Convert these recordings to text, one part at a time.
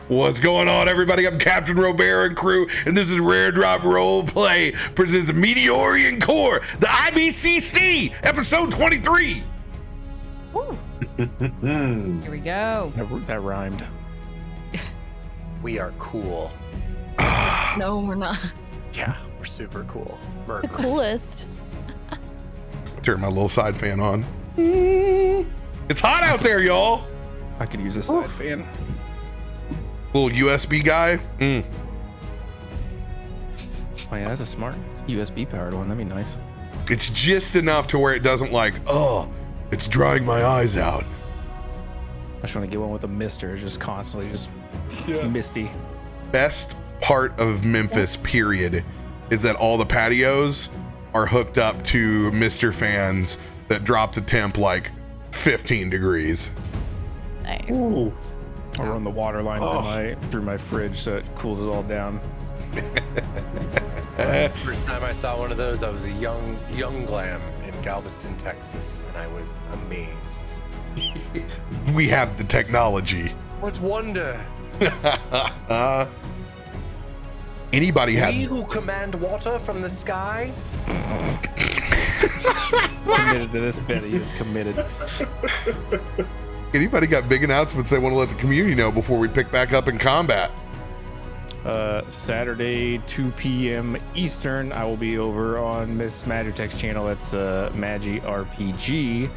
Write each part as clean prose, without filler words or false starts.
What's going on, everybody? I'm CaptainRoBear and crew, and this is Rare Drop Roleplay presents Meteorian Core, the IBCC, episode 23. Ooh. Here we go. That rhymed. We are cool. No, we're not. Yeah, we're super cool. The coolest. Turn my little side fan on. It's hot out there, y'all. I could use a side fan. Little USB guy. Oh yeah, that's a smart USB powered one. That'd be nice. It's just enough to where it doesn't it's drying my eyes out. I just want to get one with a mister, just constantly misty. Best part of Memphis, period, is that all the patios are hooked up to Mr. fans that drop the temp like 15 degrees. Nice. Ooh. I'll run the water line through my fridge so it cools it all down. First time I saw one of those, I was a young Glam in Galveston, Texas, and I was amazed. We have the technology. What wonder? Anybody We had who command water from the sky? Committed to this bit. He is committed. anybody got big announcements they want to let the community know before we pick back up in combat? Saturday, 2 p.m. Eastern, I will be over on Miss Magitech's channel. That's Magi RPG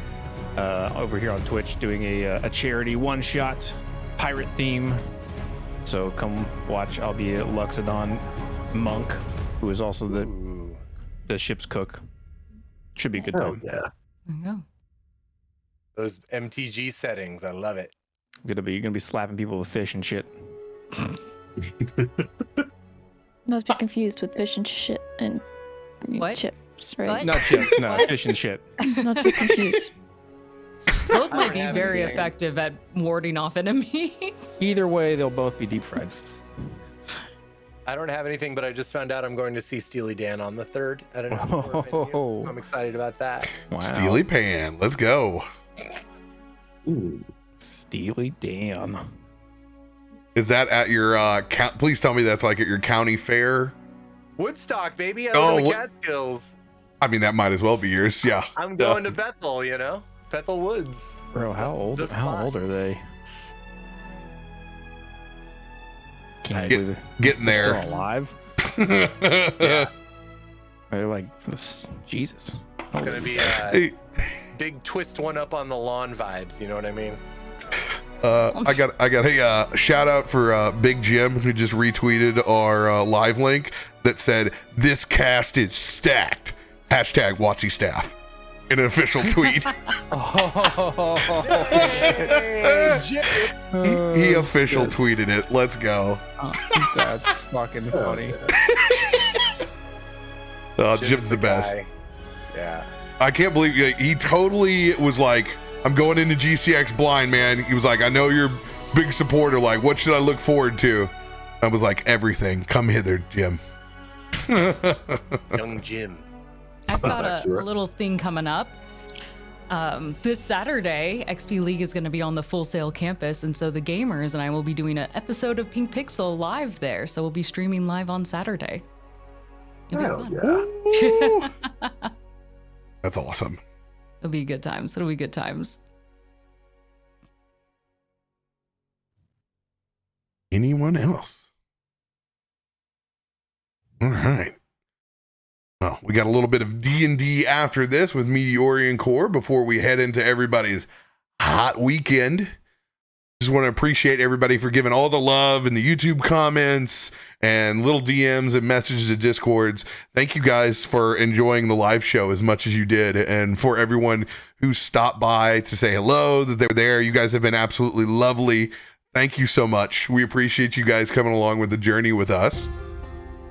over here on Twitch, doing a charity one-shot pirate theme. So come watch. I'll be a Luxodon monk, who is also the ship's cook. Should be a good time. Yeah. There you go. Those MTG settings, I love it. You're gonna be slapping people with fish and shit. Not to be confused with fish and shit and What? chips, right? What? Not chips, no, fish and shit. Not to be confused. Both might don't be have very anything. effective at warding off enemies. Either way, they'll both be deep fried. I don't have anything, but I just found out I'm going to see Steely Dan on the 3rd at an outdoor venue, so I'm excited about that. Wow. Steely Pan, let's go. Steely Dan. Is that at your please tell me that's like at your county fair? Woodstock, baby. I Oh, live in the what- Catskills. I mean, that might as well be yours. Yeah. I'm going to Bethel, Bethel Woods. Bro, how old are they? Can't Get- believe Getting they're there. still alive. Yeah. They're like, Jesus. Gonna be Hey, big twist one up on the lawn vibes, you know what I mean? I got a shout out for Big Jim, who just retweeted our live link that said this cast is stacked. Hashtag WotC staff in an official tweet. He official tweeted it. Let's go. That's fucking funny. Jim's the best. guy. Yeah. I can't believe he totally was like, I'm going into GCX blind, man. He was like, I know you're a big supporter. Like, what should I look forward to? I was like, everything. Come hither, Jim. Young Jim. I've got a little thing coming up. This Saturday, XP League is going to be on the Full Sail campus, and so the gamers and I will be doing an episode of Pink Pixel live there. So we'll be streaming live on Saturday. It'll be fun. That's awesome. It'll be good times. It'll be good times. Anyone else? All right. Well, we got a little bit of D&D after this with Meteorian Core before we head into everybody's hot weekend. Just want to appreciate everybody for giving all the love in the YouTube comments and little DMs and messages to Discords. Thank you guys for enjoying the live show as much as you did. And for everyone who stopped by to say hello, that they were there. You guys have been absolutely lovely. Thank you so much. We appreciate you guys coming along with the journey with us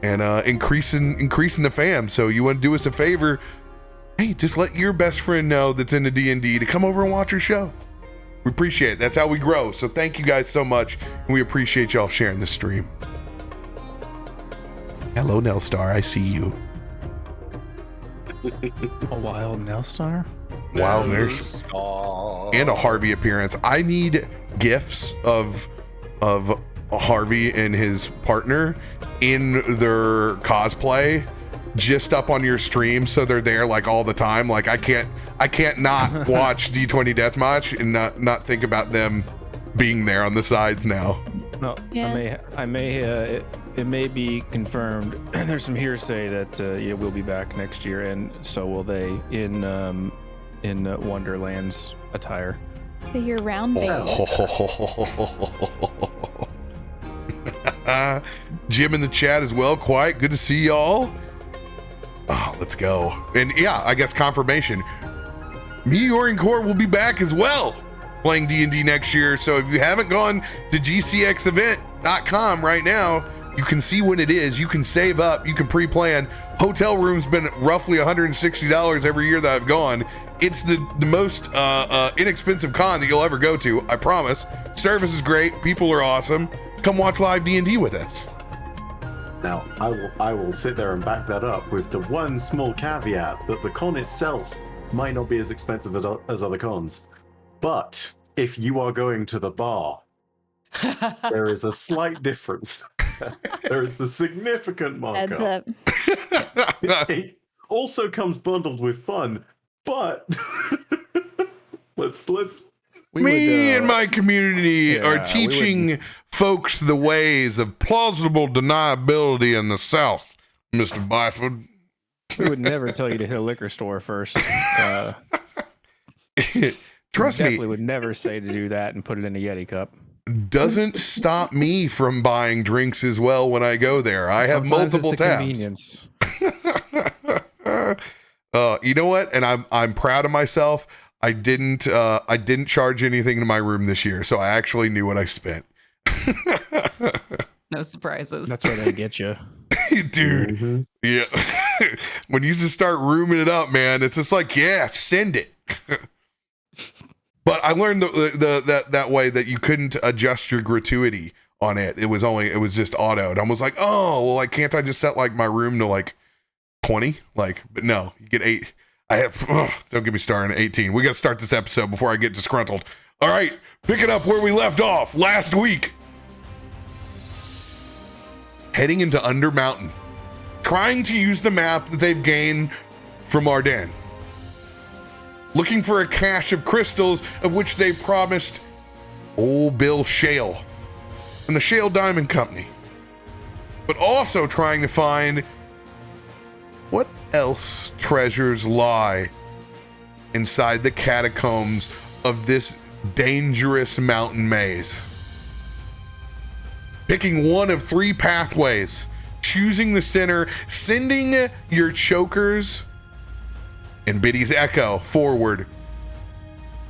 and increasing the fam. So you want to do us a favor? Hey, just let your best friend know that's into D&D to come over and watch your show. We appreciate it. That's how we grow. So thank you guys so much. And we appreciate y'all sharing the stream. Hello, Nelstar. I see you. A wild Nelstar? Wild nurse. And a Harvey appearance. I need gifs of Harvey and his partner in their cosplay just up on your stream, so they're there like all the time. Like I can't not watch D20 Deathmatch and not think about them being there on the sides now. No, Yeah. it may be confirmed. There's some hearsay that we'll be back next year, and so will they in Wonderland's attire. The year-round baby. Jim in the chat as well. Quiet. Good to see y'all. Oh, let's go. And yeah, I guess confirmation. Meteorian Core will be back as well, playing D&D next year. So if you haven't gone to gcxevent.com right now, you can see when it is. You can save up. You can pre-plan. Hotel room's been roughly $160 every year that I've gone. It's the most inexpensive con that you'll ever go to. I promise. Service is great. People are awesome. Come watch live D&D with us. Now, I will sit there and back that up with the one small caveat that the con itself might not be as expensive as other cons. But if you are going to the bar, there is a slight difference. There is a significant markup. Heads up. It also comes bundled with fun, but let's Me and my community are teaching folks the ways of plausible deniability in the South, Mr. Byford. We would never tell you to hit a liquor store first. Trust me. Definitely would never say to do that and put it in a Yeti cup. Doesn't stop me from buying drinks as well when I go there. I have Sometimes multiple it's the tabs. convenience. You know what? And I'm proud of myself. I didn't charge anything to my room this year, so I actually knew what I spent. No surprises. That's where they get you. Dude. Mm-hmm. Yeah. When you just start rooming it up, man, it's just like, yeah, send it. But I learned that way that you couldn't adjust your gratuity on it. It was just autoed. I was like, oh, well, like, can't I just set like my room to like 20? Like, but no, you get 8. Don't get me started at 18. We got to start this episode before I get disgruntled. All right, pick it up where we left off last week. Heading into Undermountain, trying to use the map that they've gained from Ardennes. Looking for a cache of crystals of which they promised old Bill Shale and the Shale Diamond Company. But also trying to find what else treasures lie inside the catacombs of this dangerous mountain maze. Picking one of 3 pathways, choosing the center, sending your chokers and Biddy's Echo forward.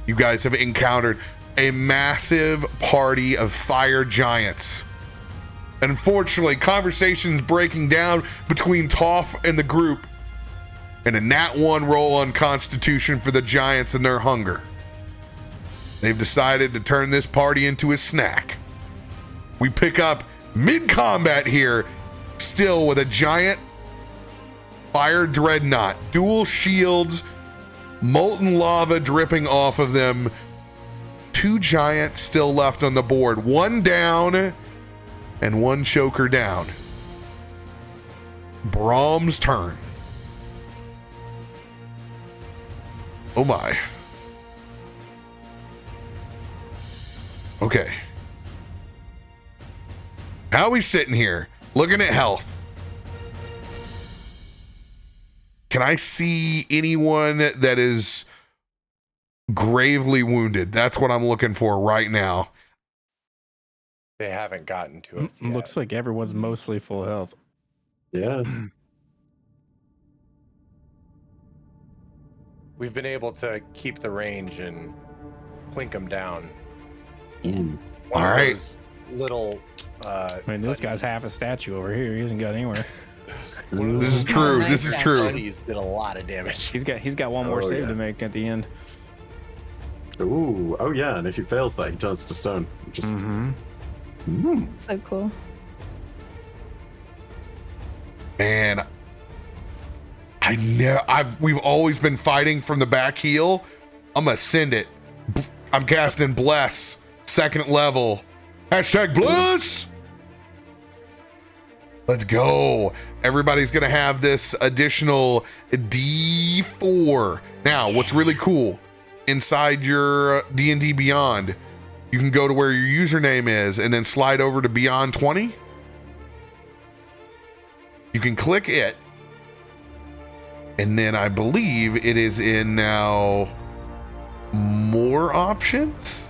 You guys have encountered a massive party of fire giants. Unfortunately, conversations breaking down between Toff and the group, and a nat 1 roll on Constitution for the giants and their hunger. They've decided to turn this party into a snack. We pick up mid-combat here, still with a giant fire dreadnought, dual shields, molten lava dripping off of them. 2 giants still left on the board. 1 down and 1 choker down. Brom's turn. Oh my. Okay. How are we sitting here? Looking at health. Can I see anyone that is gravely wounded? That's what I'm looking for right now. They haven't gotten to us yet. Looks like everyone's mostly full health. Yeah. We've been able to keep the range and clink them down. Yeah. All right. Little. I mean, this guy's half a statue over here. He hasn't got anywhere. This is true. This is true. Buddies did a lot of damage. He's got one more save to make at the end. Ooh, oh yeah, and if he fails that, he turns to stone. Just So cool. Man, we've always been fighting from the back heel. I'm gonna send it. I'm casting Bless, 2nd level. #Bless. Let's go. Everybody's going to have this additional D4. Now, what's really cool, inside your D&D Beyond, you can go to where your username is and then slide over to Beyond 20. You can click it. And then I believe it is in now more options.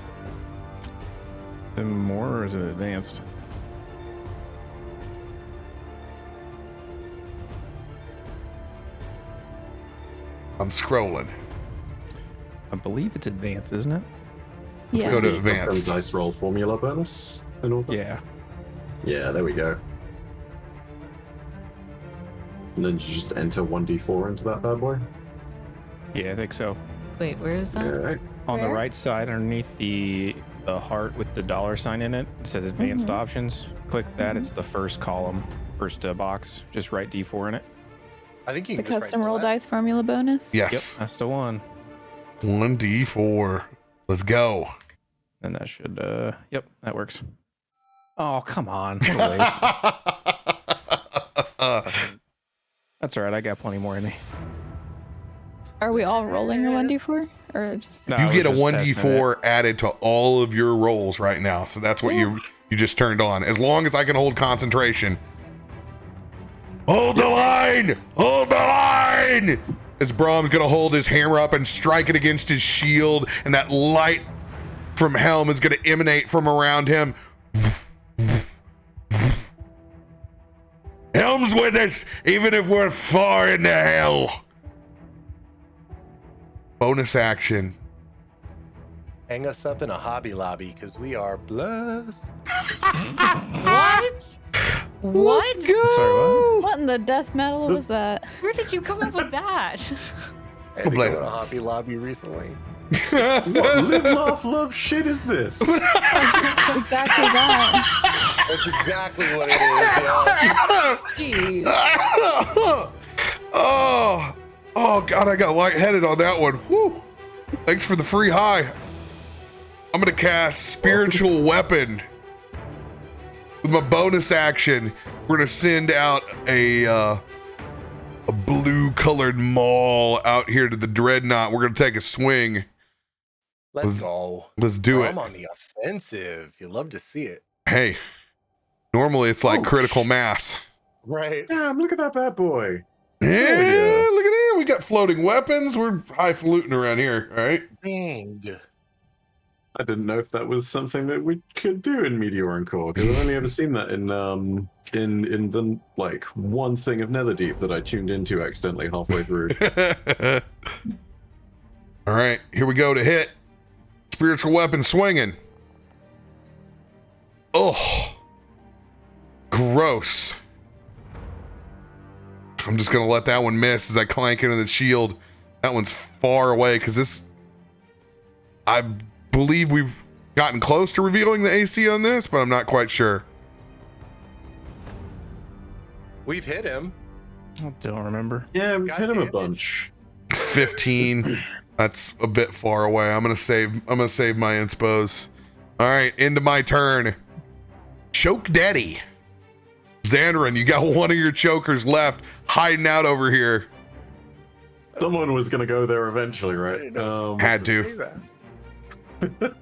Is it more or is it advanced? I'm scrolling. I believe it's advanced, isn't it? Let's Yeah. go to The custom advanced. dice roll formula bonus and all that. Yeah. Yeah, there we go. And then you just enter 1d4 into that bad boy. Yeah, I think so. Wait, where is that? Alright. On the Where? right side, underneath the heart with the $sign in it, it says advanced Mhm. options. Click that. It's the first column, first box. Just write D4 in it. I think you The can just custom write roll the dice formula bonus. Yes. Yep, that's the one. 1d4. Let's go. And that should, yep, that works. Oh, come on. What a waste. That's all right. I got plenty more in me. Are we all rolling a 1d4? Or just No, You I was get a just testing 1d4 added to all of your rolls right now. So that's what you just turned on. As long as I can hold concentration. Hold the line! Hold the line! As Brahm's gonna hold his hammer up and strike it against his shield, and that light from Helm is gonna emanate from around him. Helm's with us, even if we're far into hell. Bonus action. Hang us up in a Hobby Lobby because we are blessed. What? What? Sorry, what? what in the death metal was that? Where did you come up with that? I had to bless. go to a Hobby Lobby recently. What live, laugh, love shit is this? Exactly that. That's exactly what it is. Yeah. Jeez. oh God, I got lightheaded on that one. Whew. Thanks for the free high. I'm gonna cast Spiritual Weapon with my bonus action. We're gonna send out a blue-colored maul out here to the Dreadnought. We're gonna take a swing. Let's go. Let's do it. I'm on the offensive. You love to see it. Hey, normally it's like Oh, critical mass. Right. Damn, look at that bad boy. Yeah, yeah. look at that. We got floating weapons. We're highfalutin around here, all right? Dang. I didn't know if that was something that we could do in Meteorian Core, because I've only ever seen that in the like one thing of Netherdeep that I tuned into accidentally halfway through. All right, here we go to hit. Spiritual weapon swinging. Oh, gross. I'm just gonna let that one miss as I clank into the shield. That one's far away because this. I believe we've gotten close to revealing the AC on this, but I'm not quite sure. We've hit him. I don't remember. Yeah, we've got hit him a damage. bunch. 15. That's a bit far away. I'm gonna save my inspos. All right, into my turn. Choke Daddy. Zanryn, you got one of your chokers left hiding out over here. Someone was gonna go there eventually, right? Had Say to. that.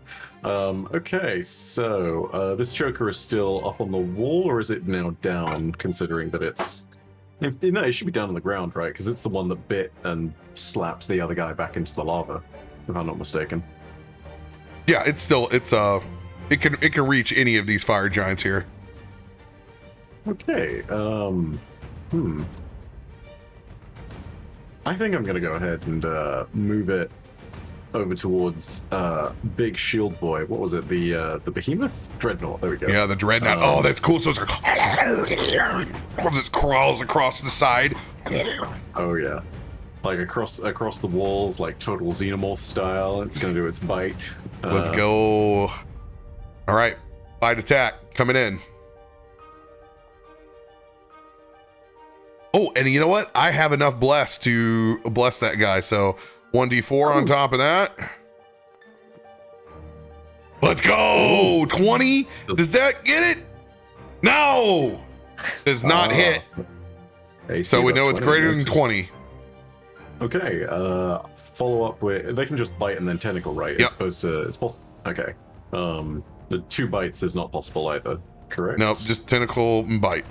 Okay, so this choker is still up on the wall, or is it now down? Considering that it's no, it should be down on the ground, right? Because it's the one that bit and slapped the other guy back into the lava, if I'm not mistaken. Yeah, it can reach any of these fire giants here. Okay. I think I'm gonna go ahead and move it over towards Big Shield Boy. What was it? The Behemoth Dreadnought. There we go. Yeah, the Dreadnought. Oh, that's cool. So it's like it crawls across the side. Oh yeah. Like across the walls, like total Xenomorph style. It's gonna do its bite. Let's go. All right, bite attack coming in. Oh, and you know what? I have enough bless to bless that guy. So 1d4 on top of that. Let's go. 20. Does that get it? No. Does not hit. So we know it's greater than 20. Okay, follow up with, they can just bite and then tentacle, right? Yep. As opposed to, it's possible. Okay. The 2 bites is not possible either, correct? No, just tentacle and bite.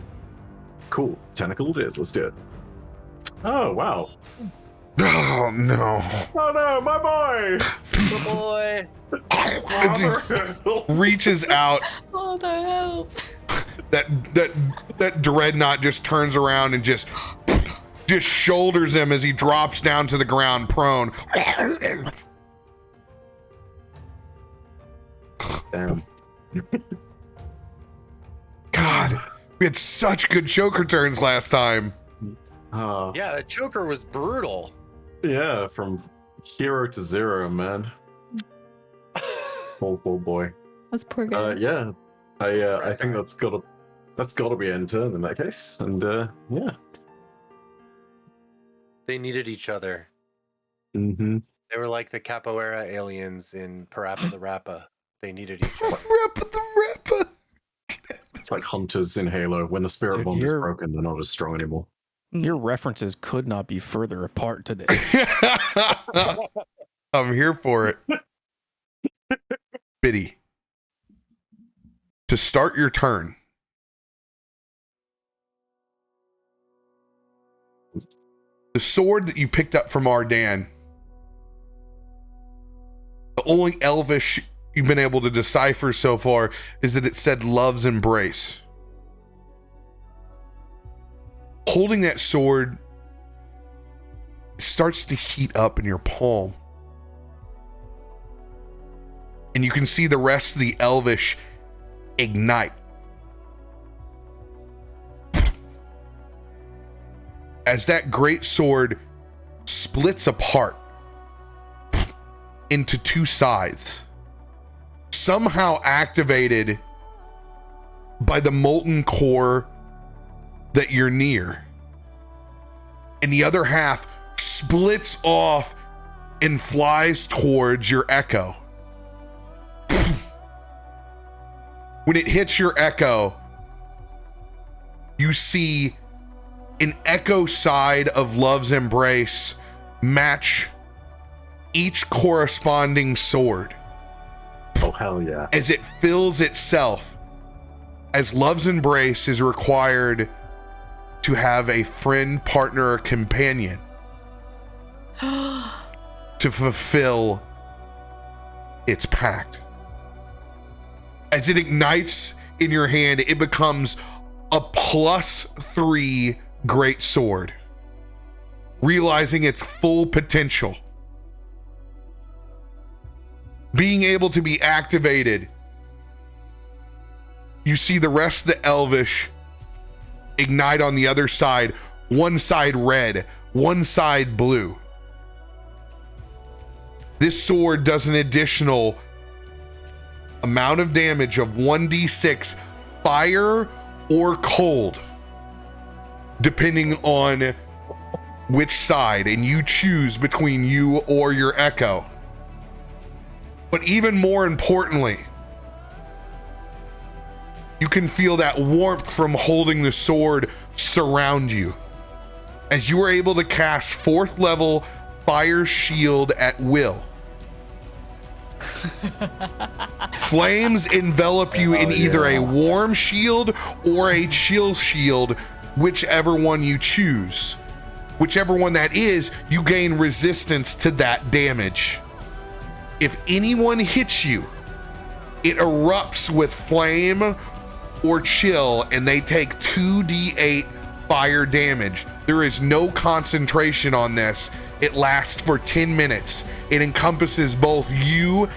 Cool. Tentacle it is. Let's do it. Oh, wow. Oh, no. Oh, no, my boy! Good boy. As he reaches out, Oh, the help. that dreadnought just turns around and just shoulders him as he drops down to the ground prone. Damn. God, we had such good choker turns last time. Yeah, that choker was brutal. Yeah, from hero to 0, man. Oh boy. That's poor guy. Yeah. I think that's gotta be end turn in that case. And yeah. They needed each other. Mm-hmm. They were like the Capoeira aliens in Parappa the Rappa. They needed each other. Rappa the Rappa. It's like hunters in Halo. When the spirit bond is broken, they're not as strong anymore. Your references could not be further apart today. I'm here for it. Biddy. To start your turn, the sword that you picked up from Ardan, the only Elvish you've been able to decipher so far is that it said Love's Embrace. Holding that sword, it starts to heat up in your palm. And you can see the rest of the Elvish ignite. As that great sword splits apart into 2 sides, somehow activated by the molten core that you're near, and the other half splits off and flies towards your echo. When it hits your echo, you see an echo side of Love's Embrace match each corresponding sword. Oh, hell yeah. As it fills itself, as Love's Embrace is required to have a friend, partner, or companion to fulfill its pact. As it ignites in your hand, it becomes a +3 great sword, realizing its full potential. Being able to be activated, you see the rest of the Elvish ignite on the other side, one side red, one side blue. This sword does an additional amount of damage of 1d6 fire or cold, depending on which side, and you choose between you or your echo. But even more importantly, you can feel that warmth from holding the sword surround you as you are able to cast 4th level Fire Shield at will. Flames envelop you in either a warm shield or a chill shield, whichever one you choose. Whichever one that is, you gain resistance to that damage. If anyone hits you, it erupts with flame or chill, and they take 2d8 fire damage. There is no concentration on this. It lasts for 10 minutes. It encompasses both you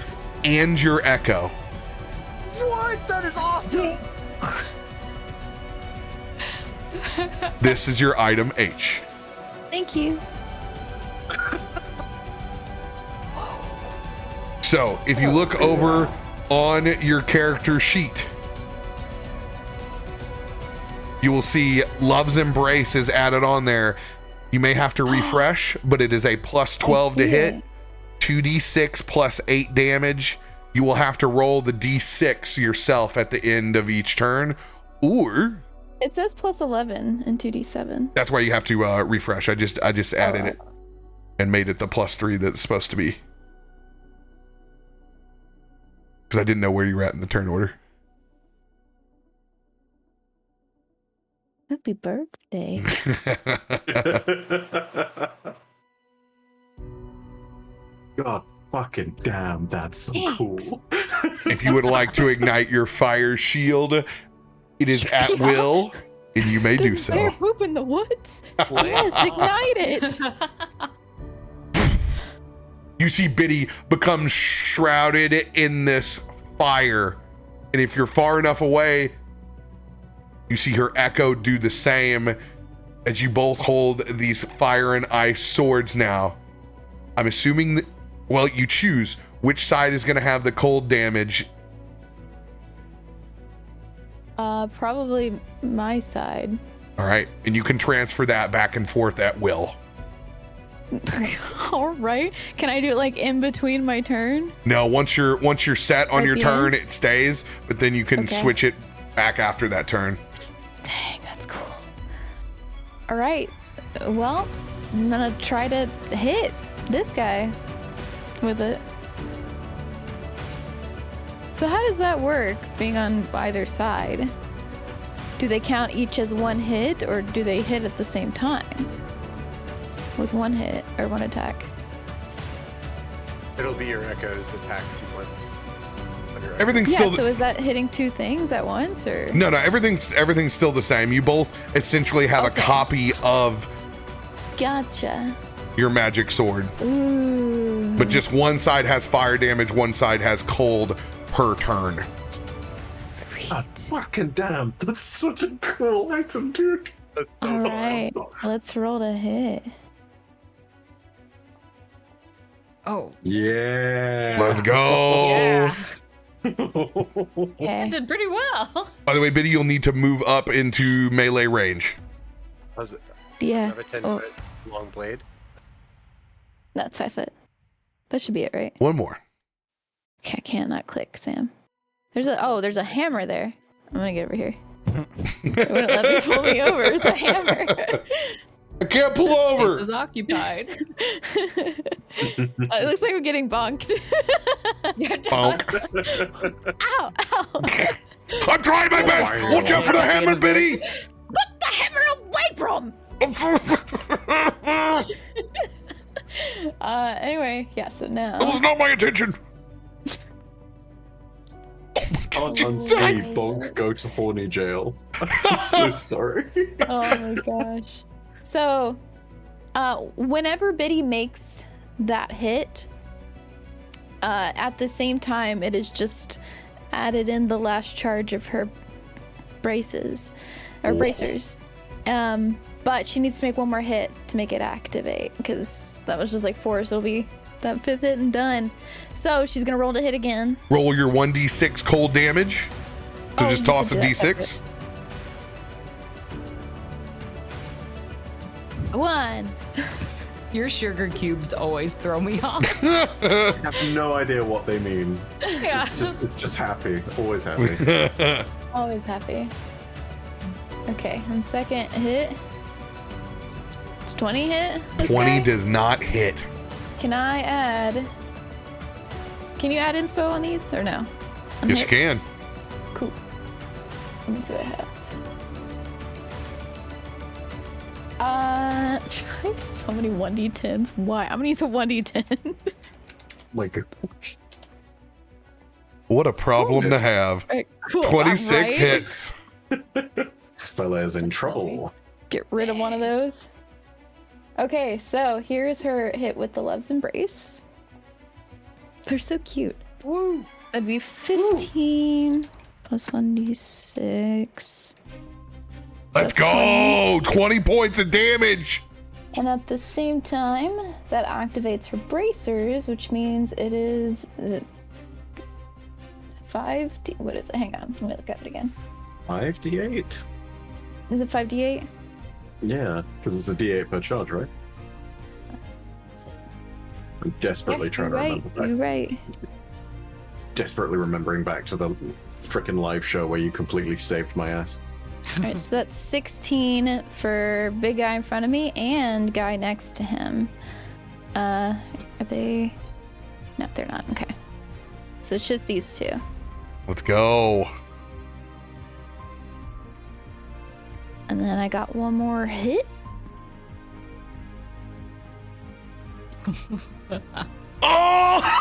and your echo. What? That is awesome! This is your item H. Thank you. So if you look over on your character sheet, you will see Love's Embrace is added on there. You may have to refresh, but it is a +12 to hit, 2d6 +8 damage. You will have to roll the d6 yourself at the end of each turn, or It says plus 11 and 2d7. That's why you have to refresh. I just added it and made it the +3 that it's supposed to be. Because I didn't know where you were at in the turn order. Happy birthday. God fucking damn, that's so cool. If you would like to ignite your fire shield, it is at will, and you may do so. Bear poop in the woods? Yes, ignite it. You see Biddy become shrouded in this fire, and if you're far enough away, you see her echo do the same as you both hold these fire and ice swords now. I'm assuming that, well, you choose which side is going to have the cold damage. Probably my side. All right, and you can transfer that back and forth at will. All right. Can I do it like in between my turn? No, once you're set on At your the turn, end? it stays, but then you can Okay. switch it back after that turn. Dang, that's cool. All right. Well, I'm gonna try to hit this guy with it. So how does that work, being on either side? Do they count each as one hit, or do they hit at the same time? With one hit, or one attack? It'll be your Echo's attack sequence. on your Echo. Everything's Yeah, still so is that hitting two things at once, or? no, everything's still the same. You both essentially have a Okay. copy of Gotcha. your magic sword, Ooh. but just one side has fire damage, one side has cold per turn. Sweet. God fucking damn, that's such a cool item, dude. That's so All fun. right, let's roll to hit. Oh, Yeah. Let's go. yeah. I Okay. did pretty well. By the way, Biddy, you'll need to move up into melee range. I was- Yeah. have a 10-foot long blade. That's 5 foot. That should be it, right? One more. Okay, I cannot click, Sam. There's a hammer there. I'm gonna get over here. It wouldn't let me pull me over. It's a hammer. I can't pull This space over. is occupied. It looks like we're getting bonked. Yeah, it Bonk. does. Ow! Ow! I'm trying my best. Watch out for the hammer, Biddy. Put the hammer away from! Anyway, yeah. So That was now. not my intention. Unsee Bonk go to horny jail. I'm so sorry. Oh my gosh. So, whenever Biddy makes that hit, at the same time, it is just added in the last charge of her bracers. But she needs to make one more hit to make it activate, because that was just like 4, so it'll be that 5th hit and done. So she's gonna roll to hit again. Roll your 1d6 cold damage. So Oh, just you toss a can do that d6. 1. Your sugar cubes always throw me off. I have no idea what they mean. Yeah. It's just happy. Always happy. Always happy. Okay, and second hit. It's 20 hit. This 20 guy? does not hit. Can I add? Can you add inspo on these or no? On Yes, you hits? can. Cool. Let me see what I have. I have so many 1d10s. Why? I'm gonna use a 1d10. My God. What a problem Ooh, to have. Alright, cool. 26 Right? hits. This fella is in trouble. Get rid of one of those. Okay, so here's her hit with the Love's Embrace. They're so cute. Woo. That'd be 15 plus 1d6. Let's So 20. go. 20 points of damage. And at the same time, that activates her bracers, which means is it 5d? What is it? Hang on, let me look at it again. 5d8. Is it 5d8? Yeah, because it's a d8 per charge, right? I'm desperately trying to remember back. You're right. Desperately remembering back to the frickin' live show where you completely saved my ass. All right, so that's 16 for big guy in front of me and guy next to him. Are they? No, they're not. Okay. So it's just these two. Let's go. And then I got one more hit. Oh!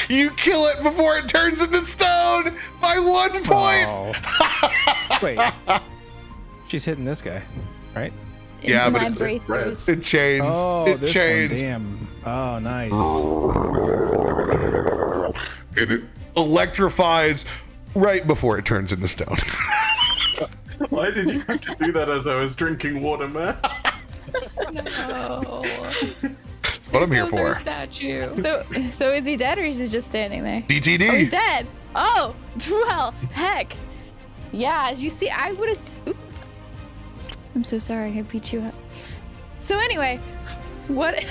You kill it before it turns into stone by 1 point. Oh. Wait. She's hitting this guy, right? Yeah, but my it bracers. chains. Oh, it this chains. one, damn. Oh, nice. And it electrifies right before it turns into stone. Why did you have to do that as I was drinking water, man? No. That's what I'm here Those are for. statue. So is he dead or is he just standing there? DTD. Oh, he's dead. Oh, well, heck. Yeah, as you see, I would have. Oops. I'm so sorry. I beat you up. So anyway, what?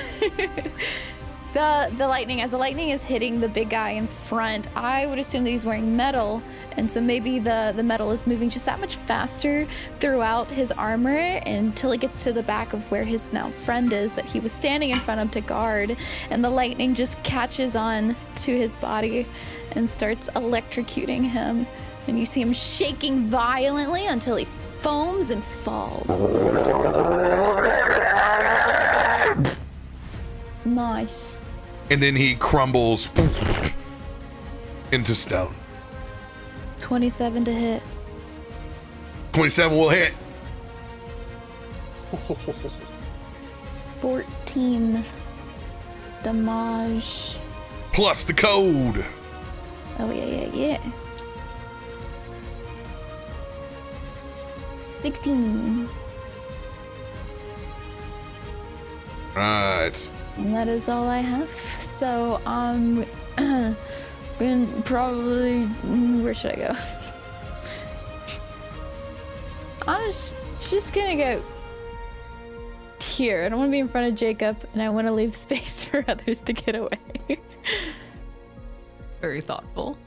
the lightning, as the lightning is hitting the big guy in front, I would assume that he's wearing metal, and so maybe the metal is moving just that much faster throughout his armor until it gets to the back of where his now friend is that he was standing in front of to guard, and the lightning just catches on to his body and starts electrocuting him, and you see him shaking violently until he foams and falls. Nice. And then he crumbles into stone. 27 to hit. 27 will hit. 14 damage. Plus the code. Oh, yeah. 16. Right. And that is all I have. So, going probably, where should I go? I'm just gonna go here. I don't want to be in front of Jacob, and I want to leave space for others to get away. Very thoughtful.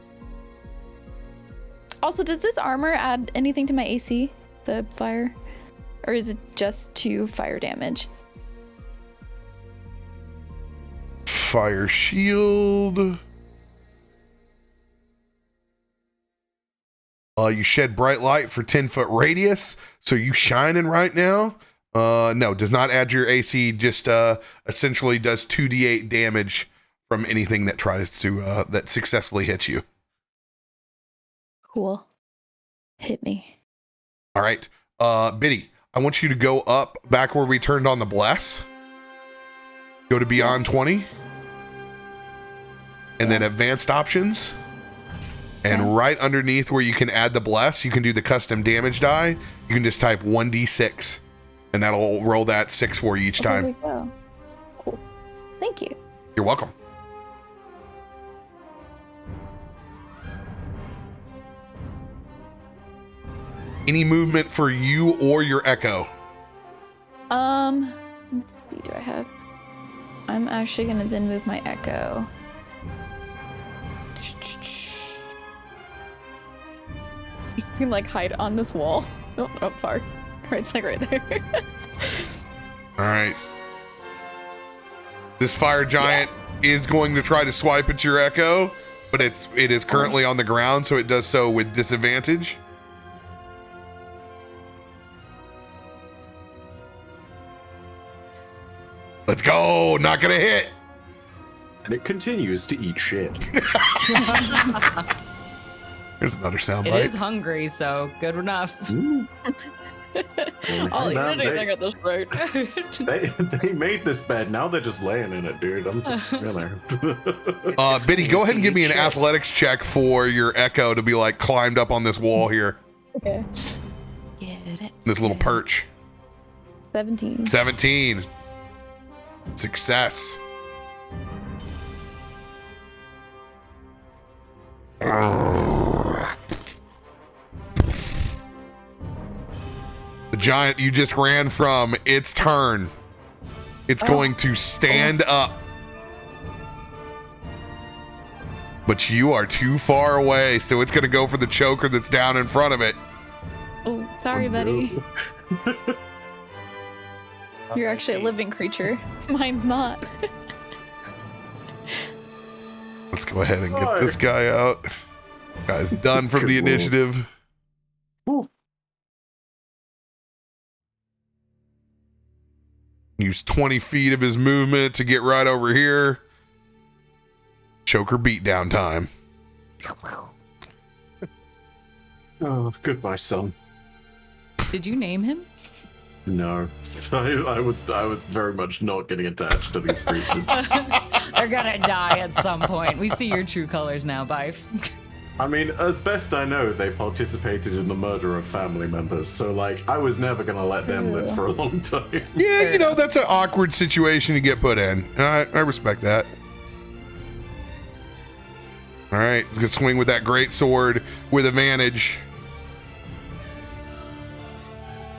Also, does this armor add anything to my AC, the fire? Or is it just 2 fire damage? Fire shield. You shed bright light for 10-foot radius, so you shining right now. No, does not add your AC. Just essentially does 2d8 damage from anything that tries to that successfully hits you. Cool. Hit me. All right, Biddy, I want you to go up back where we turned on the bless. Go to beyond 20, and then advanced options. And right underneath where you can add the bless, you can do the custom damage die. You can just type 1d6, and that'll roll that 6 for you each time. There we go. Cool. Thank you. You're welcome. Any movement for you or your echo? How much speed do I have? I'm actually gonna then move my echo. You seem like hide on this wall. Oh, far. Right there. All right. This fire giant is going to try to swipe at your echo, but it is currently on the ground, so it does so with disadvantage. Let's go. Not gonna hit. And it continues to eat shit. Here's another It soundbite. is hungry, so good enough. I'll eat Man, anything at this rate. they made this bed. Now they're just laying in it, dude. I'm just, you know. Biddy, go ahead and give me an athletics check for your echo to be like climbed up on this wall here. Okay. Get it. This little perch. 17. 17. Success. The giant you just ran from, its turn. It's going to stand up. But you are too far away, so it's going to go for the choker that's down in front of it. Oh, sorry, buddy. You're actually a living creature. Mine's not. Let's go ahead and get this guy out. Guy's done from the initiative. Ooh. Use 20 feet of his movement to get right over here. Choker beatdown time. Oh, goodbye, son. Did you name him? No, I was very much not getting attached to these creatures. They're gonna die at some point. We see your true colors now, Byf. I mean, as best I know, they participated in the murder of family members, so like, I was never gonna let them live for a long time. Yeah, you know, that's an awkward situation to get put in. I respect that. All right, he's gonna swing with that great sword with advantage.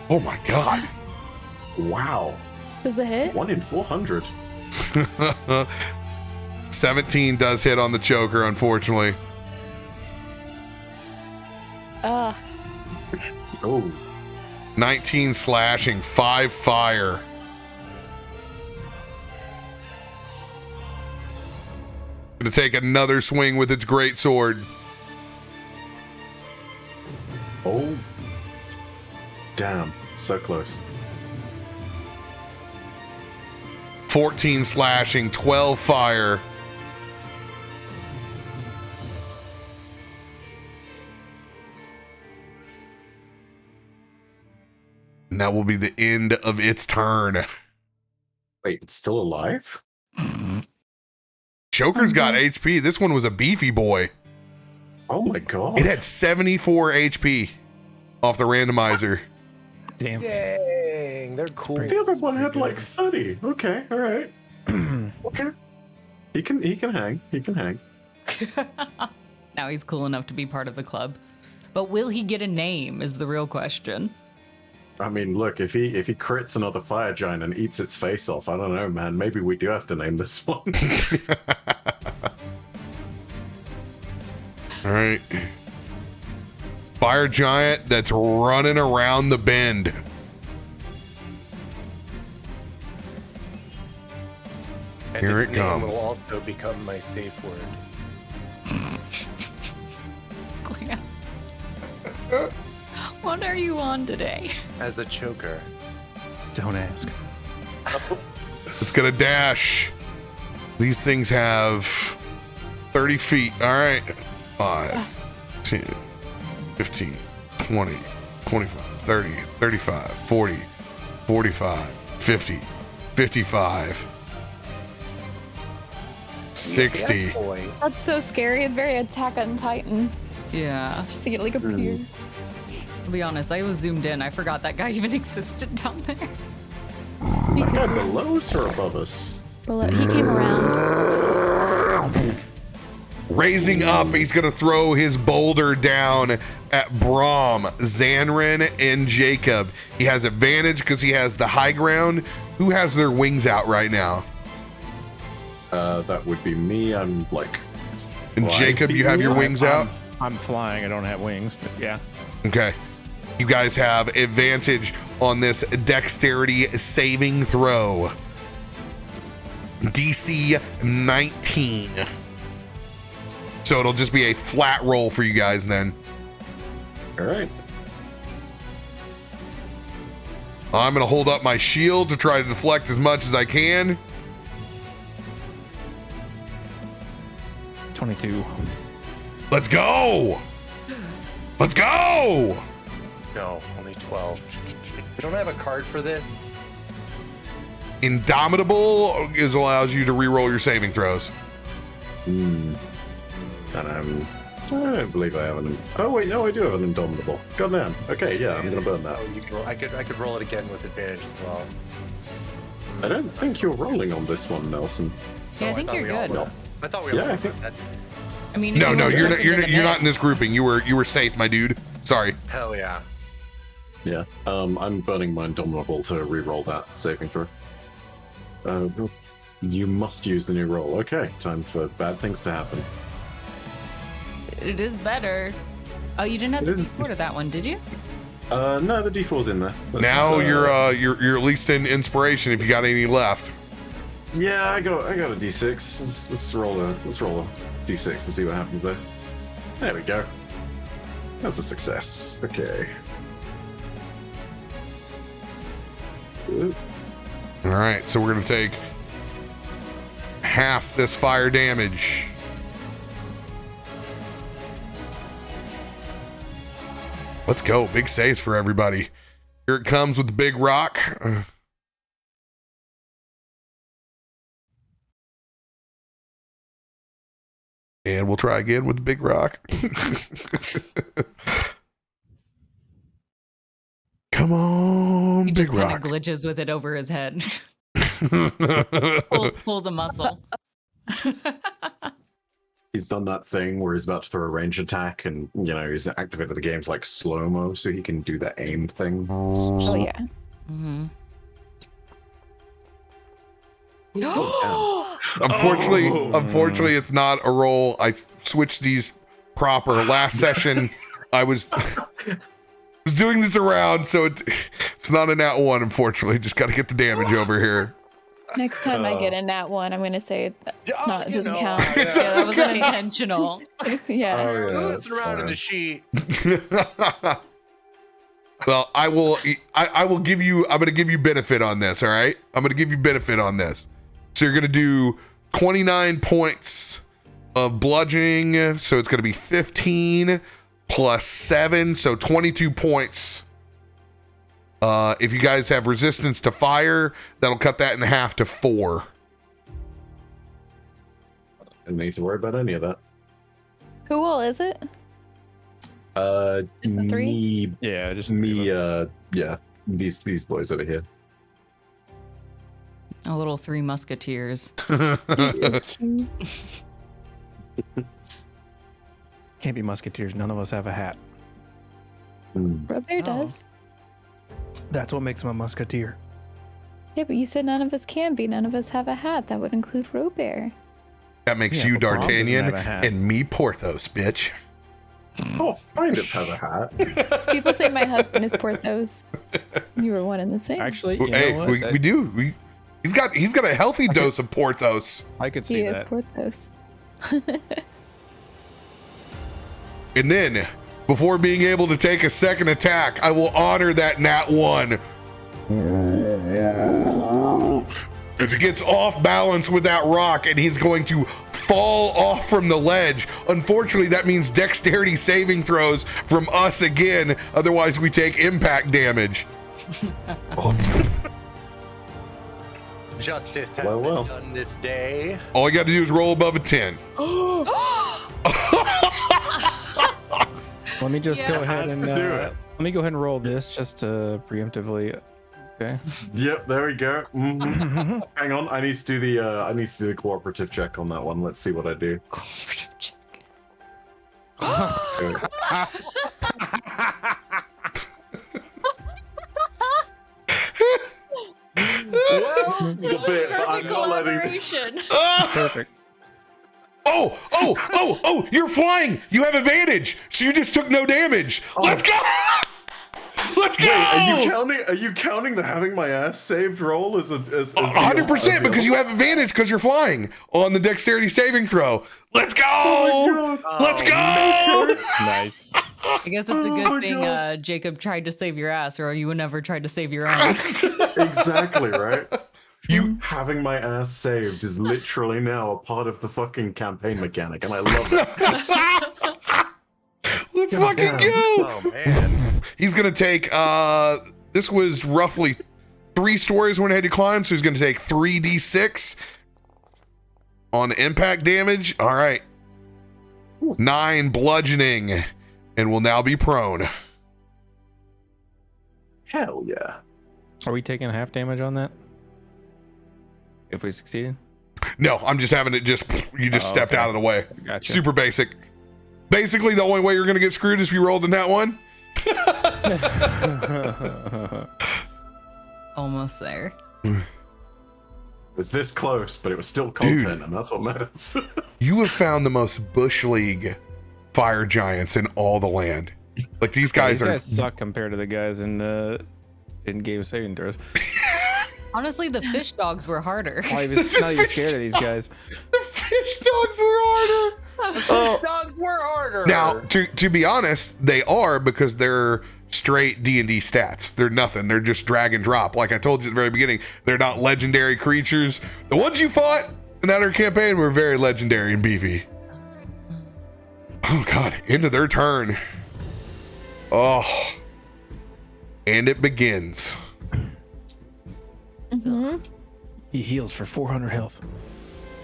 Oh my god. Wow. Does it hit? 1 in 400. 17 does hit on the choker, unfortunately. Oh. 19 slashing, 5 fire. Gonna take another swing with its great sword. Oh. Damn. So close. 14 slashing, 12 fire. And that will be the end of its turn. Wait, it's still alive? Choker's got HP. This one was a beefy boy. Oh my god. It had 74 HP off the randomizer. Damn. Dang, they're cool. The other one had like 30. Okay, all right. Okay. He can hang. He can hang. Now he's cool enough to be part of the club. But will he get a name is the real question. I mean, look, if he crits another fire giant and eats its face off, I don't know, man. Maybe we do have to name this one. All right. Fire giant that's running around the bend. And Here its it name comes. will also become my safe word. Glam. What are you on today? As a choker. Don't ask. It's gonna dash. These things have 30 feet. All right. 5, 10, 15, 20, 25, 30, 35, 40, 45, 50, 55, 60. Yeah, boy. That's so scary. It's very Attack on Titan. Yeah. Just to get like appear. To be honest, I was zoomed in. I forgot that guy even existed down there. Is that guy below us or above us? Well, he came around. Raising up, he's gonna throw his boulder down at Brom, Zanryn, and Jacob. He has advantage because he has the high ground. Who has their wings out right now? That would be me. I'm like. And Jacob, you have your wings out? I'm flying. I don't have wings, but yeah. Okay. You guys have advantage on this dexterity saving throw. DC 19. So it'll just be a flat roll for you guys then. All right. I'm going to hold up my shield to try to deflect as much as I can. 22. Let's go. Let's go. No, only 12. We don't have a card for this. Indomitable allows you to reroll your saving throws. And I don't believe I have an. Oh wait, no, I do have an indomitable. Goddamn. Okay, yeah, I'm gonna burn that. Oh, you can roll. I could roll it again with advantage as well. I don't think you're rolling on this one, Nelson. Yeah, I think you're good. I thought we all Yeah, I were think- that. I mean, No, if no, you you're were not. You're looking you're at not in this grouping. You were safe, my dude. Sorry. Hell yeah. Yeah. I'm burning my indomitable to re-roll that saving throw. You must use the new roll. Okay, time for bad things to happen. It is better. Oh, you didn't have It the is- D4 to that one, did you? No, the D4's in there. Now you're at least in inspiration if you got any left. Yeah, I got a D6. Let's roll a D6 and see what happens there. There we go. That's a success. Okay. Ooh. All right, so we're gonna take half this fire damage. Let's go. Big saves for everybody. Here it comes with the big rock. And we'll try again with the big rock. Come on, He big just kind rock. of glitches with it over his head. Pulls a muscle. He's done that thing where he's about to throw a range attack, and he's activated the game's like slow-mo, so he can do that aim thing. Oh yeah. Mm-hmm. Unfortunately, it's not a roll. I switched these proper. Last session, I was doing this around, so it's not a nat 1, unfortunately. Just got to get the damage over here. Next time I get a nat 1, I'm gonna say it's not. It doesn't count. Yeah, that wasn't intentional. Yeah. Oh, yeah, Who's that's around in fine. the sheet? Well, I will give you, I'm going to give you benefit on this, all right? I'm going to give you benefit on this. So you're going to do 29 points of bludgeoning. So it's going to be 15 plus 7. So 22 points. If you guys have resistance to fire, that'll cut that in half to 4. I don't need to worry about any of that. Who all is it? Just the 3? Me, Yeah, just me, yeah, these boys over here. A little 3 musketeers. They're so cute. Can't be musketeers. None of us have a hat. RoBear Oh. does. That's what makes him a musketeer. Yeah, but you said none of us can be. None of us have a hat. That would include RoBear. That makes Yeah, you but Brom doesn't D'Artagnan have a hat. and me Porthos, bitch. Oh, kind of have a hat. People say my husband is Porthos. You were one and the same. Actually, you Hey, know what? we do. He's got a healthy dose of Porthos. I could he see is that. Porthos. And then, before being able to take a second attack, I will honor that nat 1. As it gets off balance with that rock, and he's going to fall off from the ledge. Unfortunately, that means dexterity saving throws from us again. Otherwise, we take impact damage. Justice has Well. been done this day. All you got to do is roll above a 10. Let me just Yeah. go ahead and do it. let me go ahead and roll this just to preemptively. Okay. Yep, there we go. Mhm. Hang on, I need to do the cooperative check on that one. Let's see what I do. Okay. Well, it's a bit, but I'm not letting. Perfect. Oh, you're flying. You have advantage. So you just took no damage. Let's go. Let's go. Wait, are you counting the having my ass saved roll as 100% because you have advantage because you're flying on the dexterity saving throw. Let's go. Oh Let's go. Nice. I guess it's a good Oh, thing God. Jacob tried to save your ass, or you would never tried to save your own. Exactly right. You Having my ass saved is literally now a part of the fucking campaign mechanic, and I love it. let's fucking go. Oh man. He's gonna take this was roughly 3 stories when I had to climb, so he's gonna take 3d6 on impact damage. All right. 9 bludgeoning and will now be prone. Hell yeah. Are we taking half damage on that? If we succeeded? No, I'm just having it you just stepped okay. out of the way. Gotcha. Super basic. Basically, the only way you're gonna get screwed is if you rolled in that one. Almost there. It was this close, but it was still Dude. content, and that's what matters. You have found the most Bush League fire giants in all the land. Like these guys These guys suck compared to the guys in game saving throws. Honestly, the fish dogs were harder. Not even scared of these guys. The fish dogs were harder. Dogs were harder. Now, to be honest, they are, because they're straight D&D stats. They're nothing. They're just drag and drop. Like I told you at the very beginning, they're not legendary creatures. The ones you fought in that other campaign were very legendary and beefy. Oh god, into their turn. Oh, and it begins. Mm-hmm. He heals for 400 health.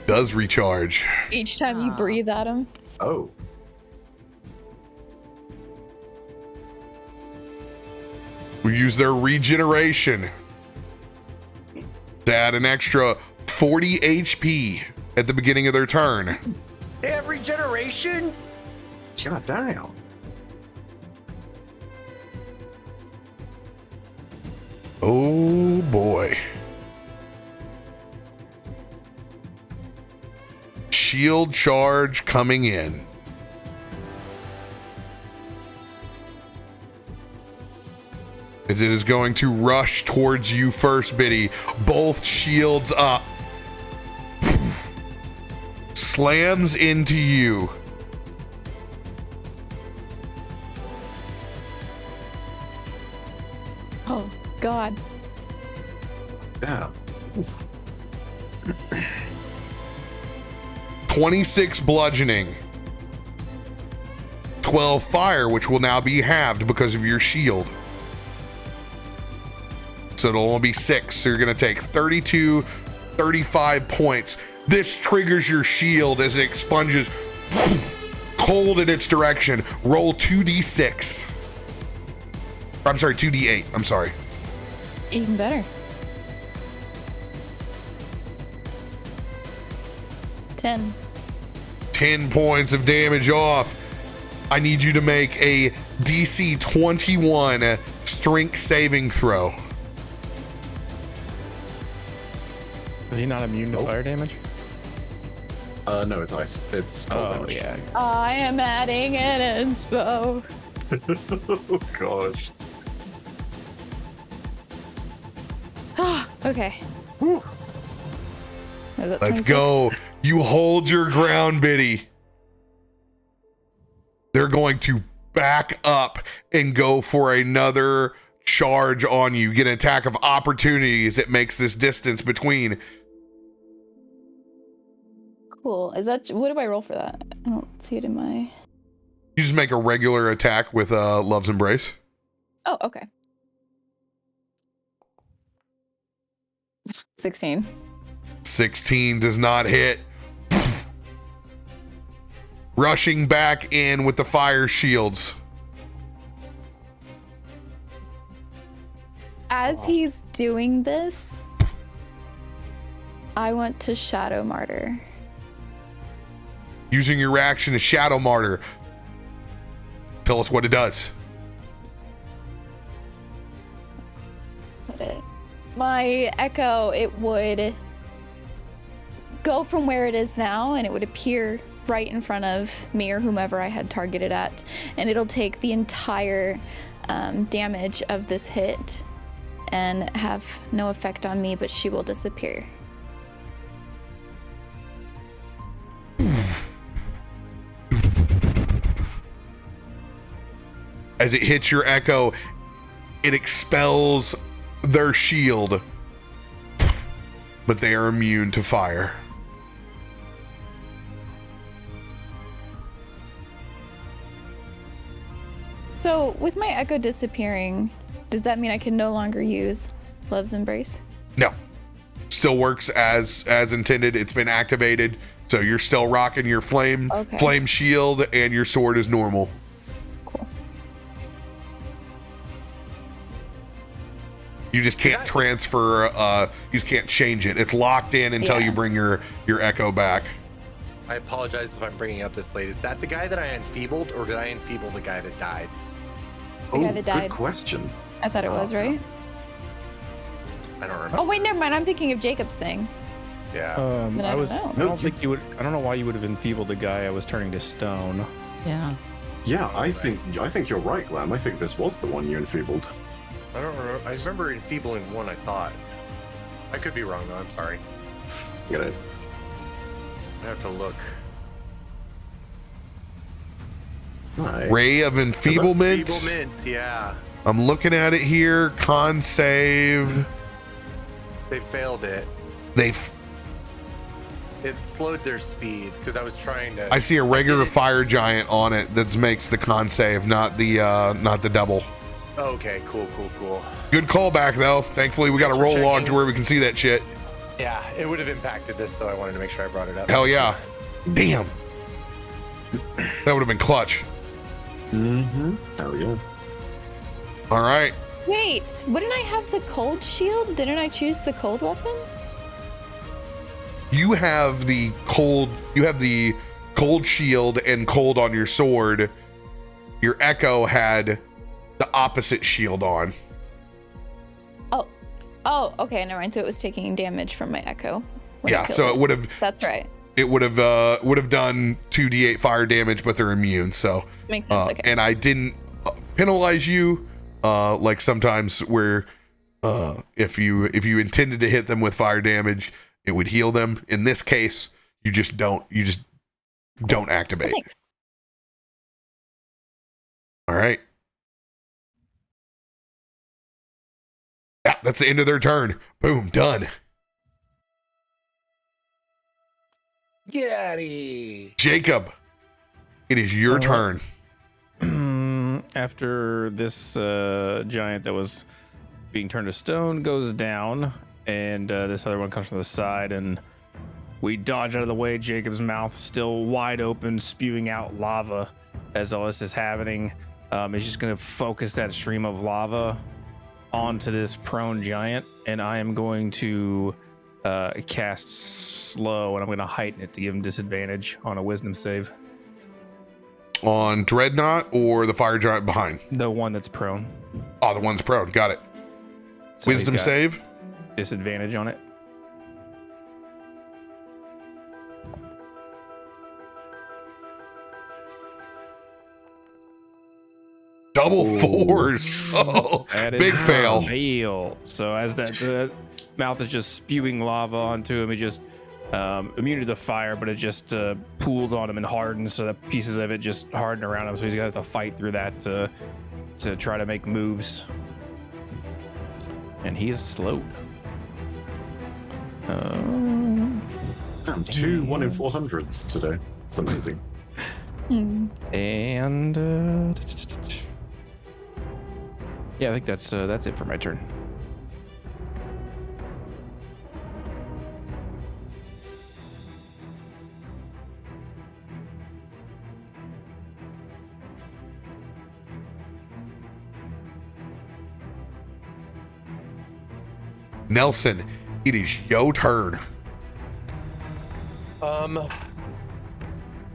Does recharge. Each time you breathe at him. Oh. We use their regeneration to add an extra 40 HP at the beginning of their turn. They have regeneration? God damn. Oh boy. Shield charge coming in. As it is going to rush towards you first, Biddy. Both shields up. Slams into you. Oh, God. Damn. 26 bludgeoning. 12 fire, which will now be halved because of your shield. So it'll only be 6. So you're going to take 32, 35 points. This triggers your shield as it expunges cold in its direction. Roll 2d6. I'm sorry, 2d8. I'm sorry. Even better. 10. 10 points of damage off. I need you to make a DC 21 strength saving throw. Is he not immune to fire damage? No, it's ice. It's cold damage. Yeah. I am adding an inspo. Oh gosh. Okay. Whew. Let's go. You hold your ground, Biddy. They're going to back up and go for another charge on you. Get an attack of opportunity as it makes this distance between. Cool. Is that what do I roll for that? I don't see it in my. You just make a regular attack with Love's Embrace. Oh, okay. 16. 16 does not hit. Rushing back in with the fire shields. As he's doing this, I want to Shadow Martyr. Using your reaction to Shadow Martyr. Tell us what it does. My echo, it would go from where it is now and it would appear right in front of me or whomever I had targeted at, and it'll take the entire damage of this hit and have no effect on me, but she will disappear. As it hits your echo, it expels their shield, but they are immune to fire. So with my echo disappearing, does that mean I can no longer use Love's Embrace? No, still works as intended. It's been activated, so you're still rocking your flame shield, and your sword is normal. Cool. You just can't transfer. You just can't change it. It's locked in until you bring your echo back. I apologize if I'm bringing up this late. Is that the guy that I enfeebled, or did I enfeeble the guy that died? The guy that died. Good question. I thought it was, right? I don't remember. Oh wait, never mind. I'm thinking of Jacob's thing. Yeah. I don't think you would. I don't know why you would have enfeebled the guy I was turning to stone. Yeah. Yeah, I think you're right, Glam. I think this was the one you enfeebled. I don't remember. I remember enfeebling one, I thought. I could be wrong, though. I'm sorry. You know. I have to look. Right. Ray of Enfeeblement. Enfeeblement, yeah. I'm looking at it here. Con save. They failed it. It slowed their speed because I was trying to. I see a regular fire giant on it that makes the con save, not the double. Okay, cool. Good callback though. Thankfully, we got a roll log to where we can see that shit. Yeah, it would have impacted this, so I wanted to make sure I brought it up. Hell yeah! Damn, that would have been clutch. Mm-hmm. Hell yeah. All right. Wait, wouldn't I have the cold shield? Didn't I choose the cold weapon? You have the cold. You have the cold shield and cold on your sword. Your Echo had the opposite shield on. Oh, okay, never mind. So it was taking damage from my Echo. Yeah, so it would have. That's right. It would have done 2d8 fire damage, but they're immune. So makes sense. Okay. And I didn't penalize you, like sometimes where if you intended to hit them with fire damage, it would heal them. In this case, you just don't activate. Thanks. All right. Yeah, that's the end of their turn. Boom, done. Get out of here. Jacob, it is your turn. After this giant that was being turned to stone goes down, and this other one comes from the side, and we dodge out of the way. Jacob's mouth still wide open, spewing out lava as all this is happening. He's just going to focus that stream of lava onto this prone giant, and I am going to cast slow, and I'm going to heighten it to give him disadvantage on a wisdom save. On Dreadnought or the fire giant behind? The one that's prone. Oh, the one's prone. Got it. So Wisdom save? Disadvantage on it. Double fours. Oh, big fail. Fail. So as that mouth is just spewing lava onto him, he just immune to the fire, but it just pools on him and hardens, so that pieces of it just harden around him. So he's got to fight through that to try to make moves. And he is slowed. 2 1 in 400s today. It's amazing. And yeah, I think that's it for my turn. Nelson, it is your turn.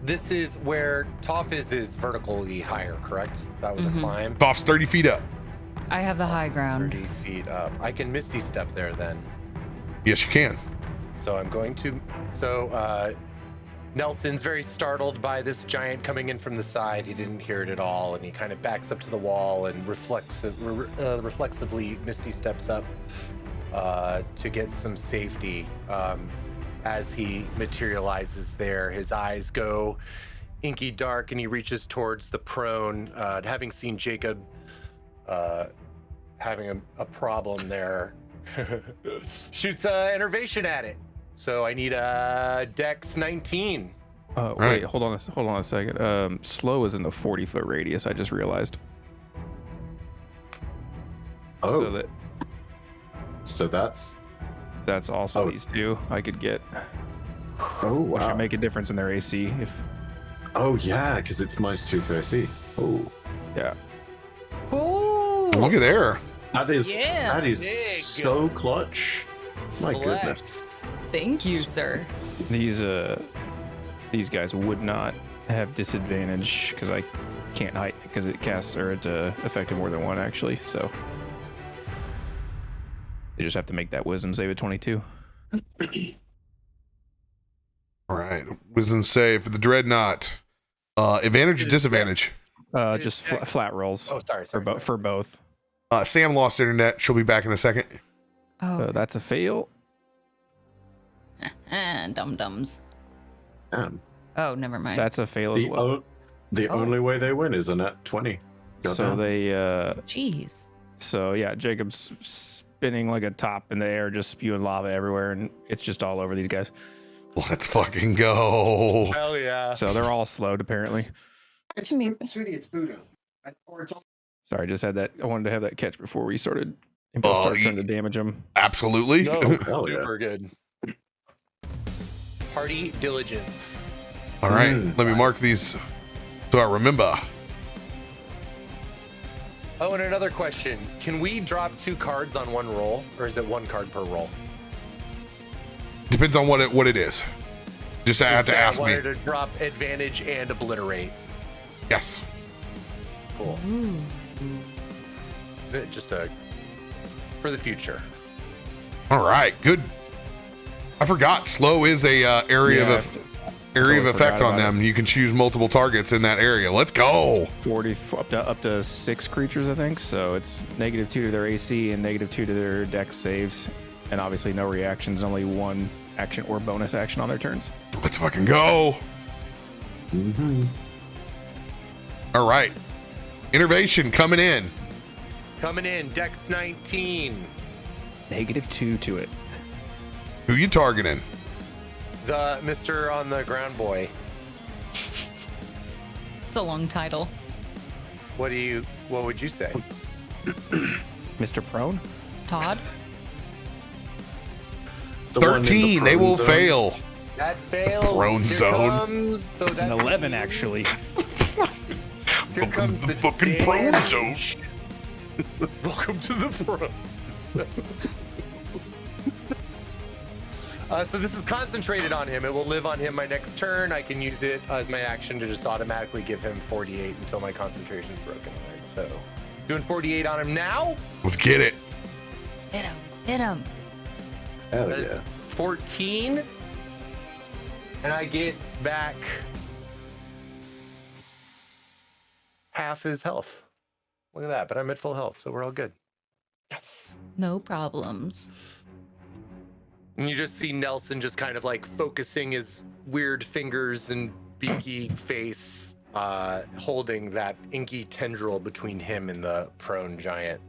This is where Toff is vertically higher, correct? That was a climb. Toff's 30 feet up. I have the high ground. 30 feet up. I can Misty Step there then. Yes, you can. So I'm going to. So Nelson's very startled by this giant coming in from the side. He didn't hear it at all, and he kind of backs up to the wall and reflexively Misty Steps up to get some safety. As he materializes there, his eyes go inky dark, and he reaches towards the prone, having seen Jacob having a problem there. Shoots enervation at it. So I need a Dex 19. Wait, hold on a second. Slow is in the 40-foot radius. I just realized. Oh. So that's also these two I could get. Oh, wow. Which should make a difference in their AC if. Oh yeah, because it's -2 to AC. Oh. Yeah. Oh. Look at there. That is so clutch. My goodness. Thank you, sir. These guys would not have disadvantage because I can't heighten it because it casts or it affected more than one actually. So they just have to make that wisdom save at 22. All right. Wisdom save for the Dreadnought. Advantage or disadvantage? Just flat rolls. Oh, sorry. For both. Sam lost internet. She'll be back in a second. Oh, That's a fail. Dum-dums. Damn. Oh, never mind. That's a fail as well. The only way they win is a net 20. So they Jeez. So yeah, Jacob's spinning like a top in the air, just spewing lava everywhere, and it's just all over these guys. Let's fucking go. Hell yeah. So they're all slowed apparently. To me. It's voodoo. Or it's Sorry, just had that. I wanted to have that catch before we started trying to damage them. Absolutely. No, Hell yeah. super good. Party diligence. All right, let me mark these so I remember. Oh, and another question. Can we drop 2 cards on one roll, or is it 1 card per roll? Depends on what it is. Just have to ask I me. wanted to drop advantage and obliterate. Yes. Cool. Is it just for the future? All right, good. I forgot slow is a area of effect on them. You can choose multiple targets in that area. Let's go. 40 up to 6 creatures, I think. So it's -2 to their AC and -2 to their dex saves, and obviously no reactions, only 1 action or bonus action on their turns. Let's fucking go. All right, innervation coming in. Dex 19. -2 to it. Who you targeting? The Mr. on the ground boy. It's a long title. What would you say? Mr. Prone? Todd? The one in the 13. They prone will zone. fail. That fails. Prone Here zone. comes- so It's an that 11 means- actually. Here comes the fucking prone zone. damage. Welcome to the prone zone. So this is concentrated on him. It will live on him my next turn. I can use it as my action to just automatically give him 48 until my concentration is broken. All right, so doing 48 on him now. Let's get it. Hit him. Hit him. Hell That is yeah. 14. And I get back half his health. Look at that. But I'm at full health, so we're all good. Yes. No problems. And you just see Nelson just kind of like focusing his weird fingers and beaky face, holding that inky tendril between him and the prone giant.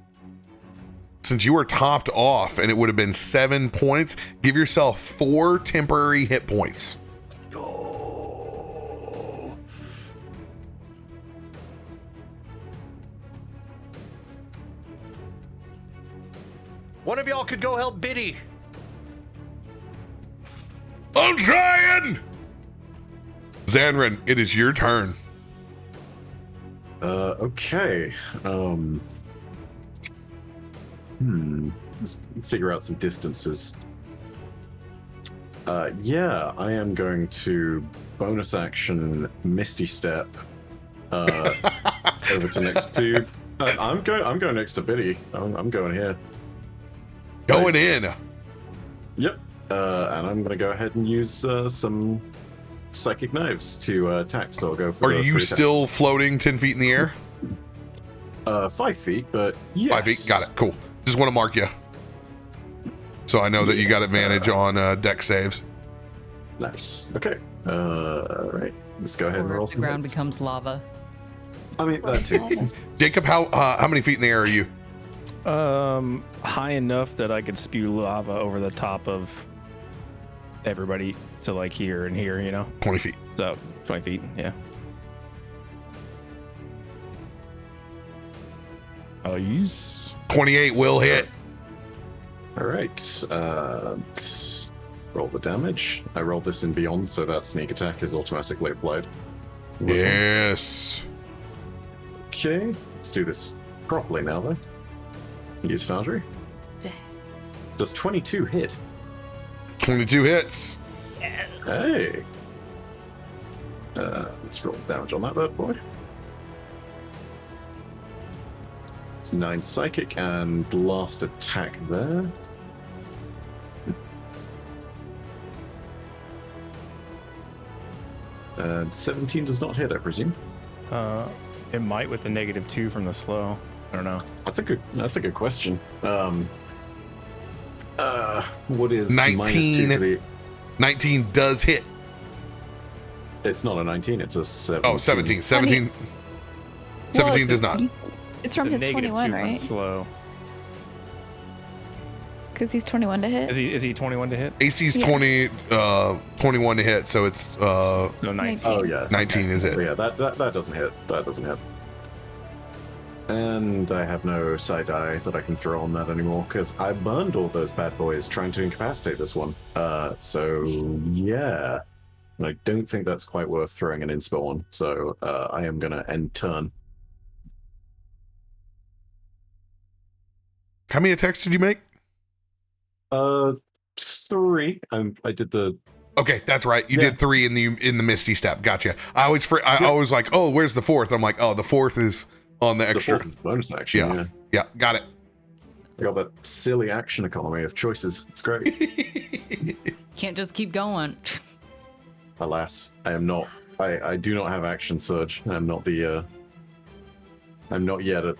Since you were topped off and it would have been 7 points, give yourself 4 temporary hit points. Oh. One of y'all could go help Biddy. I'm trying! Zanryn, it is your turn. Okay. Let's figure out some distances. Yeah, I am going to bonus action Misty Step over to next to. I'm going next to Biddy. I'm going here. Going in. Yep. And I'm going to go ahead and use some psychic knives to attack. So I'll go for. Are you still floating 10 feet in the air? 5 feet, but yes. 5 feet. Got it. Cool. Just want to mark you. So I know that you got advantage on deck saves. Nice. Okay. All right. Let's go ahead and Or roll the some ground hits. becomes lava. I mean, that too. Jacob, how many feet in the air are you? High enough that I could spew lava over the top of everybody to like here and here, you know? 20 feet. So 20 feet, yeah. I'll use 28 will hit. All right. Let's roll the damage. I rolled this in Beyond, so that sneak attack is automatically applied. This one. Yes. Okay. Let's do this properly now, though. Use Foundry. Dang. Does 22 hit? 22 hits. Hey. Let's roll damage on that bad boy. It's 9 psychic and last attack there. And 17 does not hit, I presume. It might with the -2 from the slow. I don't know. That's a good question. What is 19? -2 to the... 19 does hit. It's not a 19, it's a 17. Oh, 17. 17 does not. It's from his -2 21, from right? slow. Because he's 21 to hit. Is he 21 to hit? AC's Yeah. 21 to hit, so it's So 19. Oh yeah, 19 is it. So, yeah, that doesn't hit. That doesn't hit. And I have no side eye that I can throw on that anymore because I burned all those bad boys trying to incapacitate this one. So yeah, I don't think that's quite worth throwing an inspo on. So I am gonna end turn. How many attacks did you make? 3. I did the... Okay, that's right. You did 3 in the Misty Step. Gotcha. I always like, oh, where's the 4th? I'm like, oh, the 4th is on the extra. The 4th is the bonus action. Yeah, got it. I got that silly action economy of choices. It's great. Can't just keep going. Alas, I am not. I do not have action surge. I'm not the. I'm not yet at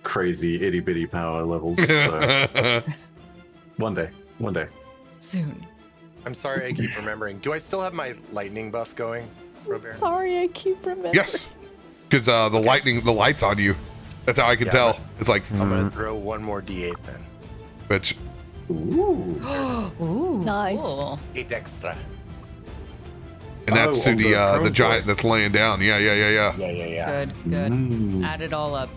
crazy itty bitty power levels. So one day. Soon. I'm sorry, I keep remembering. Do I still have my lightning buff going, RoBear? Sorry, I keep remembering. Yes, because the light's on you. That's how I can tell. It's like I'm gonna throw one more D8 then. Which Ooh. Ooh, Nice. cool. 8 extra. and that's to on the the giant that's laying down. Yeah. Yeah. Good. Mm. Add it all up.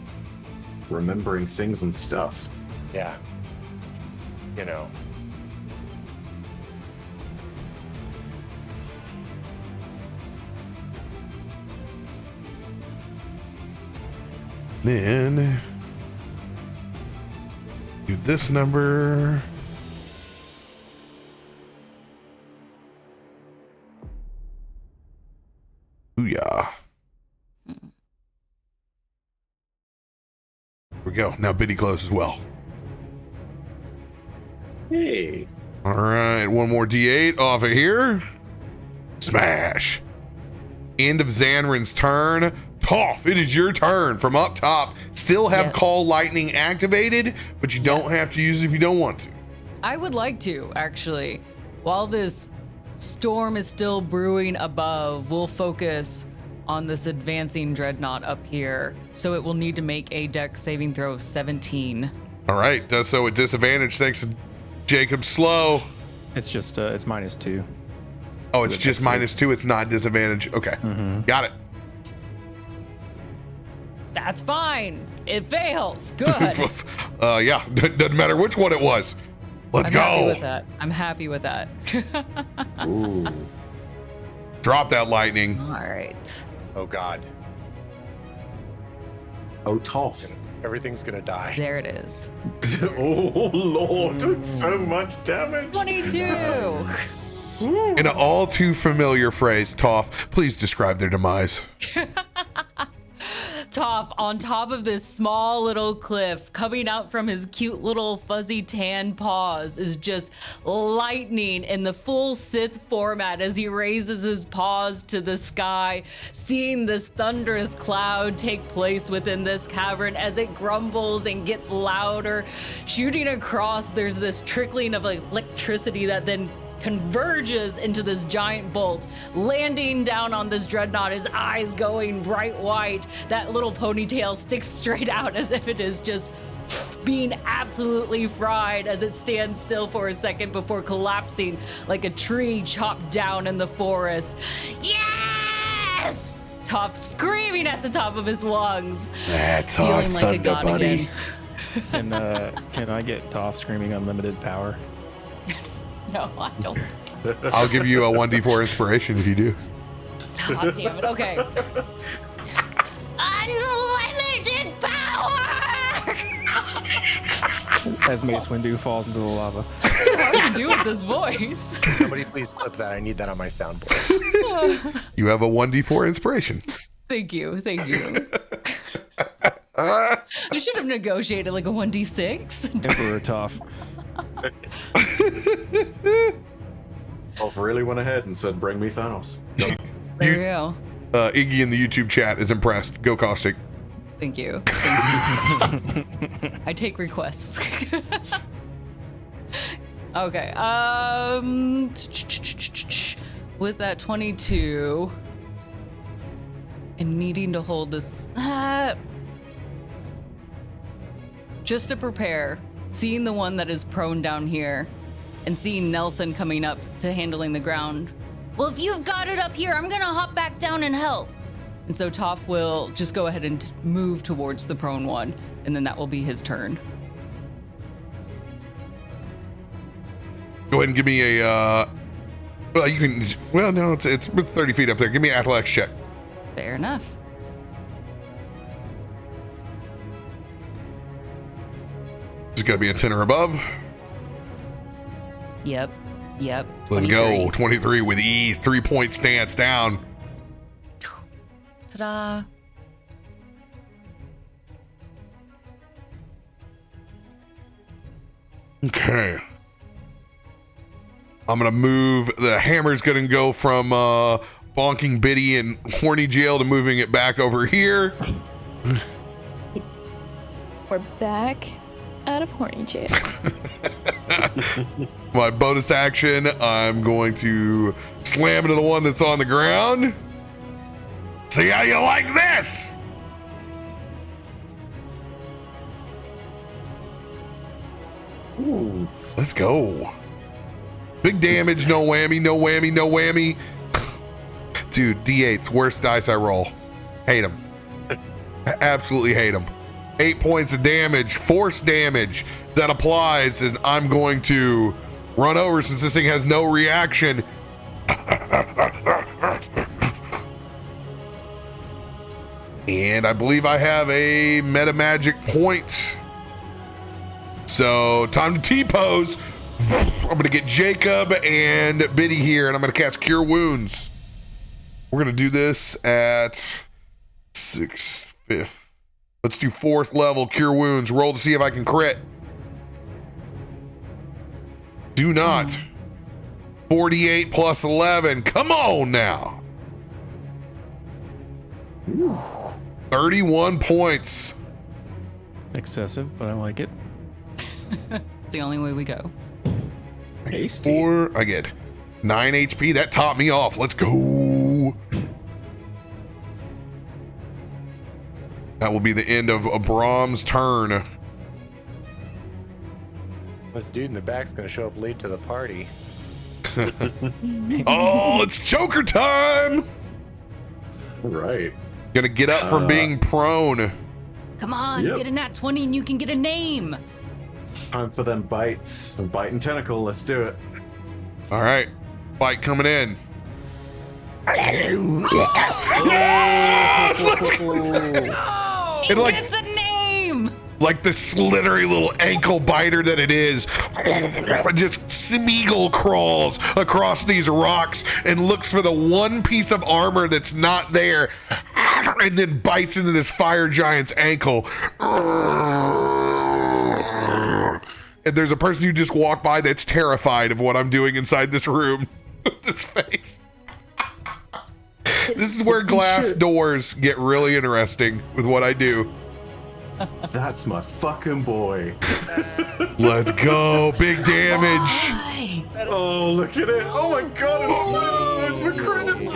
Remembering things and stuff. Yeah. You know. Then do this number. Booyah. Here we go. Now Biddy glows as well. Hey. All right, one more D8 off of here. Smash. End of Zanryn's turn. Toff, it is your turn from up top. Still have Call Lightning activated, but you don't have to use it if you don't want to. I would like to, actually. While this storm is still brewing above, we'll focus on this advancing dreadnought up here. So it will need to make a dex saving throw of 17. All right, does so at disadvantage thanks to Jacob's slow. It's just it's -2. Oh, it's just -2. It's not disadvantage. Okay, got it. That's fine. It fails. Good. Yeah, doesn't matter which one it was. Let's go. I'm happy with that. Ooh. Drop that lightning. All right. Oh God. Oh, Toff. Everything's gonna die. There it is. Oh Lord, that's so much damage. 22. In an all too familiar phrase, Toff, please describe their demise. Toff on top of this small little cliff, coming out from his cute little fuzzy tan paws, is just lightning in the full Sith format as he raises his paws to the sky, seeing this thunderous cloud take place within this cavern as it grumbles and gets louder. Shooting across, there's this trickling of electricity that then converges into this giant bolt, landing down on this dreadnought, his eyes going bright white. That little ponytail sticks straight out as if it is just being absolutely fried as it stands still for a second before collapsing like a tree chopped down in the forest. Yes! Toff screaming at the top of his lungs. That's our feeling like a god buddy. again. Can I get Toff screaming unlimited power? No, I don't. I'll give you a 1d4 inspiration if you do. God damn it. Okay. Unlimited power! As Mace Windu falls into the lava. It's hard to do with this voice. Somebody please clip that. I need that on my soundboard. You have a 1d4 inspiration. Thank you. I should have negotiated like a 1d6. Emperor Toff. Toff really went ahead and said, "Bring me Thanos." There you go. Iggy in the YouTube chat is impressed. Go Caustic. Thank you. I take requests. Okay. With that 22 and needing to hold this, just to prepare, seeing the one that is prone down here and seeing Nelson coming up to handling the ground. Well, if you've got it up here, I'm gonna hop back down and help. And so Toff will just go ahead and move towards the prone one, and then that will be his turn. Go ahead and give me a, well, you can, well, no, it's 30 feet up there. Give me an athletics check. Fair enough. It's got to be a 10 or above. Yep. Let's go. 23 with ease. 3-point stance down. Ta-da. Okay. I'm going to move. The hammer's going to go from bonking Biddy in horny jail to moving it back over here. We're back out of horny jail. My bonus action, I'm going to slam into the one that's on the ground. See how you like this? Ooh. Let's go. Big damage, no whammy, no whammy, no whammy. Dude, D8's worst dice I roll. Hate them. I absolutely hate them. 8 points of damage, force damage that applies, and I'm going to run over since this thing has no reaction. And I believe I have a meta magic point. So time to T-pose. I'm going to get Jacob and Biddy here, and I'm going to cast Cure Wounds. We're going to do this at 5th. Let's do 4th level Cure Wounds. Roll to see if I can crit. Do not. 48 plus 11. Come on now. 31 points. Excessive, but I like it. It's the only way we go. Hasty. Or I get 9 HP. That topped me off. Let's go. That will be the end of Brahm's turn. This dude in the back's gonna show up late to the party. Oh, it's choker time. Right. Gonna get up from being prone. Come on, Yep. get a nat 20 and you can get a name. Time for them bites. A bite and tentacle. Let's do it. All right, bite coming in. It like- gets a name. Like the slithery little ankle biter that it is, just Smeagol crawls across these rocks and looks for the one piece of armor that's not there, and then bites into this fire giant's ankle. And there's a person who just walked by that's terrified of what I'm doing inside this room. This face. This is where glass doors get really interesting with what I do. That's my fucking boy. Let's go. Big damage. Why? Oh, look at it. Oh my god. It's my credit.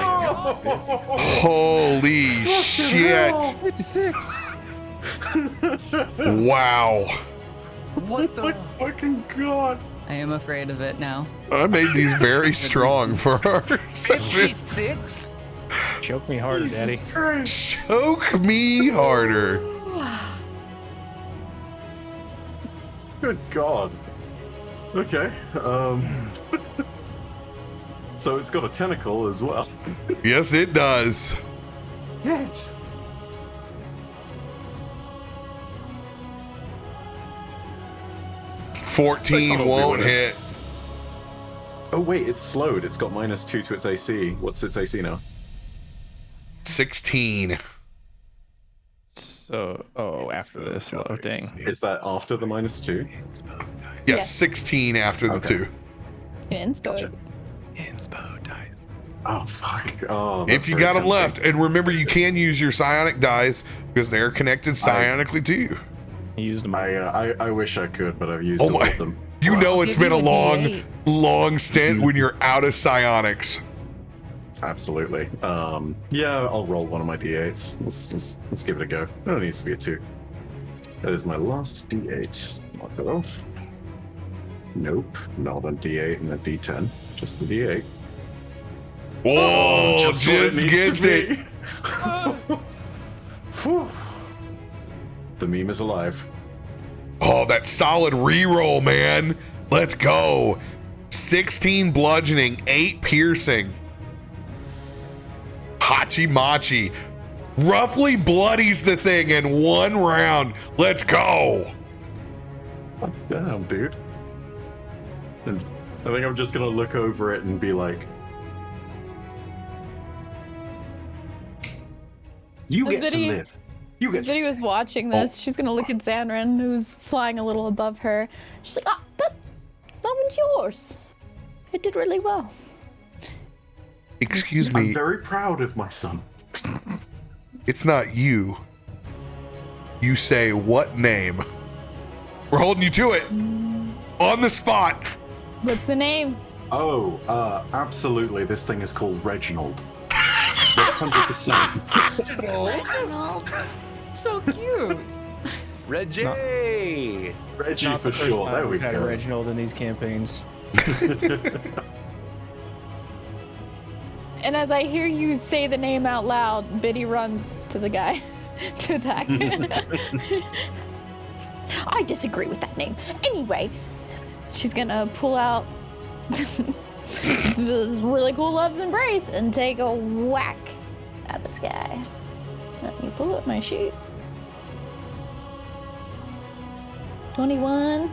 Holy shit. 56. Wow. What the? My fucking god. I am afraid of it now. I made these very strong for our session. 56? Choke me harder, Daddy. Jesus Christ. Choke me harder. Good god. Okay. So it's got a tentacle as well. Yes, it does. Yes. – 14 won't hit. Oh wait, it's slowed. It's got -2 to its AC. What's its AC now? 16. So, after this loading. Is that after the -2? Yes, Yes. 16 after the Okay. 2. Inspo. Gotcha. Inspo dice. Oh, fuck. Oh, If you got them left. And remember, you can use your psionic dice because they're connected psionically to you. He used them. I wish I could, but I've used all of them. You know it's been a long, D8. long stint when you're out of psionics. Absolutely. Yeah, I'll roll one of my d8s. Let's give it a go. No, it needs to be a 2. That is my last d8. Mark it off. Nope, not a d8 and a d10. Just the d8. Whoa, Just what it just needs gets to it. be. Whew. The meme is alive. Oh, that solid reroll, man. Let's go. 16 bludgeoning, 8 piercing. Hachi Machi roughly bloodies the thing in 1 round. Let's go. Damn, dude. And I think I'm just gonna look over it and be like, "You As get to Biddy- live. You get As to." Biddy was watching this, she's gonna look at Zanryn, who's flying a little above her. She's like, that one's yours. It did really well. Excuse I'm me, very proud of my son. it's not you. You say what name? We're holding you to it. On the spot. What's the name? Oh, absolutely. This thing is called Reginald. 100%. So cute. Reggie! Reggie for sure. There we We've had a go. Reginald in these campaigns. And as I hear you say the name out loud, Biddy runs to the guy to attack. I disagree with that name. Anyway, she's gonna pull out this really cool Love's Embrace and take a whack at this guy. Let me pull up my sheet. 21.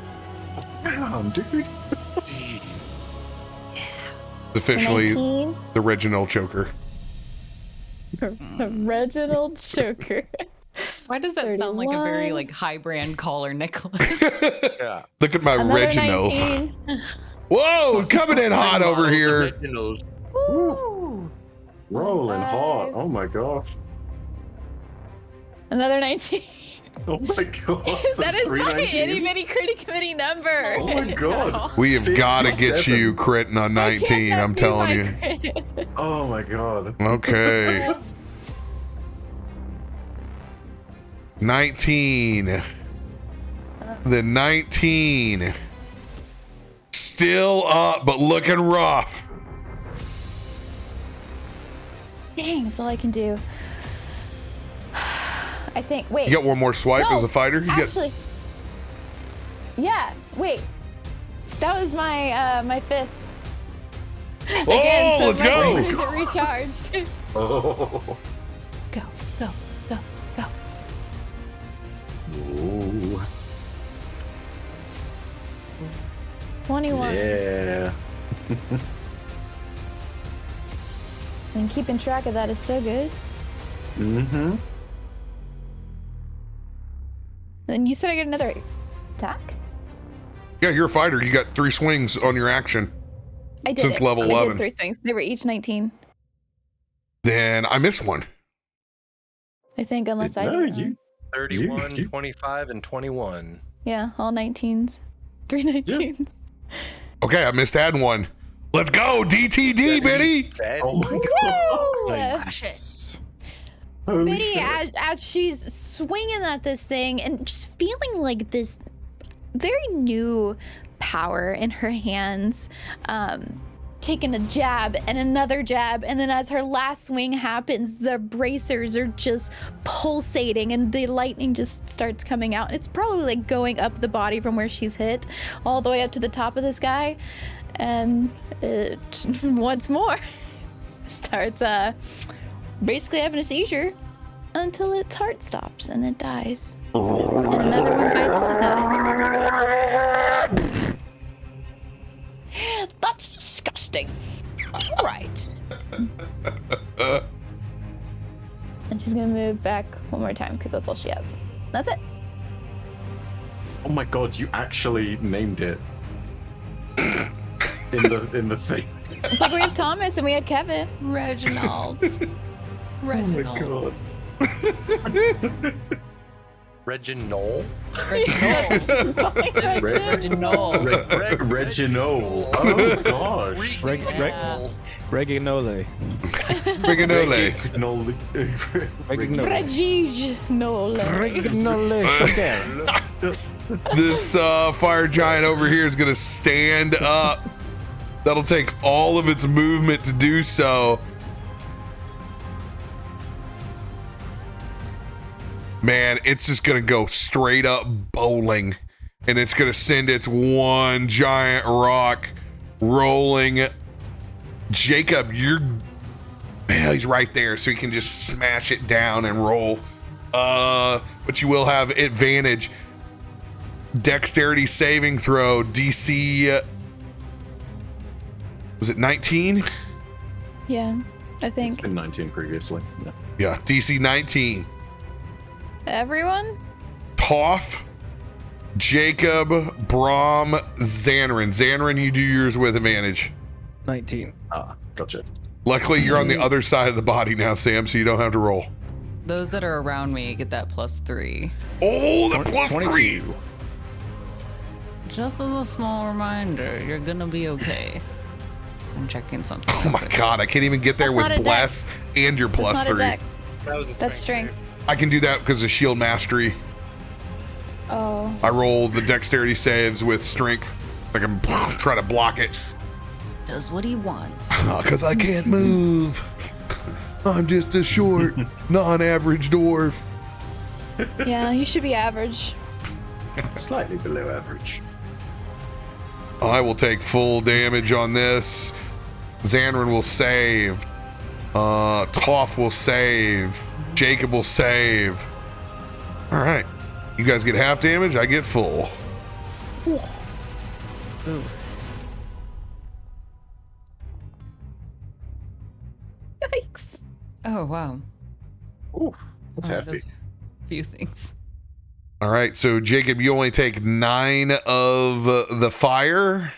Damn, dude. Officially 19. the Reginald Choker. The Reginald Choker. Why does that sound like a very 31. like high brand collar necklace? Yeah. Look at my Another Reginald. 19. Whoa, coming in hot over here. Woo! Rolling hot. 5. Oh my gosh. Another 19. Oh my god. That That's is three my 19s? itty bitty critty committee number. Oh my god. We have got to get 57. you critting on I can't 19, I'm be telling my you. crit. Oh my god. Okay. 19. The 19. Still up, but looking rough. Dang, that's all I can do. I think. Wait. You got one more swipe No, as a fighter? You Actually. Yeah. Wait. That was my my 5th. Oh, let's my go. brain isn't recharged. Oh. Go, go, go, go. Ooh. 21. Yeah. And keeping track of that is so good. Mm-hmm. Then you said I get another attack? Yeah, you're a fighter. You got 3 swings on your action. I did. Since it. level I 11. did 3 swings. They were each 19. Then I missed one. I think, unless I. No, you. 31, You- 25, and 21. Yeah, all 19s. 3 19s. Okay, I missed adding one. Let's go, DTD, Biddy. Oh my Woo! Yes. Holy Biddy, shit. as she's swinging at this thing and just feeling like this very new power in her hands, taking a jab and another jab, and then as her last swing happens, the bracers are just pulsating and the lightning just starts coming out. It's probably like going up the body from where she's hit all the way up to the top of this guy, and it once more starts basically having a seizure until its heart stops and it dies. And another one bites the dust. That's disgusting. All right. And she's gonna move back one more time because that's all she has. That's it. Oh my god, you actually named it. In the thing. It's like we have Thomas and we had Kevin. Reginald. Reginald. Oh my god. Reginald? Reginald. Reginald. Oh god. Reginole. Reginole. Reginald. This fire giant over here is going to stand up. That'll take all of its movement to do so. Man, it's just going to go straight up bowling. And it's going to send its one giant rock rolling. Jacob, he's right there, so you can just smash it down and roll. But you will have advantage. Dexterity saving throw, DC. Was it 19? Yeah, I It's think. been 19 previously. Yeah, DC 19. Everyone? Toff, Jacob, Brom, Zanryn. Zanryn, you do yours with advantage. 19. Ah, gotcha. Luckily, you're on the other side of the body now, Sam, so you don't have to roll. Those that are around me get that +3. Oh, the plus 3. Just as a small reminder, you're gonna be okay. I'm checking something. Oh my god, I can't even get there That's not with a bless and your plus That's not 3. a dex. That was a That's strength. I can do that because of shield mastery. Oh. I roll the dexterity saves with strength. I can try to block it. Does what he wants. Because I can't move. I'm just a short, non-average dwarf. Yeah, you should be average. Slightly below average. I will take full damage on this. Zanryn will save. Toff will save. Jacob will save. All right. You guys get half damage. I get full. Ooh. Yikes. Oh, wow. Ooh, that's Oh, hefty. those few things. All right. So, Jacob, you only take 9 of the fire.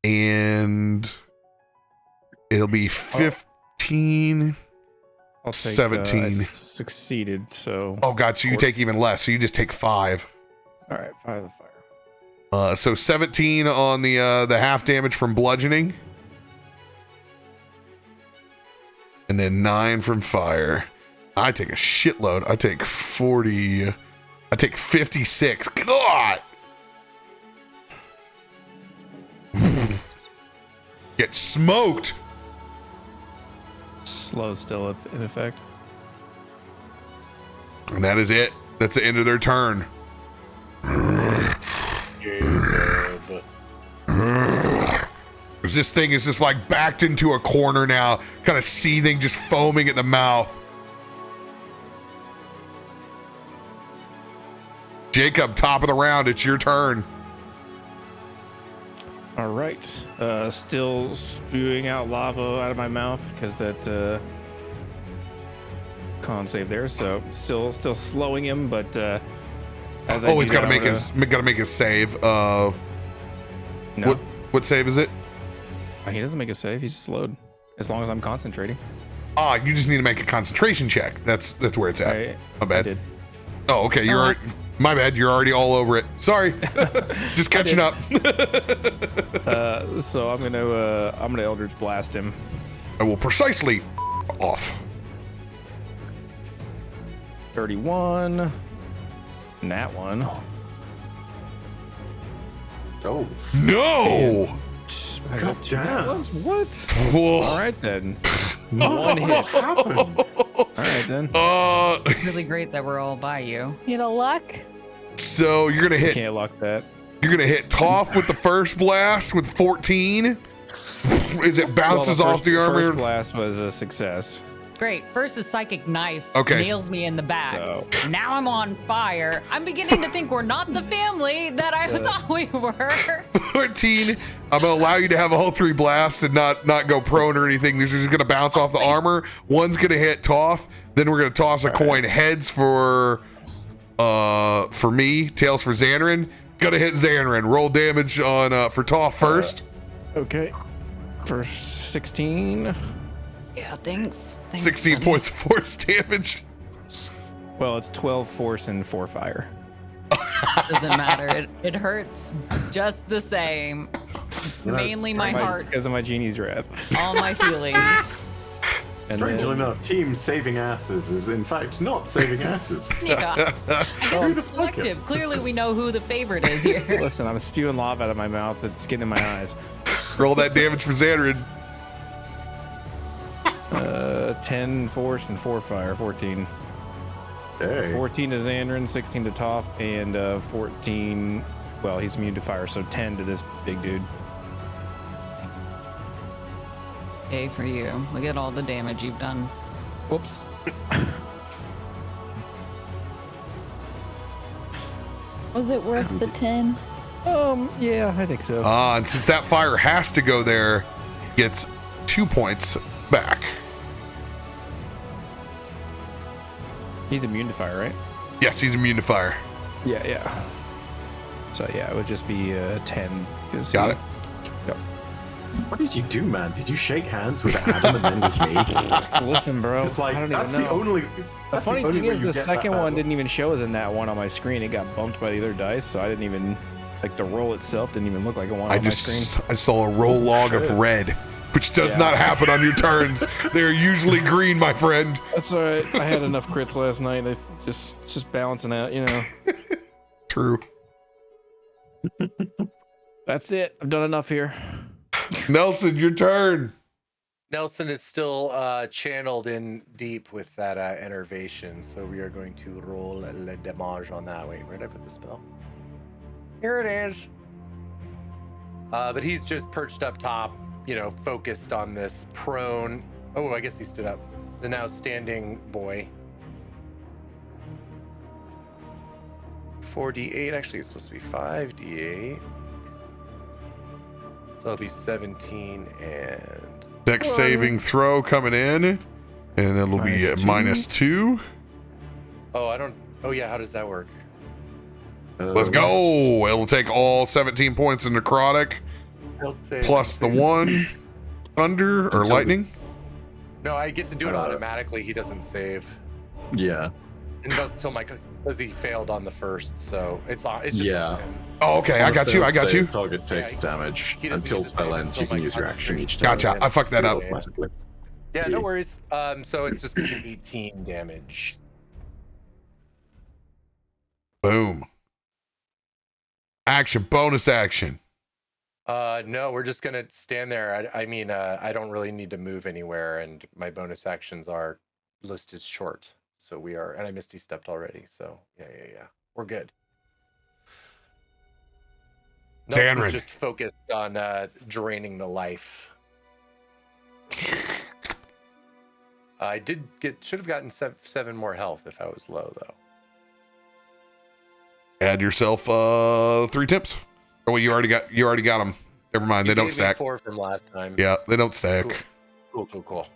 And it'll be 15. I'll take, 17. I succeeded, so. Oh, God. So you take even less. So you just take 5. All right, 5 of the fire. So 17 on the half damage from bludgeoning. And then 9 from fire. I take a shitload. I take 40. I take 56. God! Get smoked! Slow still in effect. And that is it. That's the end of their turn. This thing is just like backed into a corner now, kind of seething, just foaming at the mouth. Jacob, top of the round, it's your turn. All right. Still spewing out lava out of my mouth because that con save there. So still slowing him, but as I Oh, do it's got to that, make his save. No, What save is it? he doesn't make a save. He's slowed as long as I'm concentrating. Ah, you just need to make a concentration check. That's where it's at. I My bad. did. Oh, okay. You're already, my bad. You're already all over it. Sorry. Just catching up. So I'm gonna Eldritch Blast him. I will precisely off. 31. Nat 1. Oh, No. God damn. What? Whoa. All right then. One hit. What happened? All right then. Really great that we're all by you. You know, luck. So you're gonna hit. Can't lock that. You're gonna hit Toff with the first blast with 14. Is it bounces Well, off the armor? First blast was a success. Great. First, the psychic knife Okay. nails me in the back. So- Now I'm on fire. I'm beginning to think we're not the family that I thought we were. 14. I'm gonna allow you to have all 3 blasts and not go prone or anything. These are just gonna bounce off the armor. One's gonna hit Toff. Then we're gonna toss a coin. Heads for me. Tails for Zanryn. Gonna hit Zanryn. Roll damage on for Toff first. Okay. for 16. Yeah, thanks. 16 buddy. points of force damage. Well, it's 12 force and 4 fire. Doesn't matter. It hurts just the same. Mainly my heart. Because of my genie's rep. All my feelings. Strangely enough, team saving asses is in fact not saving asses. Yeah. I guess I'm selective. Clearly we know who the favorite is here. Listen, I'm spewing lava out of my mouth. It's getting in my eyes. Roll that damage for Zanryn. 10 force and 4 fire, 14. Hey. 14 to Zanryn, 16 to Toff, and 14. Well, he's immune to fire, so 10 to this big dude. Yay for you. Look at all the damage you've done. Whoops. Was it worth the 10? Yeah, I think so. And since that fire has to go there, gets 2 points back. He's immune to fire, right? Yes, he's immune to fire. Yeah. So yeah, it would just be 10. Got it. Yep. What did you do, man? Did you shake hands with Adam and then with me? Listen, bro. It's like I don't that's even the know. only. The That's funny the only thing way is, you the get second that one battle. didn't even show as a nat 1 on my screen. It got bumped by the other dice, so I didn't even like the roll itself didn't even look like a 1 on my screen. I saw a roll log of red, which does not happen on your turns. They're usually green, my friend. That's all right. I had enough crits last night. It's just balancing out, you know. True. That's it. I've done enough here. Nelson, your turn. Nelson is still channeled in deep with that enervation, so we are going to roll le damage on that. Wait, where did I put the spell? Here it is. But he's just perched up top, you know, focused on this prone. Oh, I guess he stood up. The now standing boy. 4d8. Actually, it's supposed to be 5d8. So it'll be 17 and... Dex saving throw coming in, and it'll be -2. Oh, I don't... Oh, yeah, how does that work? Let's go. It'll take all 17 points in necrotic, plus the 1 thunder or lightning. No, I get to do it automatically. He doesn't save. Yeah. And does till because he failed on the first, so it's just Yeah. Oh, okay. I got you. Target takes damage he doesn't until need to spell save ends. until You can my use your action each time. Gotcha. I fucked that up. Automatically. Yeah, no worries. So it's just gonna be 18 damage. Boom. Action. Bonus action. No, we're just gonna stand there. I mean, I don't really need to move anywhere, and my bonus actions are listed short. So we are, and I Misty stepped already. So yeah, we're good. Zanryn. Nelson's just focused on draining the life. I should have gotten 7 more health if I was low though. Add yourself 3 tips. Oh, well, you already got them. Never mind. They don't stack. 4 from last time. Yeah, they don't stack. Cool.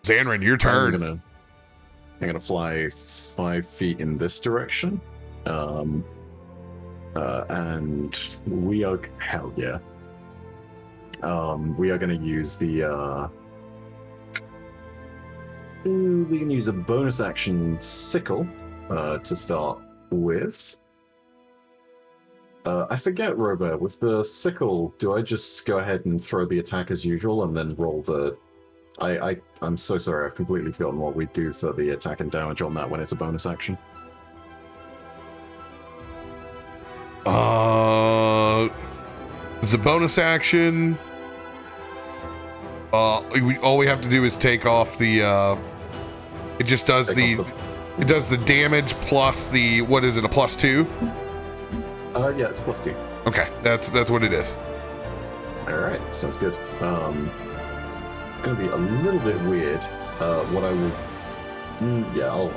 Zanryn, your turn. I'm gonna fly 5 feet in this direction, and we are we are gonna use the we can use a bonus action sickle to start with. I forget, RoBear, with the sickle, do I just go ahead and throw the attack as usual and then roll the... I'm so sorry, I've completely forgotten what we do for the attack and damage on that when it's a bonus action. It's a bonus action. All we have to do is take off the... it just does it does the damage plus the... What is it, a +2? Yeah, it's +2. Okay, that's what it is. Alright, sounds good. Gonna be a little bit weird. What I will...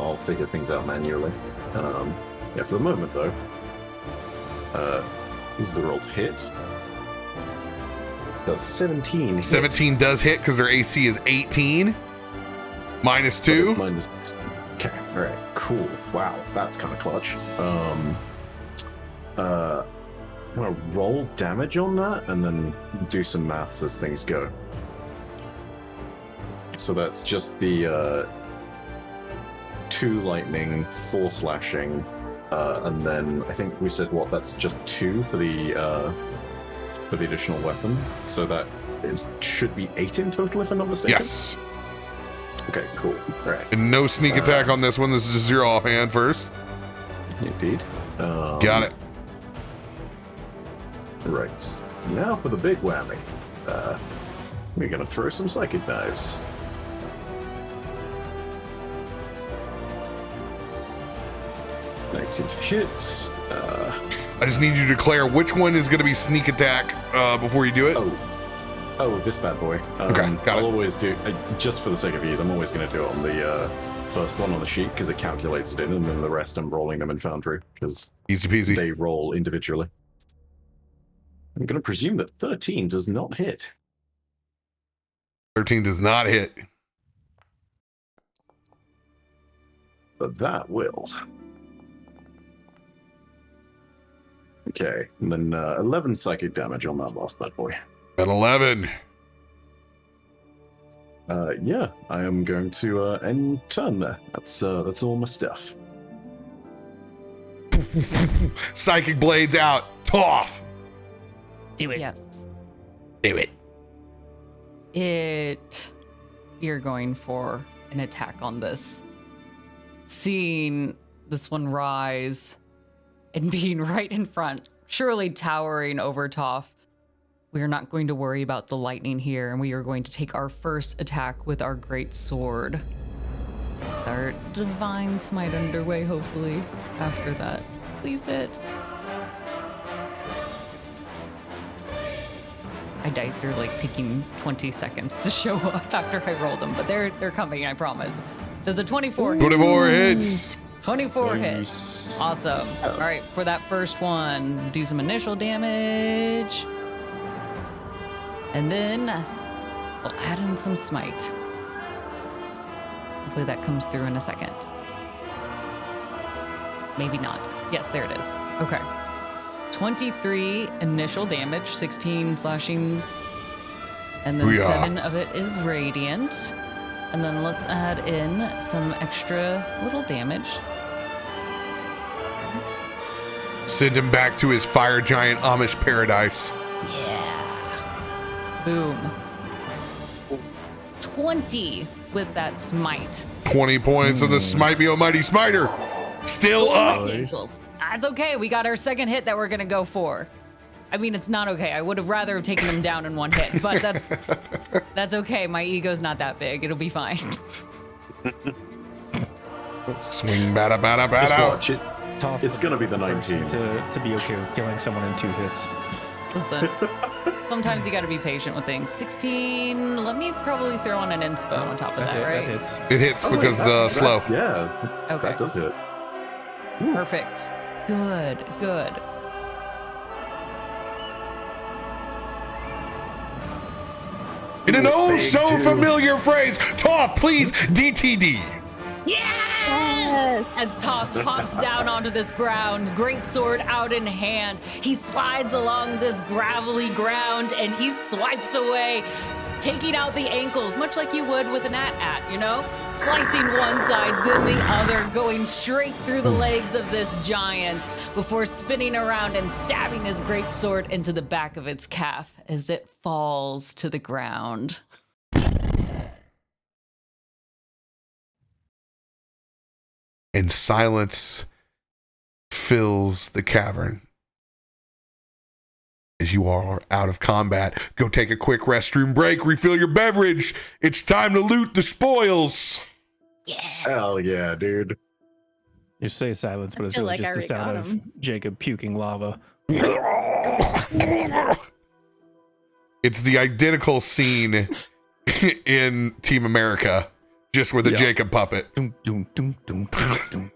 I'll figure things out manually. Yeah, for the moment, though. This is the roll to hit. Does 17 hit? 17 does hit because their AC is 18. -2. Okay, alright, cool. Wow, that's kind of clutch. I'm gonna roll damage on that and then do some maths as things go. So that's just the 2 lightning, 4 slashing, and then I think we said that's just 2 for the additional weapon. So that should be 8 in total, if I'm not mistaken. Yes. Okay, cool. All right. And no sneak attack on this one. This is just your offhand first. Indeed. Got it. Right. Now for the big whammy. We're gonna throw some psychic knives. To hit. I just need you to declare which one is going to be sneak attack before you do it. Oh, this bad boy. Okay, got it. I'll always do, just for the sake of ease, I'm always going to do it on the first one on the sheet because it calculates it in, and then the rest I'm rolling them in Foundry because easy peasy. They roll individually. I'm going to presume that 13 does not hit. 13 does not hit. But that will. Okay, and then 11 psychic damage on that last bad boy. At 11. Yeah, I am going to end turn there. That's all my stuff. Psychic blades out. Toff. Do it. Yes. Do it. You're going for an attack on this. Seeing this one rise and being right in front, surely towering over Toff. We are not going to worry about the lightning here, and we are going to take our first attack with our great sword. Our divine smite underway, hopefully, after that. Please hit. My dice are like taking 20 seconds to show up after I roll them, but they're coming, I promise. Does a 24 hit? 24 hits. 24 hits. Awesome. All right, for that first one, do some initial damage. And then we'll add in some smite. Hopefully that comes through in a second. Maybe not. Yes, there it is. Okay. 23 initial damage, 16 slashing, and then 7 of it is radiant. And then let's add in some extra little damage. Send him back to his fire giant Amish paradise. Yeah. Boom. 20 with that smite. 20 points of the Smite Me Almighty Smiter. Still up. That's okay. We got our second hit that we're going to go for. I mean, it's not okay. I would have rather have taken him down in one hit, but that's okay. My ego's not that big. It'll be fine. Swing, bada, bada, bada. Just watch it. Toff, it's gonna be the 19 to be okay with killing someone in 2 hits. Listen, sometimes you got to be patient with things. 16. Let me probably throw on an inspo on top of that, right? That hits. It hits because slow. Yeah. Okay. That does hit. Perfect. Good. In an oh-so-familiar phrase, Toff, please, DTD. Yes! As Toff hops down onto this ground, great sword out in hand, he slides along this gravelly ground and he swipes away, taking out the ankles, much like you would with an at, you know? Slicing one side, then the other, going straight through the legs of this giant before spinning around and stabbing his great sword into the back of its calf as it falls to the ground. And silence fills the cavern. As you are out of combat, go take a quick restroom break, refill your beverage. It's time to loot the spoils. Yeah. Hell yeah, dude. You say silence, but it's really just the sound of Jacob puking lava. It's the identical scene in Team America, just with a Jacob puppet. Doom, doom, doom, doom, doom, doom.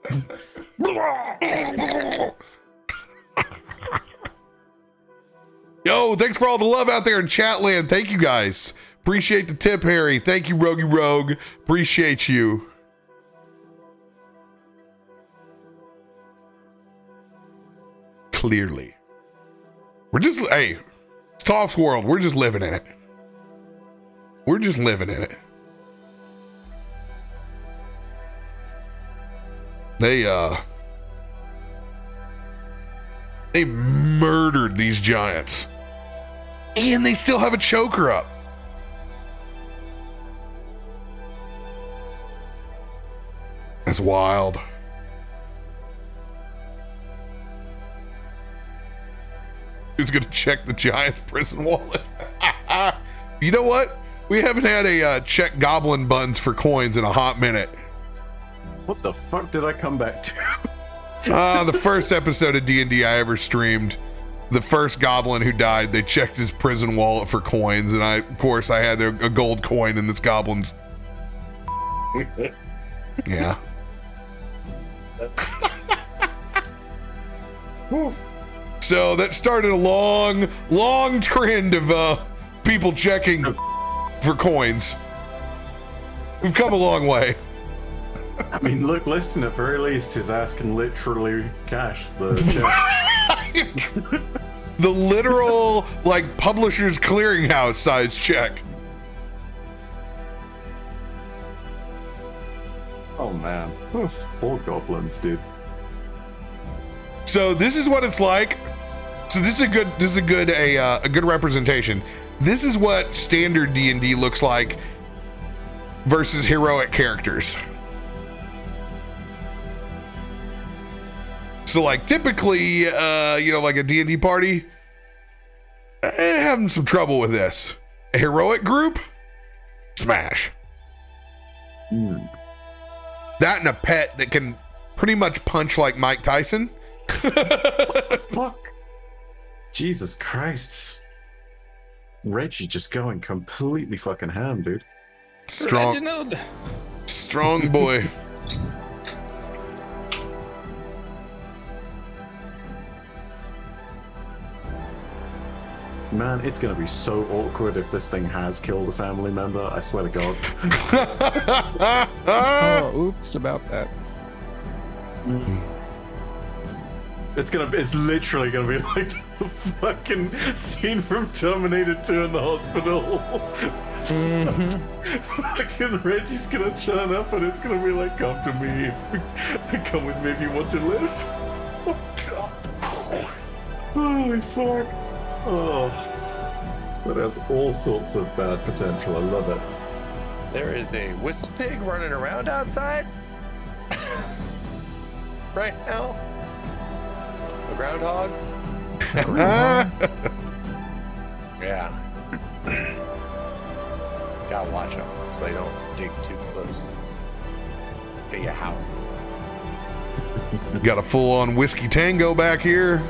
Yo, thanks for all the love out there in chat land. Thank you guys. Appreciate the tip, Harry. Thank you, Rogue Rogue. Appreciate you. Clearly. We're just, hey, it's Toff's world. We're just living in it. We're just living in it. They murdered these giants. And they still have a choker up. That's wild. Who's gonna check the giant's prison wallet? You know what? We haven't had a check goblin buns for coins in a hot minute. What the fuck did I come back to? The first episode of D&D I ever streamed, the first goblin who died, they checked his prison wallet for coins, and of course I had a gold coin in this goblin's. Yeah. So that started a long trend of people checking for coins. We've come a long way. I mean, look, listen, at very least, his ass can literally cash the check. The literal, like, Publishers Clearinghouse size check. Oh, man. Oof, poor goblins, dude. So this is what it's like. So this is a good representation. This is what standard D&D looks like versus heroic characters. So like typically, like a D&D party, having some trouble with this. A heroic group, smash. That and a pet that can pretty much punch like Mike Tyson. Fuck. Jesus Christ. Reggie just going completely fucking ham, dude. Strong boy. Man, it's gonna be so awkward if this thing has killed a family member, I swear to God. Oh, oops about that. It's literally gonna be like the fucking scene from Terminator 2 in the hospital. Fucking Reggie's gonna turn up and it's gonna be like, come to me. Come with me if you want to live. Oh, God. Holy fuck. Oh, that has all sorts of bad potential. I love it. There is a whistle pig running around outside right now. A groundhog. Yeah. Gotta watch them so they don't dig too close to your house. Got a full-on whiskey tango back here.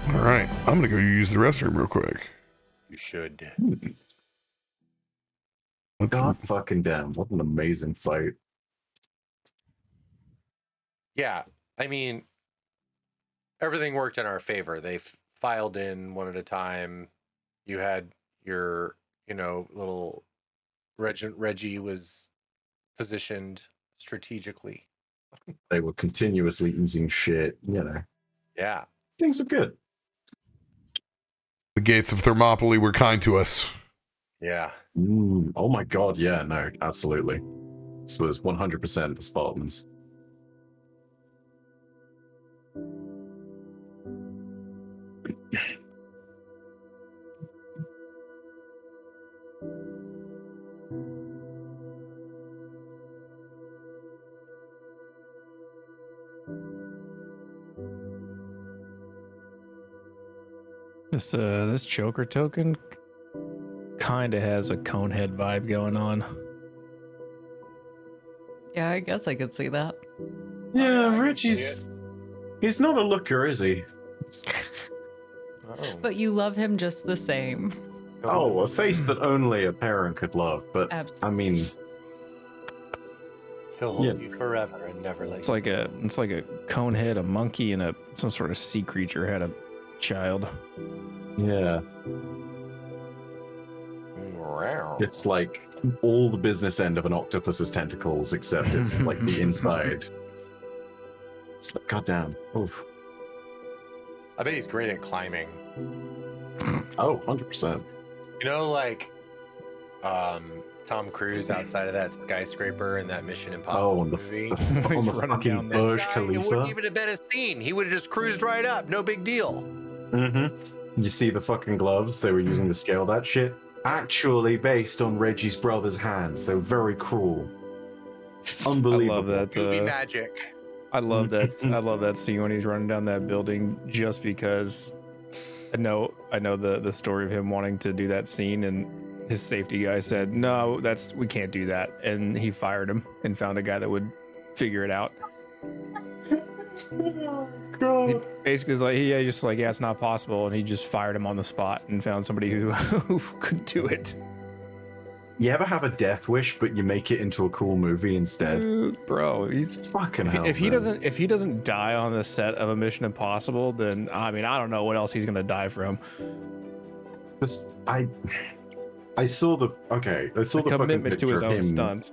All right, I'm gonna go use the restroom real quick. You should. God fucking damn! What an amazing fight. Yeah, I mean, everything worked in our favor. They filed in one at a time. You had your, little Reggie was positioned strategically. They were continuously using shit, Yeah. Things were good. The gates of Thermopylae were kind to us. Yeah. Oh my God, yeah, no, absolutely. This was 100% the Spartans. This choker token kind of has a conehead vibe going on. Yeah, I guess I could see that. Yeah, Reggie's... He's not a looker, is he? Oh. But you love him just the same. Oh, a face that only a parent could love, but Absolutely. I mean... He'll hold you forever and never let It's like a conehead, a monkey, and some sort of sea creature had a child. Yeah. It's like all the business end of an octopus's tentacles, except it's like the inside. Goddamn. Oof. I bet he's great at climbing. Oh, 100%. You know, like Tom Cruise outside of that skyscraper in that Mission Impossible movie. On the fucking Burj Khalifa. It wouldn't even have been a scene. He would have just cruised right up. No big deal. Mm-hmm. You see the fucking gloves they were using to scale that shit? Actually based on Reggie's brother's hands. They were very cruel. Unbelievable. I love that. Movie magic. I love that. I love that scene when he's running down that building, just because I know the story of him wanting to do that scene, and his safety guy said, "No, we can't do that," and he fired him and found a guy that would figure it out. He basically is like, yeah, it's not possible, and he just fired him on the spot and found somebody who could do it. You ever have a death wish, but you make it into a cool movie instead? Bro, he's fucking hell. If he doesn't die on the set of a Mission Impossible, then I mean, I don't know what else he's gonna die from. I saw the commitment to his own stunts.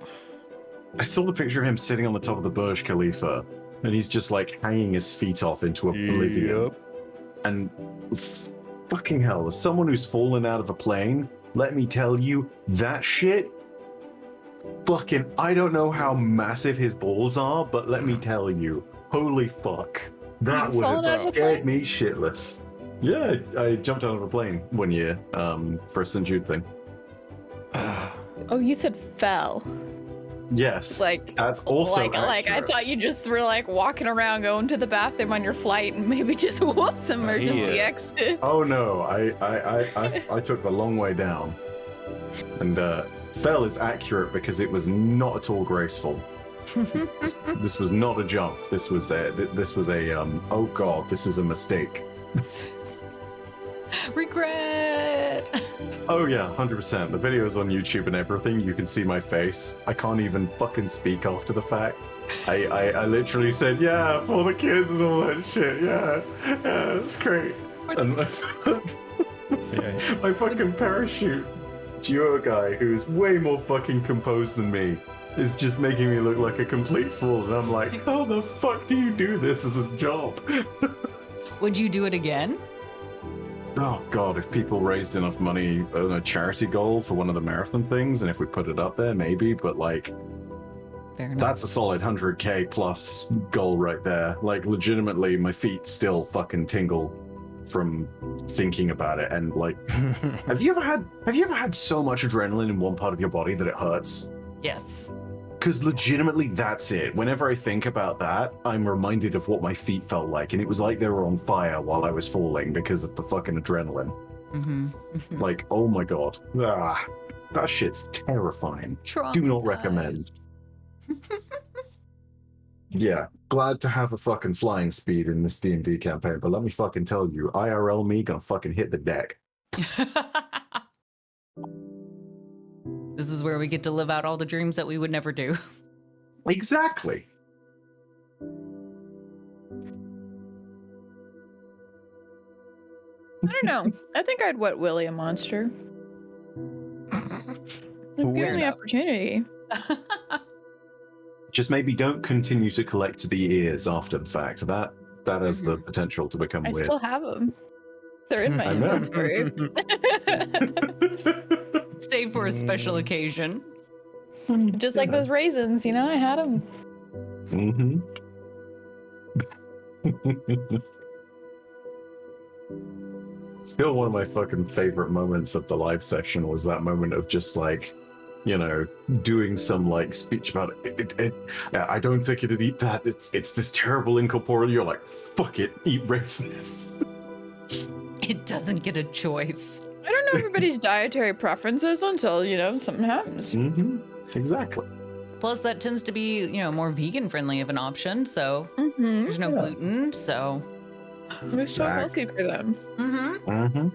I saw the picture of him sitting on the top of the Burj Khalifa, and he's just like hanging his feet off into oblivion. Yep. And fucking hell, as someone who's fallen out of a plane, let me tell you, that shit, fucking, I don't know how massive his balls are, but let me tell you, holy fuck, that would have scared me shitless. Yeah, I jumped out of a plane one year for a St. Jude thing. Oh, you said fell. Yes, like that's also like I thought you just were like walking around going to the bathroom on your flight and maybe just whoops emergency exit. Oh no, I took the long way down, and fell is accurate because it was not at all graceful. This was not a jump. This was a oh god, this is a mistake. Regret. Oh yeah, 100%. The video's on YouTube and everything. You can see my face. I can't even fucking speak after the fact. I literally said, yeah, for the kids and all that shit. Yeah, it's great. And my fucking parachute duo guy, who's way more fucking composed than me, is just making me look like a complete fool. And I'm like, how the fuck do you do this as a job? Would you do it again? Oh god, if people raised enough money on a charity goal for one of the marathon things, and if we put it up there, maybe, but like, that's a solid 100k plus goal right there. Like, legitimately, my feet still fucking tingle from thinking about it. And like, have you ever had so much adrenaline in one part of your body that it hurts? Yes. Because legitimately, that's it. Whenever I think about that, I'm reminded of what my feet felt like, and it was like they were on fire while I was falling because of the fucking adrenaline. Mm-hmm. Mm-hmm. Like, oh my god. That shit's terrifying. Do not recommend. Yeah, glad to have a fucking flying speed in this D&D campaign, but let me fucking tell you, IRL me gonna fucking hit the deck. This is where we get to live out all the dreams that we would never do. Exactly. I don't know. I think I'd wet Willy a monster. Give me the opportunity. Just maybe don't continue to collect the ears after the fact. That has the potential to become weird. I still have them. They're in my inventory. Save for a special occasion. Just like those raisins, you know, I had them. Mm-hmm. Still one of my fucking favorite moments of the live session was that moment of just like, you know, doing some like speech about it. I don't think it'd eat that. It's this terrible incorporeal. You're like, fuck it, eat raisins. It doesn't get a choice. I don't know everybody's dietary preferences until, you know, something happens. Mm-hmm. Exactly. Plus, that tends to be, you know, more vegan friendly of an option. So there's no gluten. So it's so healthy for them. Mm-hmm. Mm-hmm.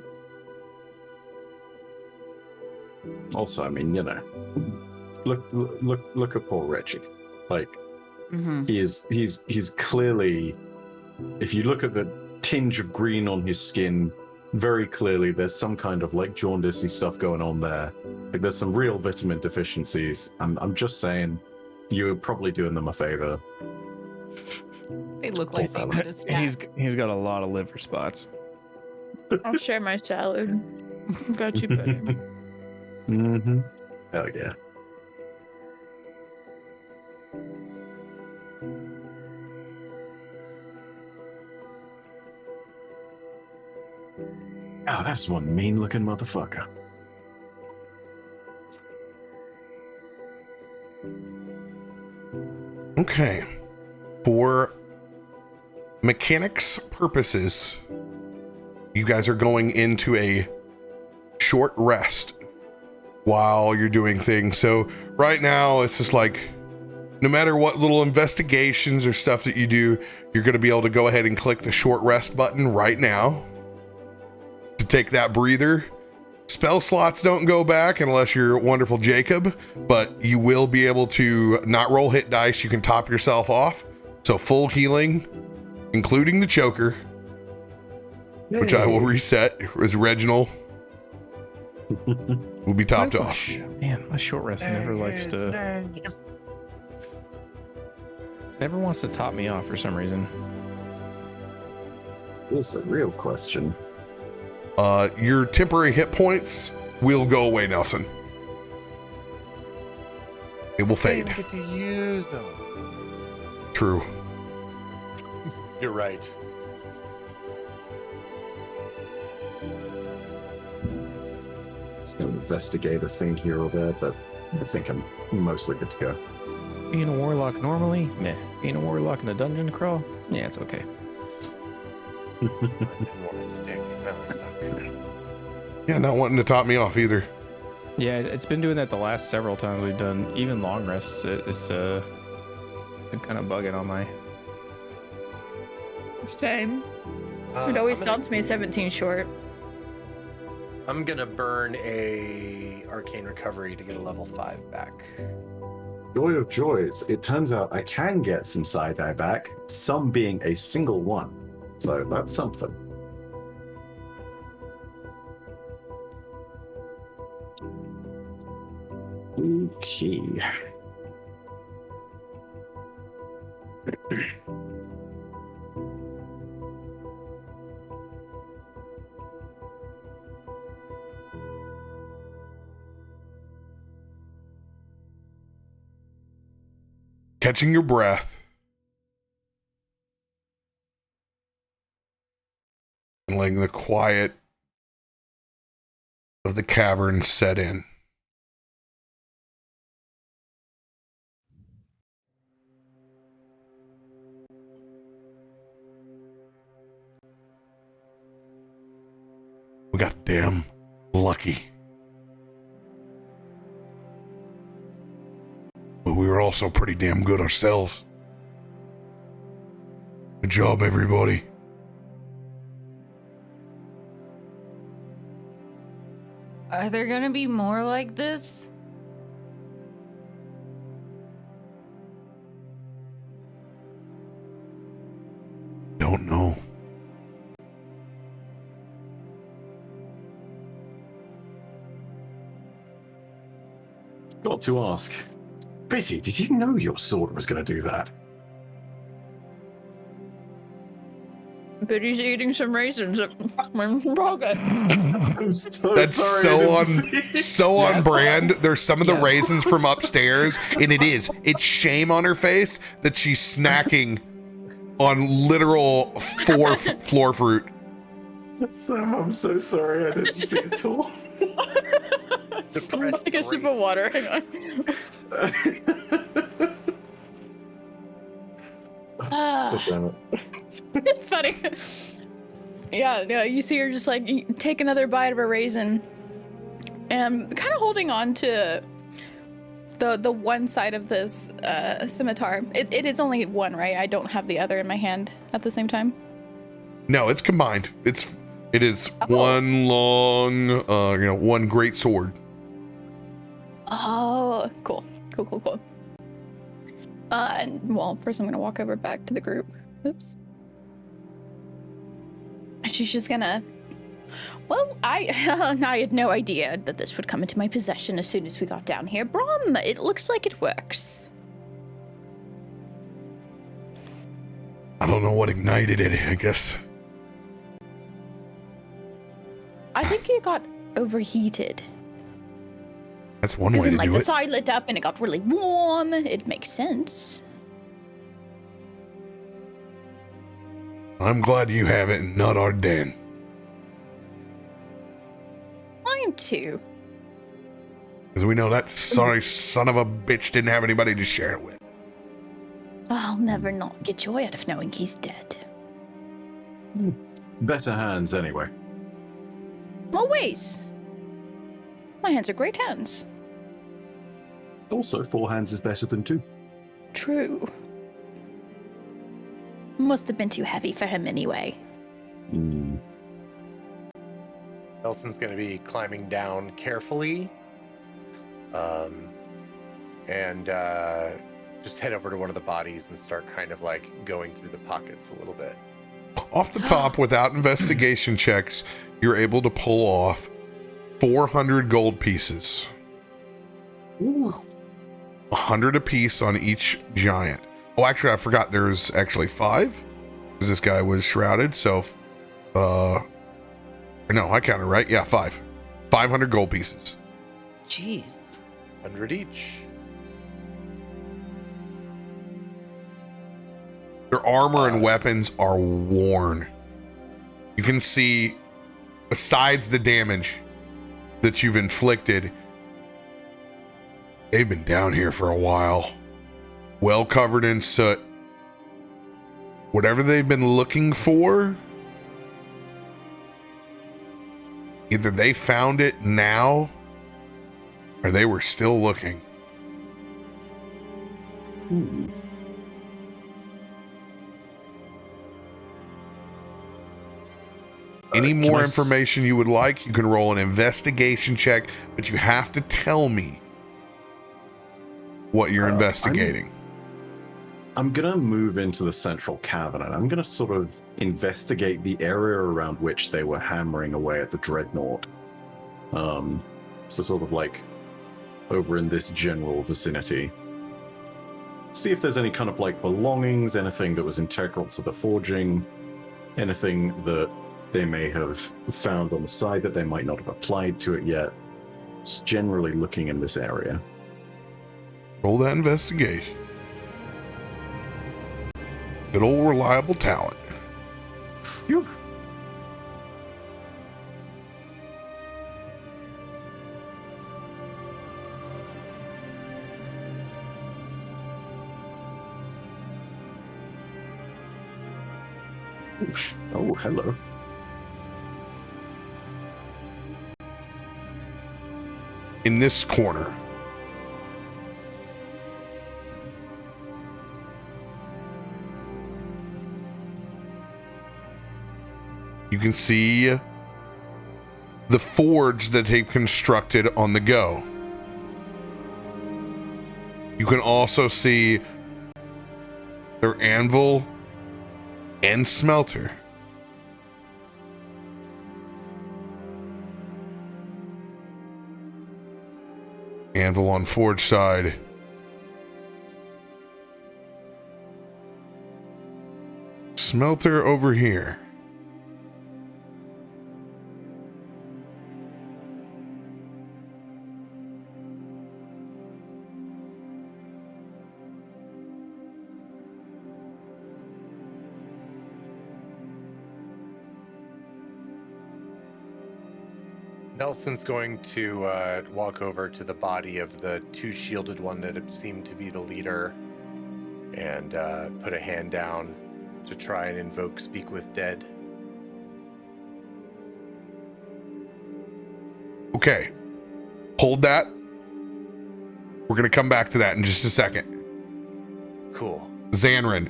Also, I mean, you know, look at poor Reggie. Like, he's clearly, if you look at the tinge of green on his skin, very clearly there's some kind of like jaundicey stuff going on there. Like, there's some real vitamin deficiencies. I'm just saying, you're probably doing them a favor. They look like they need a snack. He's got a lot of liver spots. I'll share my salad. Got you, buddy. Mm-hmm. Hell yeah. Oh, that's one mean-looking motherfucker. Okay. For mechanics purposes, you guys are going into a short rest while you're doing things. So right now it's just like, no matter what little investigations or stuff that you do, you're going to be able to go ahead and click the short rest button right now to take that breather. Spell slots don't go back unless you're wonderful Jacob, but you will be able to not roll hit dice. You can top yourself off. So full healing, including the choker, which I will reset as Reginald will be topped off. Man, my short rest never wants to top me off for some reason. Here's the real question. Your temporary hit points will go away, Nelson. It will fade. Didn't get to use them. True. You're right. There's no investigator thing here or there, but I think I'm mostly good to go. Being a warlock normally, meh. Being a warlock in a dungeon crawl, yeah, it's okay. I didn't want it to stick. It finally stuck. Yeah, not wanting to top me off either. Yeah, it's been doing that the last several times we've done, even long rests. It's been kind of bugging on my... Same. It always stops me at 17 short. I'm gonna burn a arcane recovery to get a level 5 back. Joy of joys, it turns out I can get some side-eye back, some being a single one. So that's something. Okay. Catching your breath and letting the quiet of the cavern set in. We got damn lucky. But we were also pretty damn good ourselves. Good job, everybody. Are there gonna be more like this? Don't know. Got to ask. Betty, did you know your sword was going to do that? Bitty's eating some raisins at Rocket. I'm so That's sorry, so on brand. There's some of the raisins from upstairs, and it's shame on her face that she's snacking on literal floor fruit. Sam, I'm so sorry. I didn't see it at all. Take a sip of water. Hang on. It's funny. Yeah, you see her just like take another bite of a raisin and kind of holding on to the one side of this scimitar. It is only one, right? I don't have the other in my hand at the same time. No, it's combined. It is one long, one great sword. Oh, cool. And well, first I'm gonna walk over back to the group. Oops. And she's just gonna. Well, I had no idea that this would come into my possession as soon as we got down here. Brom, it looks like it works. I don't know what ignited it, I guess. I think it got overheated. That's one way to Because then, do the it. side lit up and it got really warm. It makes sense. I'm glad you have it and not our den. I am too. Because we know that sorry son of a bitch didn't have anybody to share it with. I'll never not get joy out of knowing he's dead. Better hands, anyway. Always. My hands are great hands. Also, 4 hands is better than 2. True. Must have been too heavy for him anyway. Nelson's going to be climbing down carefully, and just head over to one of the bodies and start kind of like going through the pockets a little bit. Off the top, without investigation checks, you're able to pull off 400 gold pieces. Ooh. 100 apiece on each giant. Oh, actually, I forgot there's actually 5. Because this guy was shrouded, so... No, I counted right. Yeah, 5. 500 gold pieces. Jeez. 100 each. Their armor and weapons are worn. You can see, besides the damage that you've inflicted, they've been down here for a while. Well covered in soot. Whatever they've been looking for, either they found it now, or they were still looking. Any more information you would like, you can roll an investigation check, but you have to tell me what you're investigating. I'm gonna move into the central cavern and I'm gonna sort of investigate the area around which they were hammering away at the Dreadnought. So sort of like over in this general vicinity. See if there's any kind of like belongings, anything that was integral to the forging, anything that they may have found on the side that they might not have applied to it yet. Just generally looking in this area. Roll that investigation. Good old reliable talent. Phew. Oh, hello. In this corner, you can see the forge that they've constructed on the go. You can also see their anvil and smelter. Anvil on forge side. Smelter over here. Nelson's going to walk over to the body of the 2 shielded one that seemed to be the leader and put a hand down to try and invoke Speak with Dead. Okay. Hold that. We're going to come back to that in just a second. Cool. Zanryn,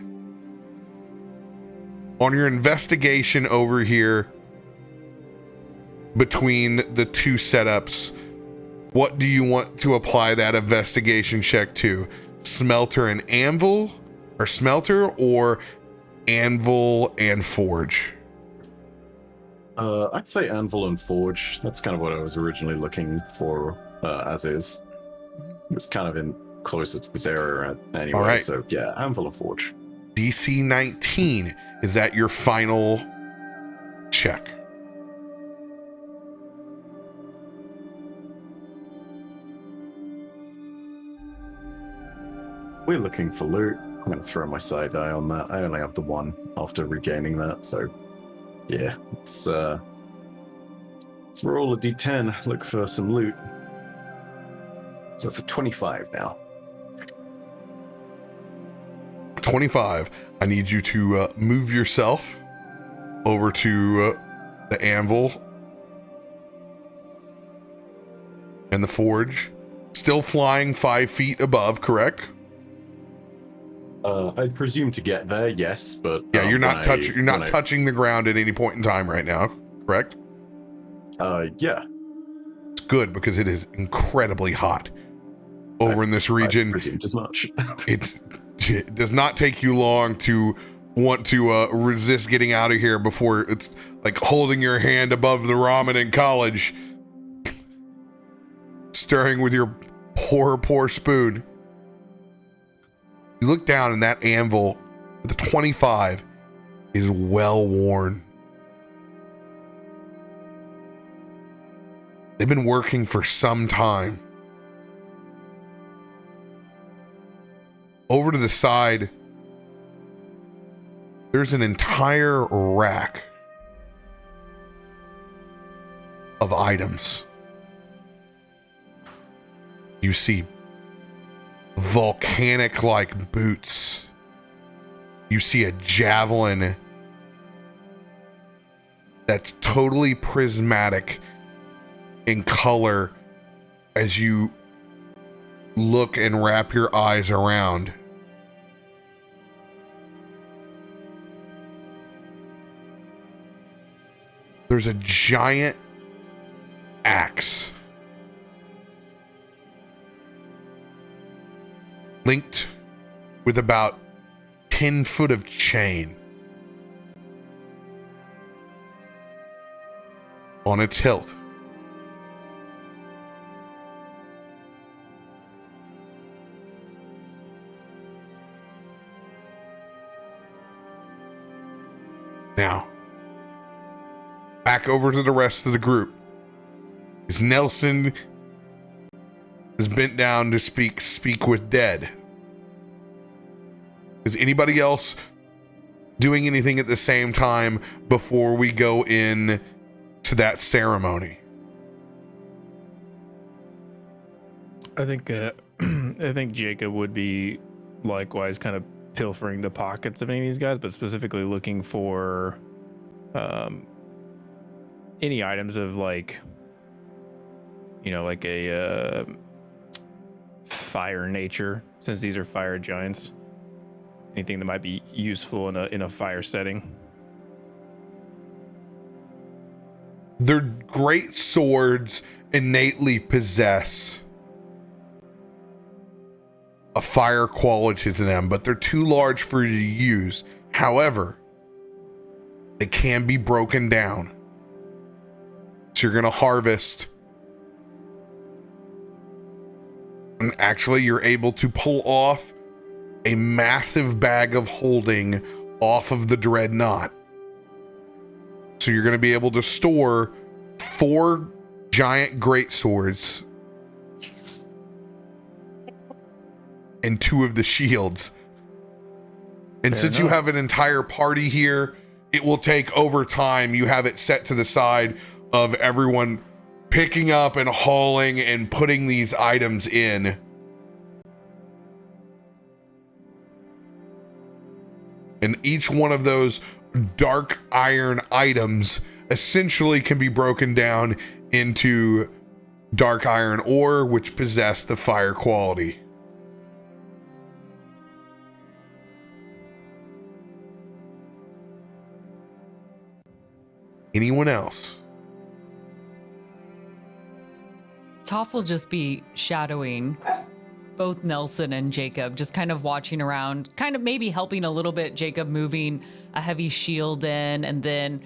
on your investigation over here between the 2 setups, what do you want to apply that investigation check to? Smelter and anvil, or smelter, or anvil and forge? I'd say anvil and forge. That's kind of what I was originally looking for, as is. It was kind of in closer to this area anyway. All right. So yeah, anvil and forge. DC 19. Is that your final check? We're looking for loot. I'm going to throw my side eye on that. I only have the one after regaining that, so yeah, let's roll a d10, look for some loot. So it's a 25 now. 25. I need you to move yourself over to the anvil and the forge. Still flying 5 feet above, correct? I presume to get there, yes, but yeah, you're not touching the ground at any point in time right now, correct? Yeah. It's good because it is incredibly hot over in this region. I presumed as much. It does not take you long to want to resist getting out of here before it's like holding your hand above the ramen in college, stirring with your poor spoon. You look down and that anvil, the 25, is well worn. They've been working for some time. Over to the side, there's an entire rack of items. You see volcanic-like boots. You see a javelin that's totally prismatic in color as you look and wrap your eyes around. There's a giant axe linked with about 10 foot of chain on its hilt. Now, back over to the rest of the group. As Nelson is bent down to speak with dead. Is anybody else doing anything at the same time before we go in to that ceremony? I think Jacob would be likewise kind of pilfering the pockets of any of these guys, but specifically looking for any items of like a fire nature, since these are fire giants. Anything that might be useful in a fire setting. Their great swords innately possess a fire quality to them, but they're too large for you to use. However, they can be broken down. So you're going to harvest. And actually, you're able to pull off a massive bag of holding off of the dreadnought. So you're going to be able to store 4 giant greatswords and 2 of the shields. And since you have an entire party here, it will take over time. You have it set to the side of everyone picking up and hauling and putting these items in. And each one of those dark iron items essentially can be broken down into dark iron ore, which possess the fire quality. Anyone else? Toff will just be shadowing both Nelson and Jacob, just kind of watching around, kind of maybe helping a little bit, Jacob moving a heavy shield in, and then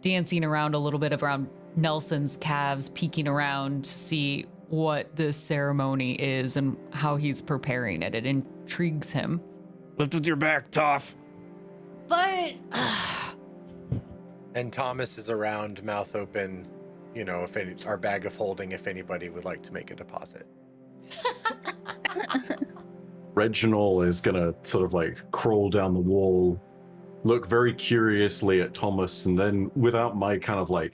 dancing around a little bit around Nelson's calves, peeking around to see what this ceremony is and how he's preparing it. It intrigues him. Lift with your back, Toff. But And Thomas is around, mouth open. You know, if any, our bag of holding, if anybody would like to make a deposit. Reginald is gonna sort of like crawl down the wall, look very curiously at Thomas, and then without my kind of like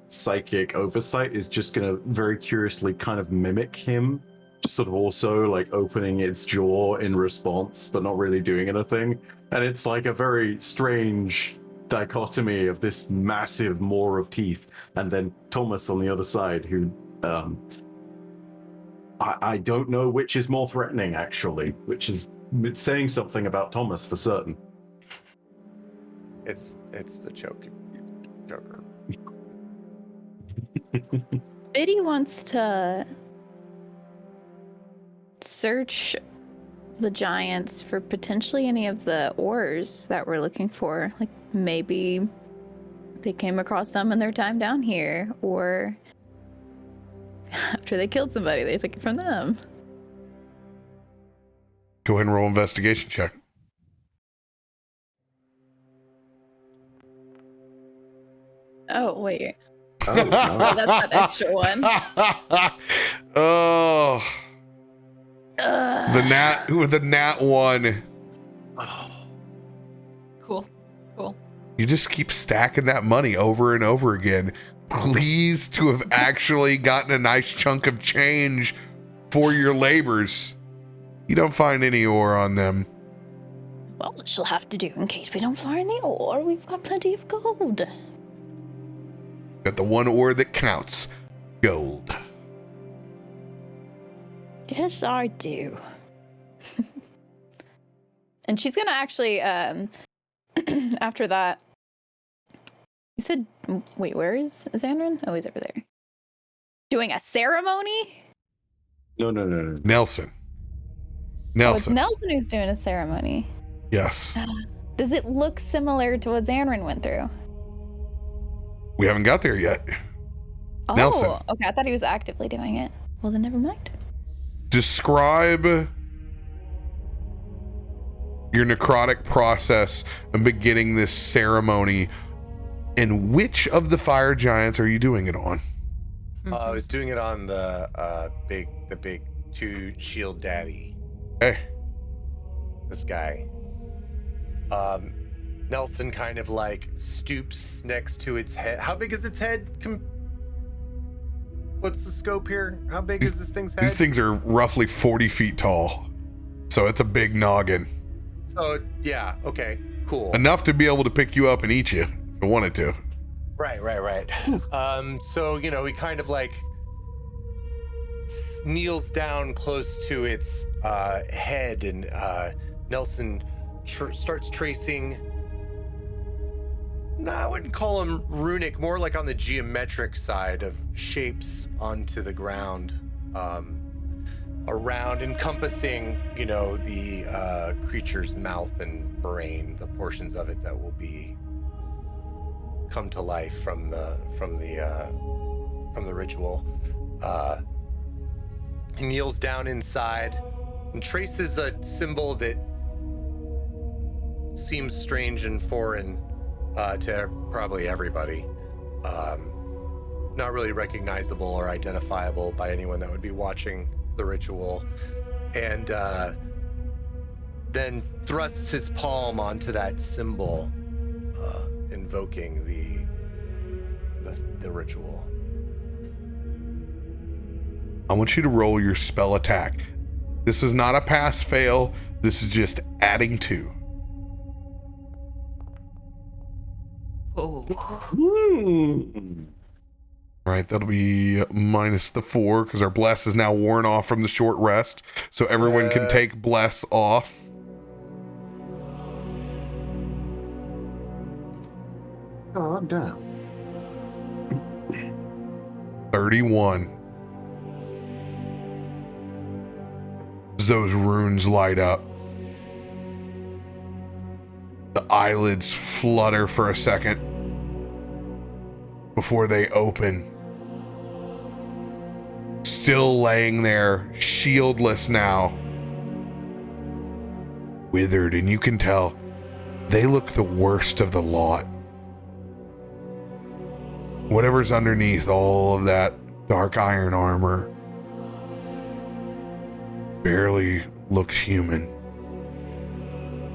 psychic oversight, is just gonna very curiously kind of mimic him, just sort of also like opening its jaw in response, but not really doing anything. And it's like a very strange dichotomy of this massive maw of teeth, and then Thomas on the other side, who I don't know which is more threatening, actually, which is saying something about Thomas for certain. It's the Joker. Biddy wants to search the giants for potentially any of the ores that we're looking for. Like maybe they came across some in their time down here, or after they killed somebody, they took it from them. Go ahead and roll investigation check. Oh, wait. Oh, no. Oh, that's an extra one. Oh. The nat one. cool. You just keep stacking that money over and over again. Pleased to have actually gotten a nice chunk of change for your labors. You don't find any ore on them. Well, this will have to do in case we don't find the ore. We've got plenty of gold. Got the one ore that counts. Gold. Yes, I do. And she's gonna actually, after that, you said, wait, where is Zanryn? Oh, he's over there. Doing a ceremony? No. Nelson. Oh, it's Nelson who's doing a ceremony. Yes. Does it look similar to what Zanryn went through? We haven't got there yet. Oh, Nelson. okay. I thought he was actively doing it. Well, then never mind. Describe your necrotic process and beginning this ceremony. And which of the fire giants are you doing it on? I was doing it on the big 2 shield daddy. Hey. This guy. Nelson kind of like stoops next to its head. How big is its head? What's the scope here? How big is this thing's head? These things are roughly 40 feet tall. So it's a big noggin. So, yeah. Okay, cool. Enough to be able to pick you up and eat you if it wanted to. Right. So, you know, he kind of like kneels down close to its head, and Nelson starts tracing. No, I wouldn't call them runic, more like on the geometric side of shapes onto the ground, around, encompassing, you know, the creature's mouth and brain, the portions of it that will be come to life from the ritual. He kneels down inside and traces a symbol that seems strange and foreign to probably everybody. Not really recognizable or identifiable by anyone that would be watching the ritual. And then thrusts his palm onto that symbol, invoking the ritual. I want you to roll your spell attack. This is not a pass-fail. This is just adding 2. Oh. All right, that'll be minus the 4 because our bless is now worn off from the short rest. So everyone can take bless off. Oh, I'm down. 31. As those runes light up, the eyelids flutter for a second before they open. Still laying there, shieldless now, withered, and you can tell they look the worst of the lot. Whatever's underneath all of that dark iron armor barely looks human.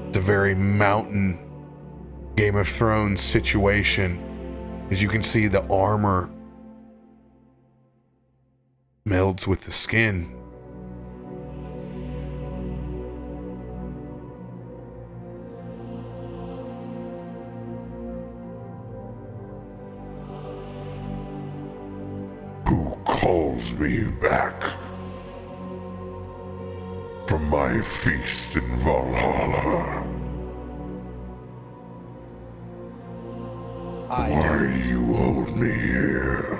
It's a very mountain Game of Thrones situation. As you can see, the armor melds with the skin. Who calls me back from my feast in Valhalla? Why do you hold me here?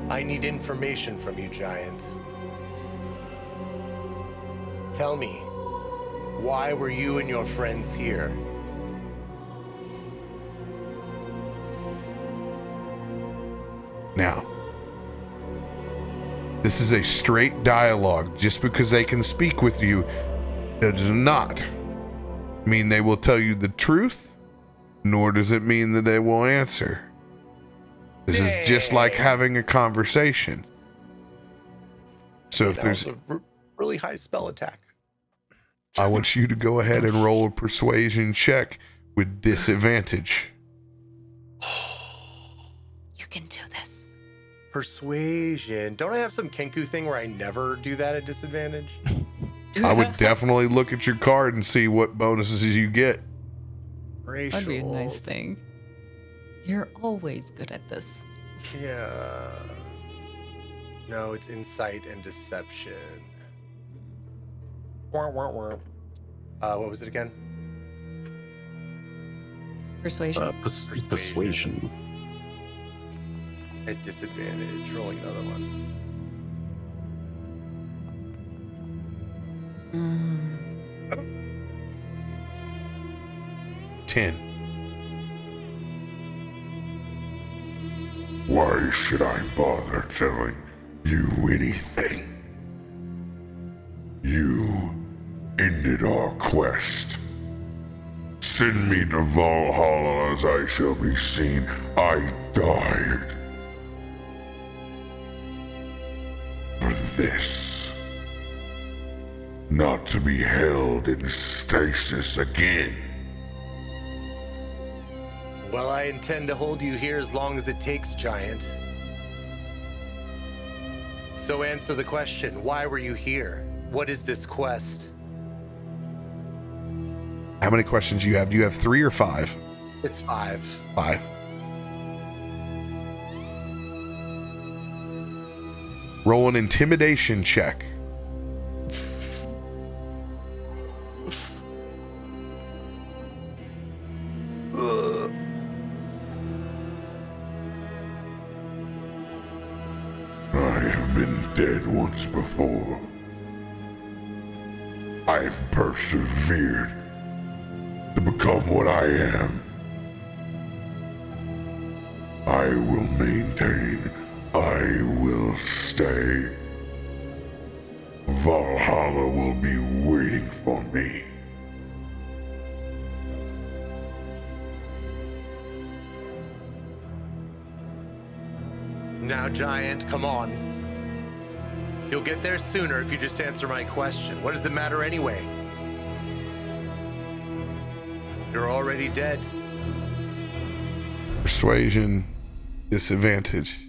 I need information from you, Giant. Tell me, why were you and your friends here? Now, this is a straight dialogue. Just because they can speak with you does not mean they will tell you the truth, nor does it mean that they will answer. This is just like having a conversation. So if there's a really high spell attack, I want you to go ahead and roll a persuasion check with disadvantage. You can do this. Persuasion. Don't I have some Kenku thing where I never do that at disadvantage? I would definitely look at your card and see what bonuses you get. That'd be a nice thing. You're always good at this. Yeah. No, it's insight and deception. What was it again? Persuasion. Persuasion. At disadvantage, rolling another one. Mm. 10. Why should I bother telling you anything? You ended our quest. Send me to Valhalla as I shall be seen. I died. For this. Not to be held in stasis again. Well, I intend to hold you here as long as it takes, Giant. So answer the question, why were you here? What is this quest? How many questions do you have? Do you have 3 or 5? It's 5. 5. Roll an intimidation check. Dead once before. I've persevered to become what I am. I will maintain. I will stay. Valhalla will be waiting for me. Now, Giant, come on. You'll get there sooner if you just answer my question. What does it matter anyway? You're already dead. Persuasion, disadvantage.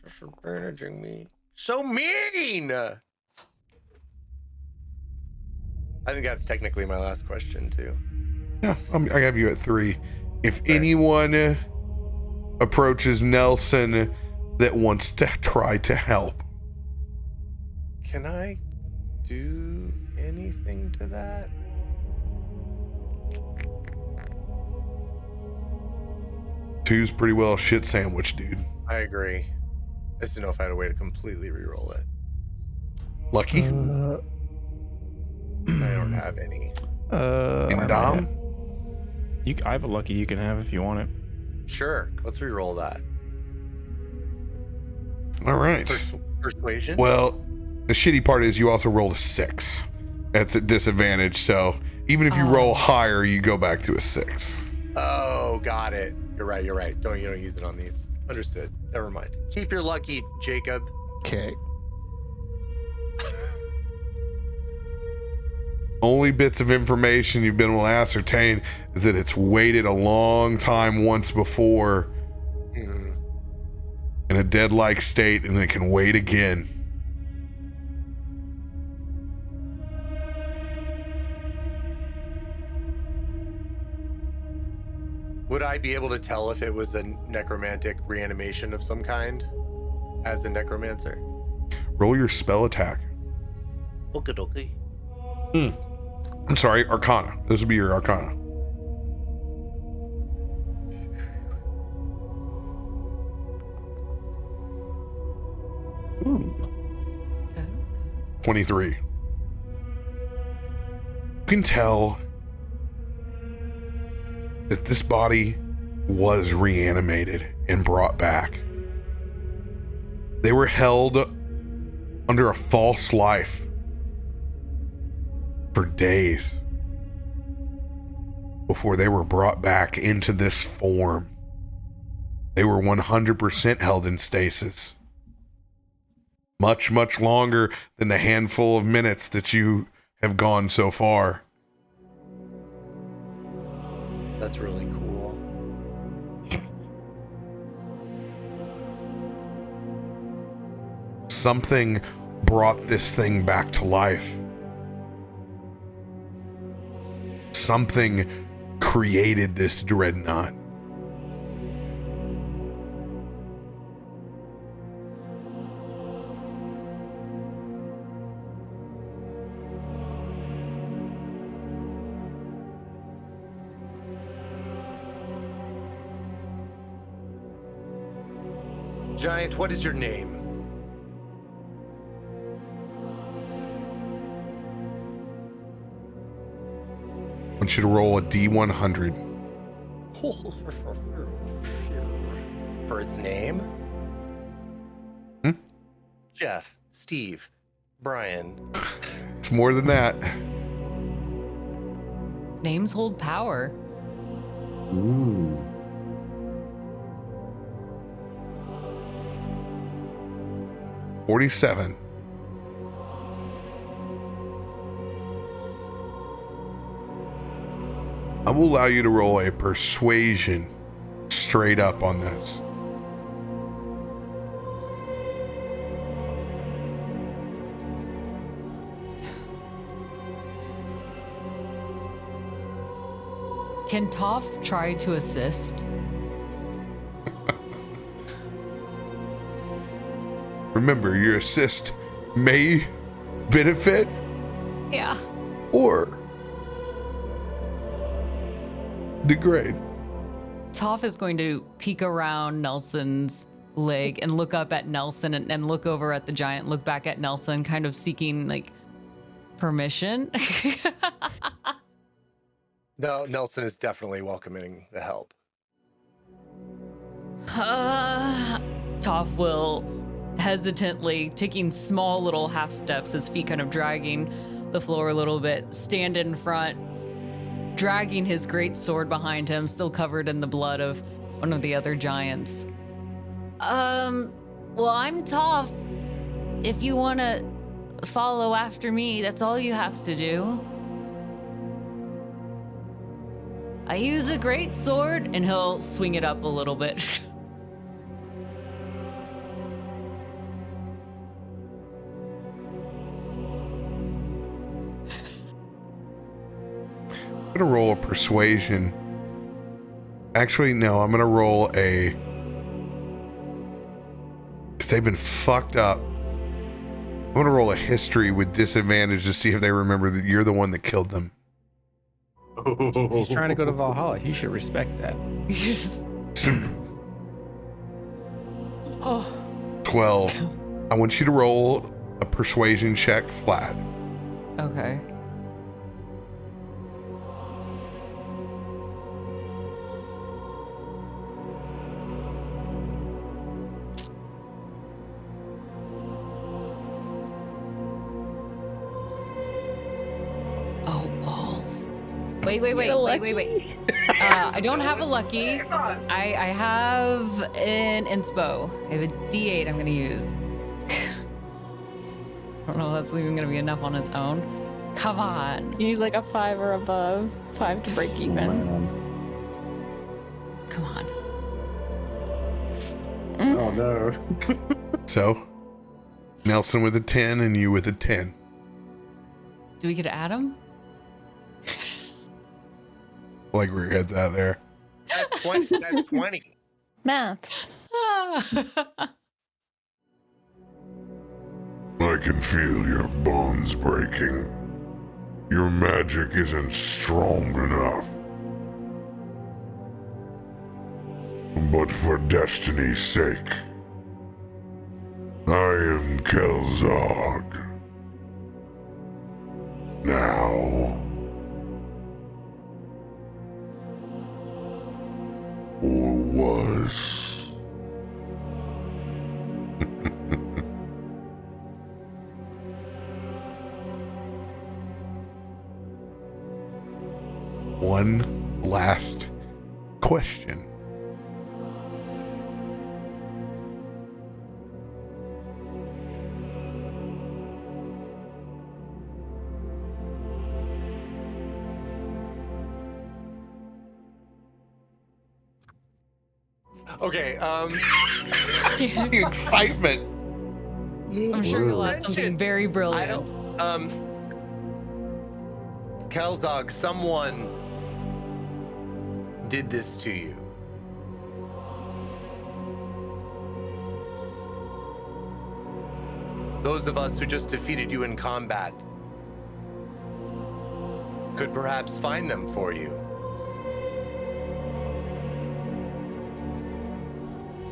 Disadvantaging me. So mean! I think that's technically my last question, too. Yeah, I have you at 3. If anyone approaches Nelson that wants to try to help, can I do anything to that? Two's pretty well shit sandwich, dude. I agree. I just didn't know if I had a way to completely re-roll it. Lucky. I don't have any. And Dom? I have a lucky you can have if you want it. Sure, let's re-roll that. All right. Persuasion? Well, The shitty part is you also rolled a 6. That's at disadvantage, so even if you roll higher, you go back to a 6. Oh, got it. You're right. You don't use it on these. Understood. Never mind. Keep your lucky, Jacob. Okay. Only bits of information you've been able to ascertain is that it's waited a long time once before in a dead-like state, and it can wait again. Would I be able to tell if it was a necromantic reanimation of some kind as a necromancer? Roll your spell attack. Okie I'm sorry, Arcana. This would be your Arcana. Okay. 23. You can tell that this body was reanimated and brought back. They were held under a false life for days before they were brought back into this form. They were 100% held in stasis. Much, much longer than the handful of minutes that you have gone so far. That's really cool. Something brought this thing back to life. Something created this dreadnought. Giant, what is your name? I want you to roll a D100. For its name? Jeff, Steve, Brian. It's more than that. Names hold power. Ooh. $47. I will allow you to roll a persuasion straight up on this. Can Toff try to assist? Remember, your assist may benefit Yeah. or degrade. Toff is going to peek around Nelson's leg and look up at Nelson and look over at the giant, look back at Nelson, kind of seeking like permission. No, Nelson is definitely welcoming the help. Toff will hesitantly, taking small little half steps, his feet kind of dragging the floor a little bit, stand in front, dragging his great sword behind him, still covered in the blood of one of the other giants. Well, I'm Toff. If you want to follow after me, that's all you have to do. I use a great sword, and he'll swing it up a little bit. I'm going to roll a persuasion. Actually, no, I'm going to roll a... because they've been fucked up. I'm going to roll a history with disadvantage to see if they remember that you're the one that killed them. He's trying to go to Valhalla. He should respect that. 12. I want you to roll a persuasion check flat. Okay. Wait. I don't have a lucky. I have an inspo. I have a D8 I'm gonna use. I don't know if that's even gonna be enough on its own. Come on. You need like a 5 or above. 5 to break even. Come on. Oh no. So, Nelson with a 10 and you with a 10. Do we get to add them? Like where your head's out there. That's 20. That's 20. Maths. I can feel your bones breaking. Your magic isn't strong enough. But for destiny's sake, I am Kelzog. Now. Or was. One last question. Okay, The excitement. I'm sure you'll have something very I brilliant. don't, Kelzog, someone did this to you. Those of us who just defeated you in combat could perhaps find them for you.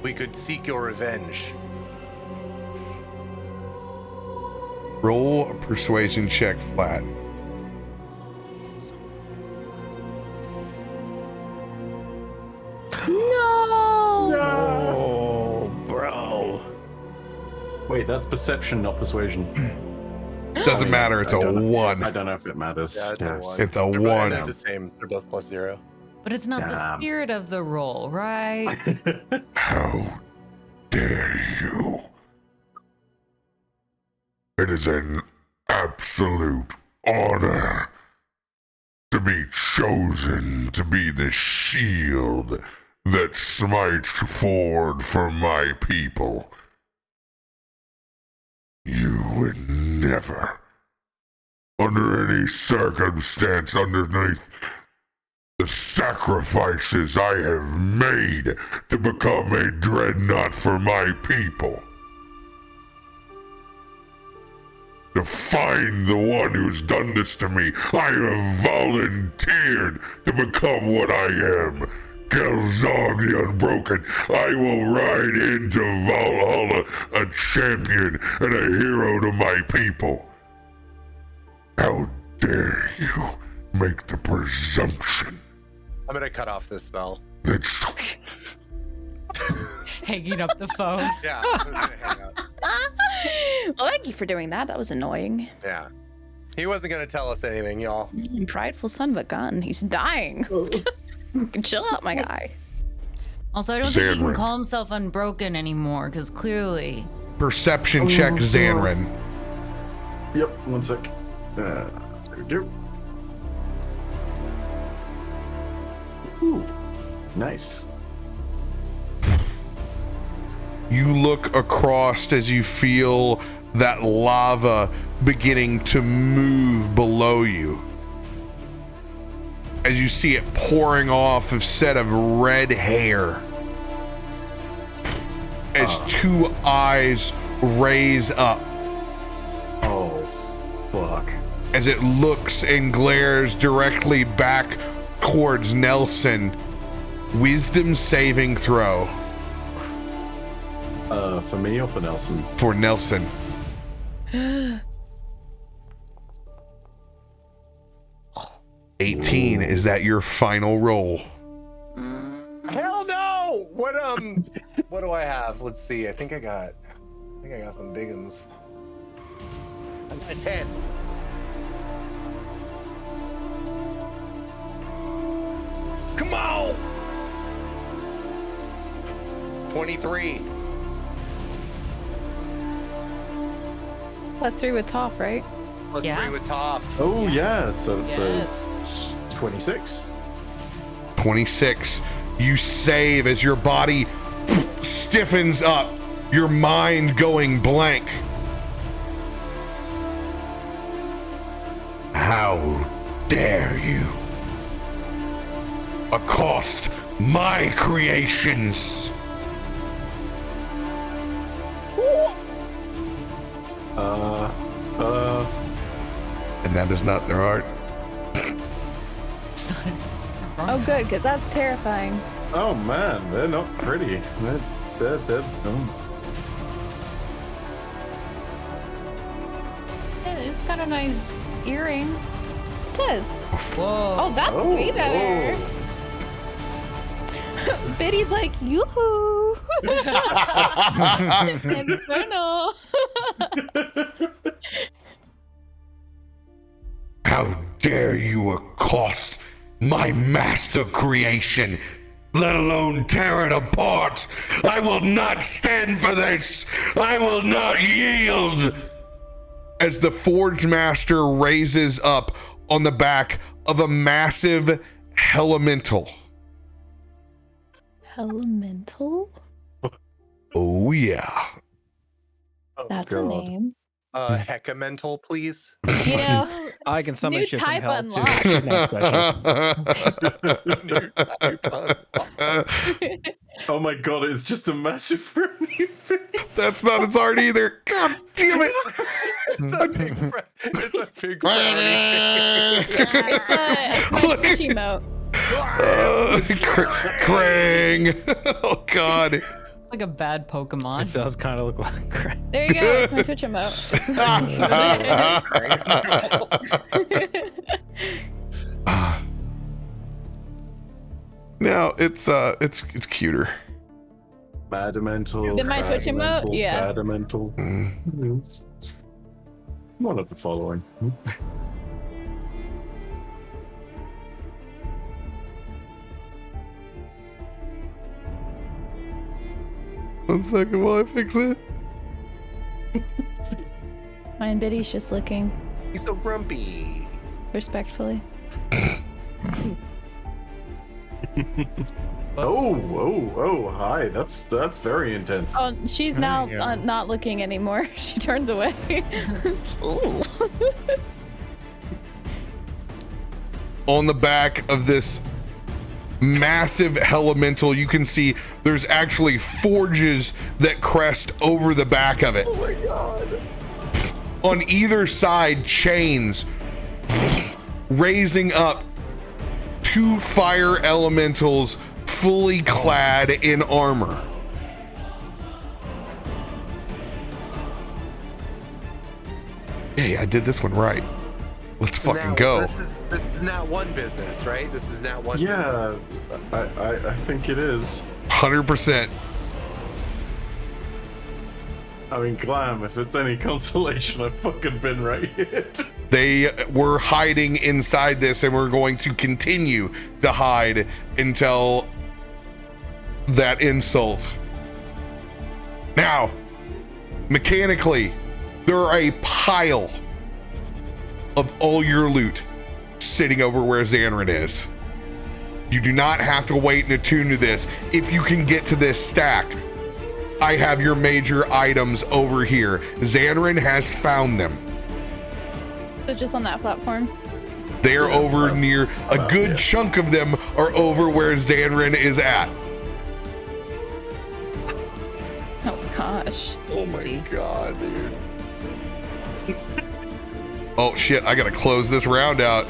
We could seek your revenge. Roll a persuasion check flat. Oh, bro. Wait, that's perception, not persuasion. Doesn't matter. It's a I 1. don't know if it matters. Yeah, it's a 1. It's a They're 1. They're the same. They're both +0. But it's not the Damn. spirit of the roll, right? How dare you? It is an absolute honor to be chosen to be the shield that smites forward for my people. You would never, under any circumstance, underneath the sacrifices I have made to become a dreadnought for my people, to find the one who's done this to me, I have volunteered to become what I am. Kelzog the Unbroken, I will ride into Valhalla a champion and a hero to my people. How dare you make the presumption? I'm gonna cut off this spell. That's Hanging up the phone. Yeah, I'm gonna hang up. Well, thank you for doing that. That was annoying. Yeah. He wasn't gonna tell us anything, y'all. Prideful son of a gun. He's dying. Chill out, my guy. Also, I don't think he can Zanryn. call himself unbroken anymore, because clearly. Perception check, Zanryn. Yep, 1 sec. There we go. Ooh, nice. You look across as you feel that lava beginning to move below you. As you see it pouring off a set of red hair. As two eyes raise up. Oh, fuck. As it looks and glares directly back towards Nelson. Wisdom saving throw. For me or for Nelson? For Nelson. 18. Is that your final roll? Hell no! What what do I have? Let's see. I think I got some big ones. I got a 10. 23. +3 with Toff, right? Plus Yeah. 3 with Toff. Oh yeah, so it's Yes. 26. 26. You save as your body stiffens up, your mind going blank. How dare you accost my creations? And that is not their art. Oh, good, because that's terrifying. Oh man, they're not pretty. They're Yeah, it's got a nice earring. It does. Whoa. Oh, that's way better. Biddy's like, yoo-hoo. Inferno. How dare you accost my master creation, let alone tear it apart? I will not stand for this. I will not yield. As the Forge Master raises up on the back of a massive elemental. Elemental? Oh yeah. Oh, That's God. a name. Hecamental, please. You know, I can summon new shit from type hell too. unlocked. She's not special. Oh my god, it's just a massive frowny face. That's not its art either. God damn it. It's a big frowny it's my Twitch emote. Krang. Oh god. Like a bad Pokemon. It does kind of look like crap. There you go. It's my Twitch emote. No, it's cuter. Badamental. Did my Twitch emote? Yeah. Badamental. One of the following. One second while I fix it. Mine Biddy's just looking He's so grumpy. respectfully. Oh, hi. That's very intense. Oh, she's now Yeah. not looking anymore. She turns away. Ooh. On the back of this massive elemental, you can see there's actually forges that crest over the back of it. Oh my god. On either side, chains raising up two fire elementals fully clad in armor. Hey, I did this one right. Let's fucking Now, go. This is not one business, right? This is not one. Yeah, I think it is. 100%. I mean, Glam, if it's any consolation, I've fucking been right here. They were hiding inside this and we're going to continue to hide until that insult. Now, mechanically, there are a pile of all your loot sitting over where Zanryn is. You do not have to wait and attune to this. If you can get to this stack, I have your major items over here. Zanryn has found them. So just on that platform. They're over near, a good chunk of them are over where Zanryn is at. Oh gosh. Oh my god, dude. Oh shit, I gotta close this round out.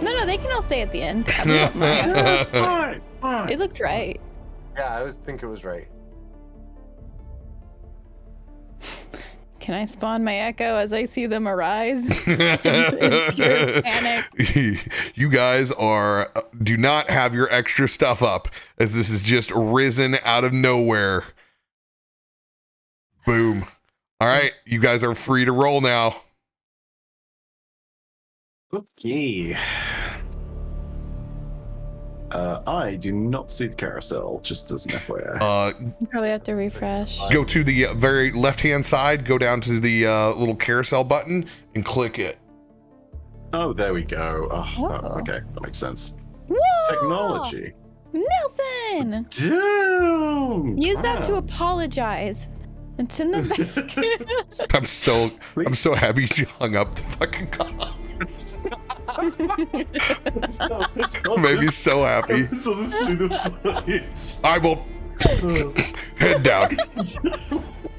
No, they can all stay at the end. I mean, don't mind. Fine. It looked right. Yeah, I think it was right. Can I spawn my echo as I see them arise? In pure panic. You guys do not have your extra stuff up, as this is just risen out of nowhere. Boom. All right, you guys are free to roll now. Okay. I do not see the carousel, just as an FYI. You probably have to refresh. Go to the very left-hand side, go down to the little carousel button, and click it. Oh, there we go. Oh. Okay, that makes sense. Whoa! Technology. Nelson! Damn! Use that to apologize. And send them back. I'm so happy you hung up the fucking call. Made me so happy. I will head down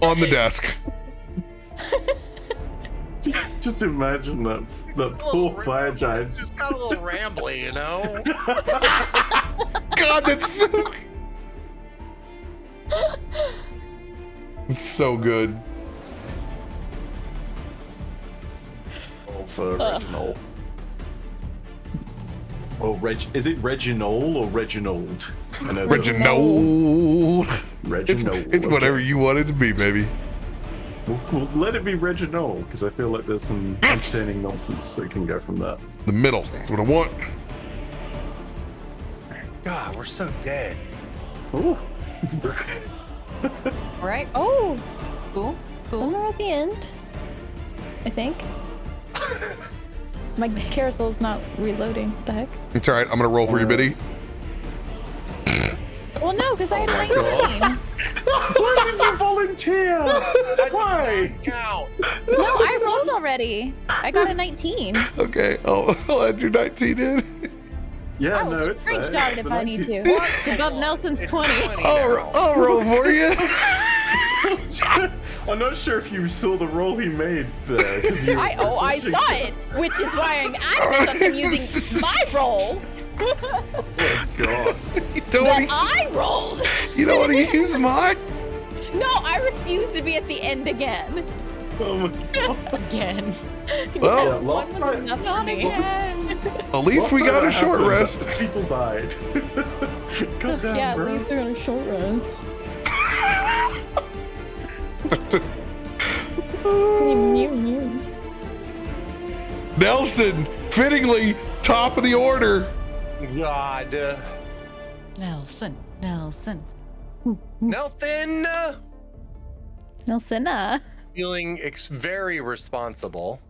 on the desk. Just imagine that poor fire giant. Just got a little rambly, you know? God, that's so... It's so good. Oh, for Reginald. Oh, is it Reginald or Reginald? Reginald. Reginald. It's whatever you want it to be, baby. Well, let it be Reginald, because I feel like there's some entertaining nonsense that can go from that. The middle. That's what I want. God, we're so dead. Ooh. All right. Oh, Cool. somewhere at the end, I think. My carousel's not reloading. What the heck? It's all right. I'm going to roll for you, Biddy. Well, no, because I had 19. Why did you volunteer? Why? Count. No, I rolled already. I got a 19. Okay. I'll add your 19 in. Yeah, I no, will it's screenshot it if I need to. It's above Nelson's 20. I'll roll for you. I'm not sure if you saw the roll he made there. I saw it, which is why I'm adamant of him using my roll. Oh God. That I rolled. You don't want to use mine? No, I refuse to be at the end again. Oh my God. Again. Well, One was enough for me. at least we got a short rest. People died. God damn, Yeah, bro. at least they're on a short rest. Nelson, fittingly, top of the order. God. Nelson. Nelson. Nelsona. Feeling very responsible.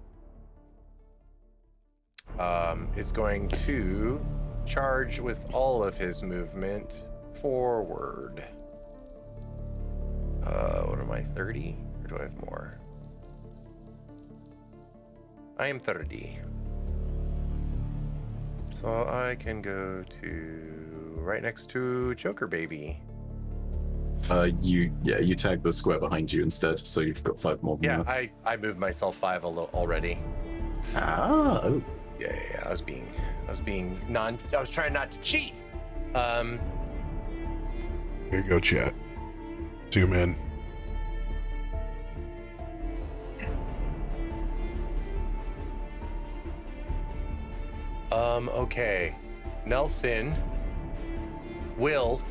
Is going to charge with all of his movement forward. What am I, 30? Or do I have more? I am 30. So I can go to right next to Joker Baby. You tag the square behind you instead, so you've got 5 more. Yeah, I moved myself 5 a little already. Oh. Yeah, I was trying not to cheat. Here you go, chat. Zoom in. Okay. Nelson will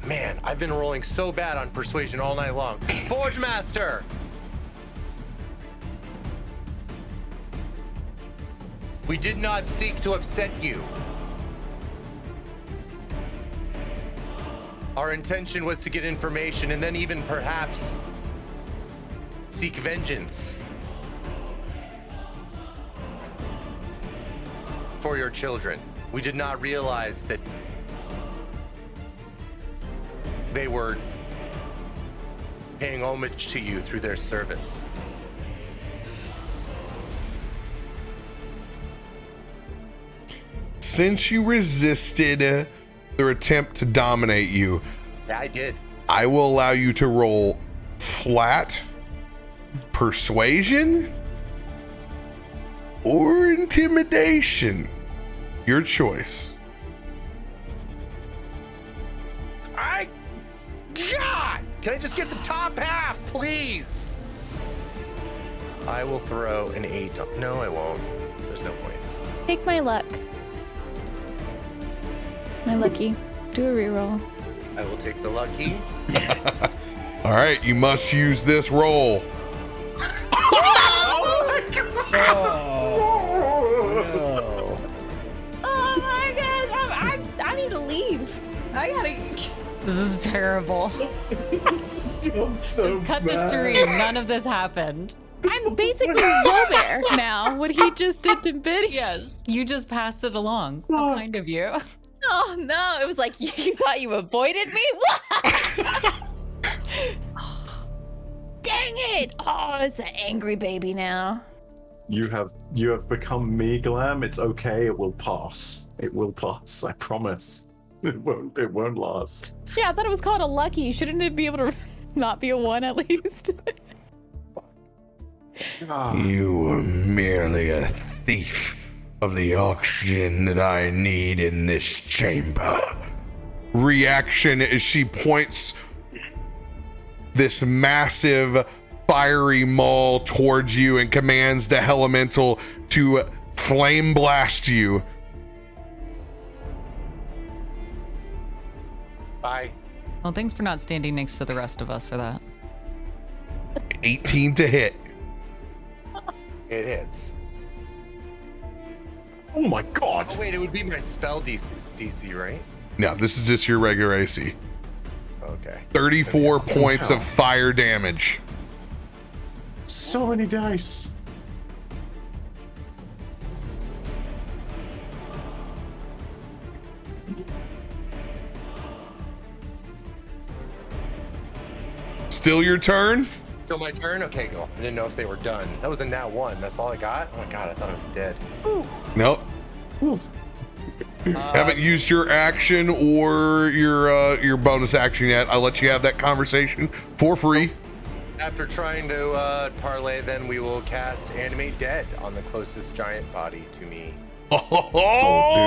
man, I've been rolling so bad on persuasion all night long. Forge Master! We did not seek to upset you. Our intention was to get information and then even perhaps seek vengeance for your children. We did not realize that they were paying homage to you through their service. Since you resisted their attempt to dominate you, Yeah, I did. I will allow you to roll flat persuasion or intimidation. Your choice. God! Can I just get the top half, please? I will throw an 8. No, I won't. There's no point. Take my luck. My lucky. Do a reroll. I will take the lucky. All right, you must use this roll. No. Oh my god, I need to leave. I gotta. This is terrible. so Just cut the stream. None of this happened. I'm basically RoBear now. What he just did to Biddy. Yes, you just passed it along. How kind of you. Oh no, it was like you thought you avoided me? Dang it! Oh, it's an angry baby now. You have become me, Glam. It's okay. It will pass. It will pass. I promise. It won't last. Yeah, I thought it was called a lucky. Shouldn't it be able to not be a 1 at least? You are merely a thief of the oxygen that I need in this chamber. Reaction as she points this massive fiery maul towards you and commands the elemental to flame blast you. Bye. Well, thanks for not standing next to the rest of us for that. 18 to hit. It hits. Oh my god! Oh wait, it would be my spell DC, right? No, this is just your regular AC. Okay. 34 points of fire damage. So many dice. Still your turn? Still my turn? Okay, go. I didn't know if they were done. That was a nat 1. That's all I got? Oh my god, I thought I was dead. Nope. Haven't used your action or your bonus action yet. I'll let you have that conversation for free. After trying to parlay, then we will cast Animate Dead on the closest giant body to me. Oh,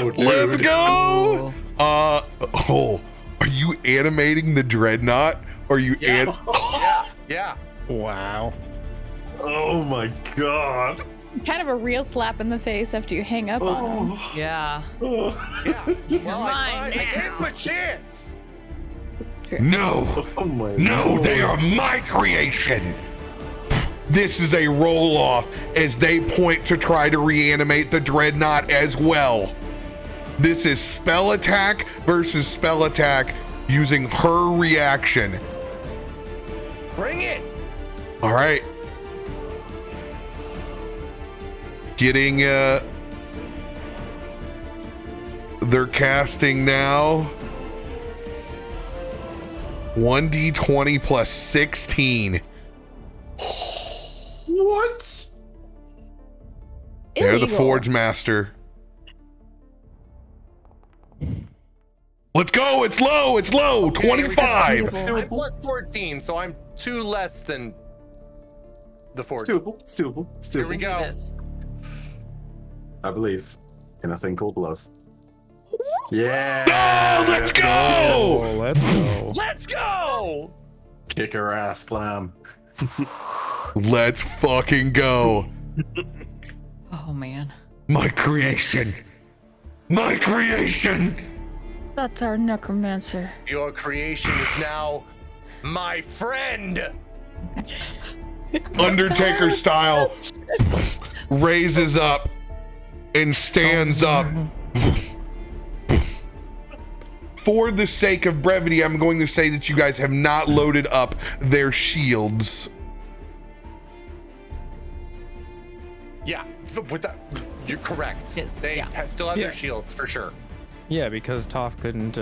dude. Let's go. Are you animating the Dreadnought? Are you Yeah. Wow. Oh my god. Kind of a real slap in the face after you hang up on him. Yeah. Yeah. Well, I gave him a chance. No. Oh my No, lord. they are my creation. This is a roll-off as they point to try to reanimate the Dreadnought as well. This is spell attack versus spell attack using her reaction. Bring it. All right. Getting they're casting now 1d20 plus 16. What? They're the Illegal. Forge Master. Let's go. It's low. It's low. Okay, 25. I'm plus 14, so I'm 2 less than the 14. It's doable. Here we go. This. I believe in a thing called love. Yeah. Oh, let's go. Oh, let's go. Let's go. Kick her ass, Glam. Let's fucking go. Oh man. My creation. My creation. That's our necromancer. Your creation is now my friend. Undertaker style raises up and stands up. For the sake of brevity, I'm going to say that you guys have not loaded up their shields. Yeah, with that, you're correct. Yes, They yeah. still have Yeah. their shields for sure. Yeah, because Toff couldn't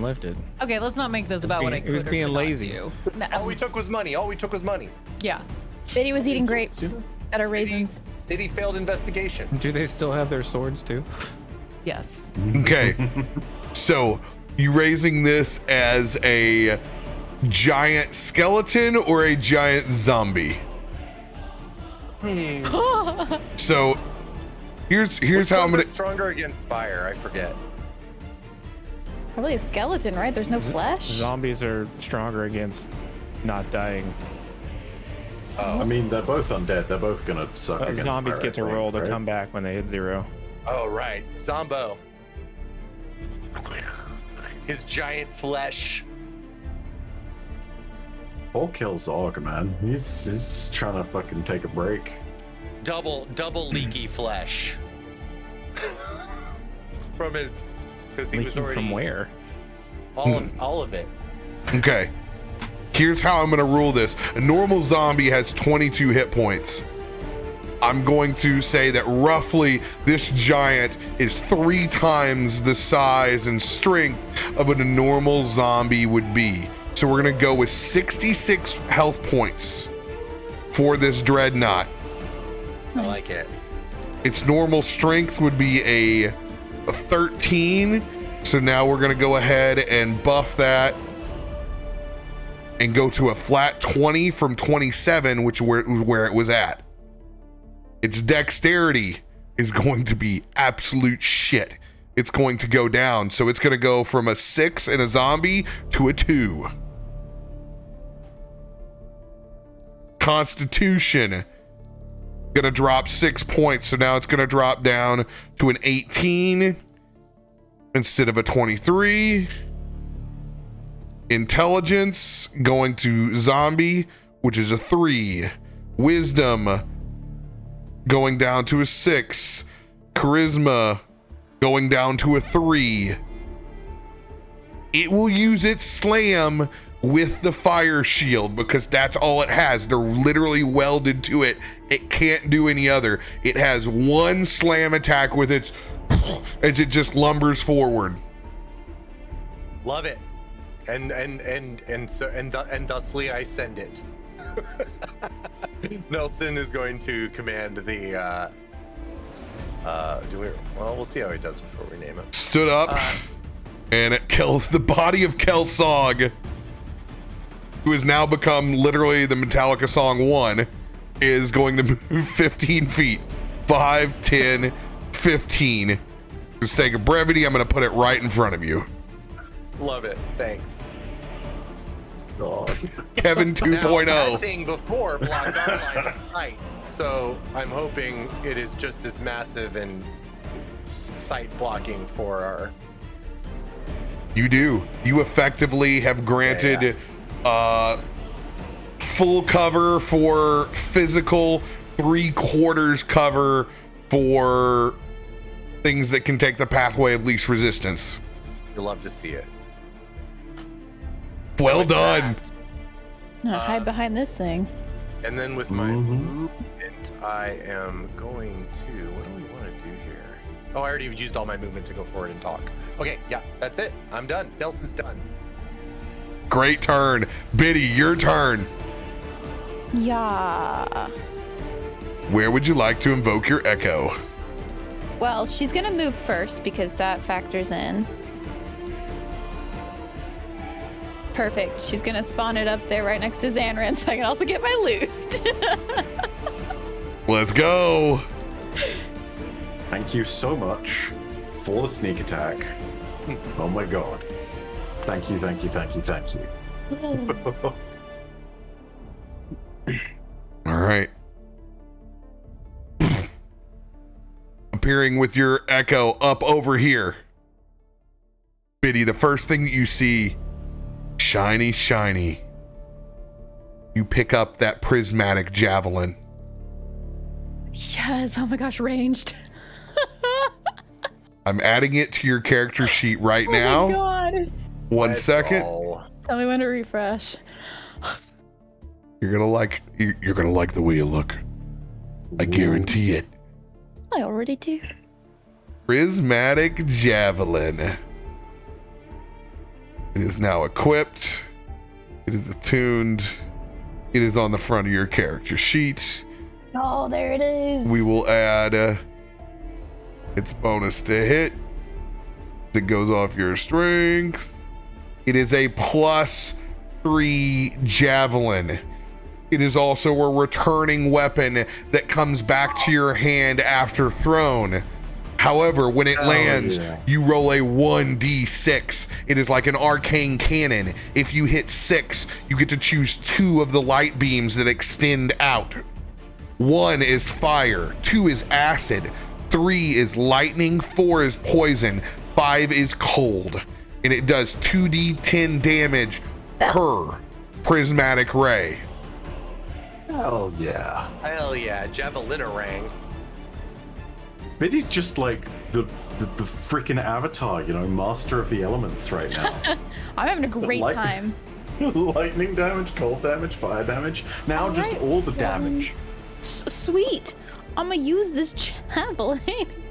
lift it. Okay, let's not make this about what I being- could it was or being could not lazy. do. All we took was money. Yeah. Biddy was eating grapes that are raisins. Diddy failed investigation. Do they still have their swords too? Yes. Okay. So, you raising this as a giant skeleton or a giant zombie? So, here's how I'm gonna. Stronger against fire. I forget. Probably a skeleton, right? There's no flesh. Zombies are stronger against not dying. I mean, they're both undead. They're both gonna suck against Zombies fire, get to I think, roll to right? come back when they hit 0. Oh right, Zombo. His giant flesh. Or kill Zorg, man. He's just trying to fucking take a break. double leaky flesh from his, because he was already from where? all of it. Okay. Here's how I'm going to rule this. A normal zombie has 22 hit points. I'm going to say that roughly this giant is 3 times the size and strength of what a normal zombie would be. So we're going to go with 66 health points for this dreadnought. I like it. Its normal strength would be a 13. So now we're going to go ahead and buff that and go to a flat 20 from 27, which was where it was at. Its dexterity is going to be absolute shit. It's going to go down. So it's going to go from a 6 in a zombie to a 2. Constitution going to drop 6 points. So now it's going to drop down to an 18 instead of a 23. Intelligence going to zombie, which is a 3. Wisdom going down to a 6. Charisma going down to a 3. It will use its slam with the fire shield because that's all it has. They're literally welded to it. It can't do any other. It has one slam attack with its as it just lumbers forward. Love it. And thusly I send it. Nelson is going to command the we'll see how he does before we name him. Stood up and it kills the body of Kelsog, who has now become literally the Metallica song 1, is going to move 15 feet. 5, 10, 15. For the sake of brevity, I'm going to put it right in front of you. Love it. Thanks. God. Kevin 2.0. That thing before blocked our line of sight, so I'm hoping it is just as massive and sight blocking for our. You do. You effectively have granted full cover for physical, 3/4 cover for things that can take the pathway of least resistance. You'll love to see it. Well done. Hide behind this thing. And then with my movement, I am going to. What do we want to do here? Oh, I already used all my movement to go forward and talk. Okay, yeah, that's it. I'm done. Nelson's done. Great turn. Biddy, your turn. Yeah. Where would you like to invoke your echo? Well, she's gonna move first because that factors in. Perfect. She's gonna spawn it up there right next to Zanryn, so I can also get my loot. Let's go. Thank you so much for the sneak attack. Oh my god. Thank you, thank you, thank you, thank you. All right. Appearing with your echo up over here. Biddy, the first thing that you see, shiny. You pick up that prismatic javelin. Yes. Oh my gosh, ranged. I'm adding it to your character sheet right now. Oh my god. 1 second. Tell me when to refresh. You're gonna like the way you look. I guarantee it. I already do. Prismatic Javelin. It is now equipped. It is attuned. It is on the front of your character sheet. Oh, there it is. We will add its bonus to hit. It goes off your strength. It is a +3 javelin. It is also a returning weapon that comes back to your hand after thrown. However, when it lands, you roll a 1d6. It is like an arcane cannon. If you hit 6, you get to choose 2 of the light beams that extend out. 1 is fire, 2 is acid, 3 is lightning, 4 is poison, 5 is cold. And it does 2d10 damage per prismatic ray. Hell yeah. Hell yeah, Javelinarang. Biddy's just like the freaking avatar, you know, master of the elements right now. I'm having a great time. Lightning damage, cold damage, fire damage. Now all just right, all the damage. Sweet. I'm gonna use this javelin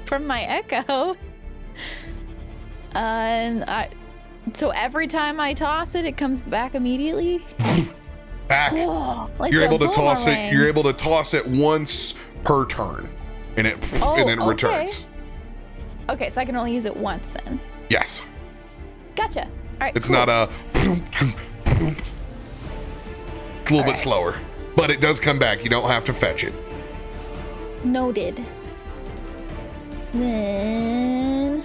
from my echo. So every time I toss it, it comes back immediately. Back. Like you're able to toss it. You're able to toss it once per turn, and it returns. Okay, so I can only use it once then. Yes. Gotcha. All right. It's not a. It's a little bit slower, but it does come back. You don't have to fetch it. Noted. Then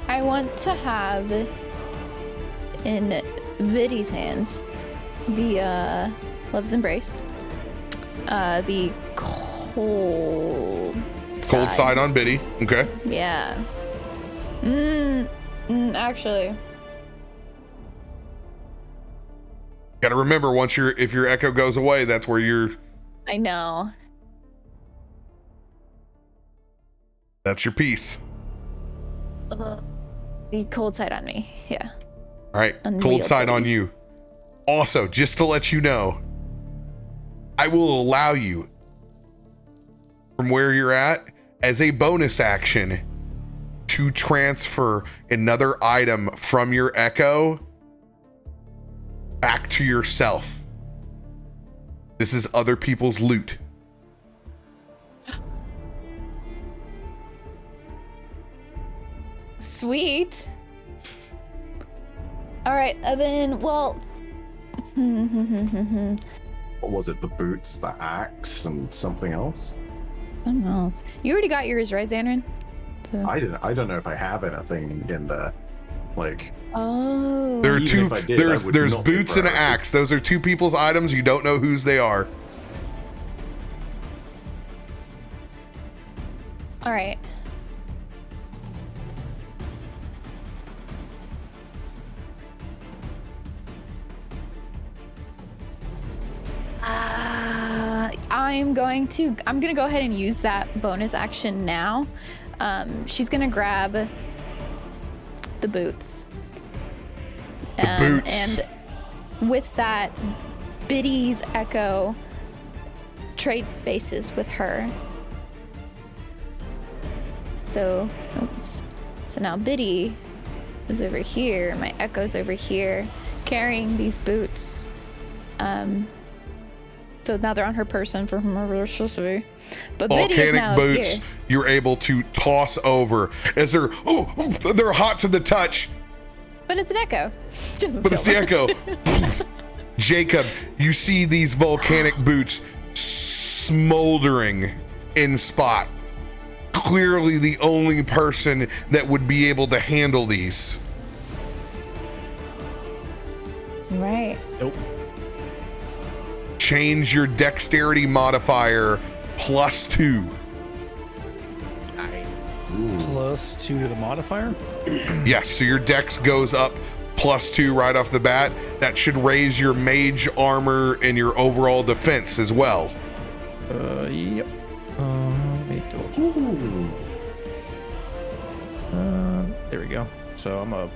I want to have in Viddy's hands the Love's Embrace, the cold side on Biddy. Okay. Yeah. Actually, gotta remember, if your echo goes away, that's where you're. I know. That's your piece. The cold side on me. Yeah. All right. Cold side on you. Also, just to let you know, I will allow you from where you're at as a bonus action to transfer another item from your echo back to yourself. This is other people's loot. Sweet. All right, then, well. What was it? The boots, the axe, and something else? Something else. You already got yours, right, Zanryn? So. I don't know if I have anything in there. Like. Oh. There are two. There's boots and an axe. Those are two people's items. You don't know whose they are. All right. I'm gonna go ahead and use that bonus action now. She's gonna grab the boots. And with that, Biddy's echo trades spaces with her. So now Biddy is over here. My echo's over here, carrying these boots. So now they're on her person for whomever they're supposed to be. But Biddy is now boots here. You're able to toss over as they're hot to the touch. But it's an echo. But it's the echo. Jacob, you see these volcanic boots smoldering in spot. Clearly the only person that would be able to handle these. Right. Nope. Change your dexterity modifier +2. Nice. +2 to the modifier? Yes, so your dex goes up +2 right off the bat. That should raise your mage armor and your overall defense as well. Yep. There we go. So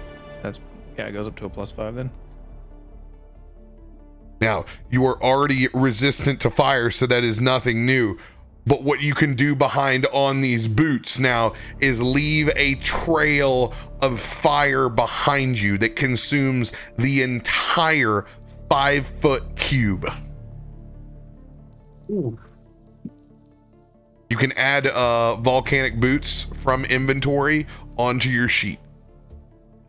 it goes up to a +5 then. Now, you are already resistant to fire, so that is nothing new. But what you can do behind on these boots now is leave a trail of fire behind you that consumes the entire 5-foot cube. Ooh. You can add volcanic boots from inventory onto your sheet.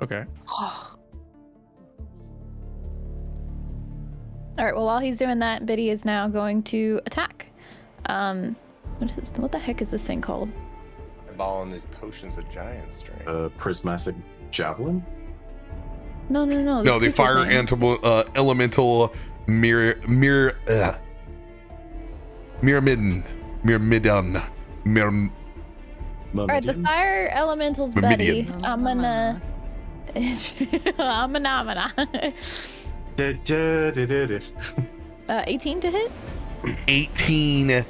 Okay. All right, well, while he's doing that, Biddy is now going to attack. What the heck is this thing called? Eyeballing these potions of giant strength. Prismatic Javelin? No. No, the fire elemental Myrmidon. All right, the fire elemental's Betty. I'm gonna. 18 to hit. 18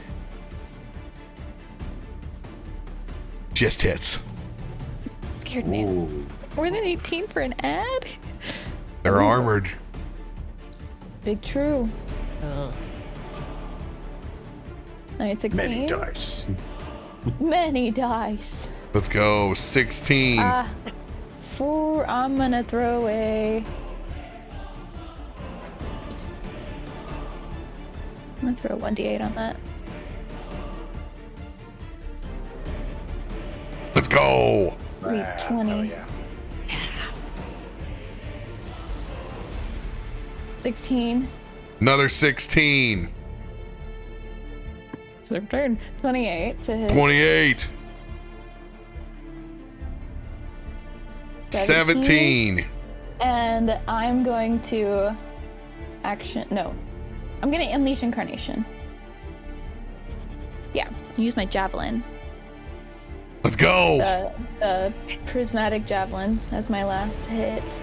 just hits. Scared me. Ooh. More than 18 for an ad? They're armored. Big true. Ugh. I need 16. Many dice. Many dice. Let's go. 16. I'm gonna throw I'm gonna throw a 1d8 on that. Let's go. 320. Oh, yeah. 16. Another 16. So turn 28 to hit. 28. 17. And I'm going to I'm gonna unleash incarnation. Yeah, use my javelin. Let's go. The prismatic javelin as my last hit.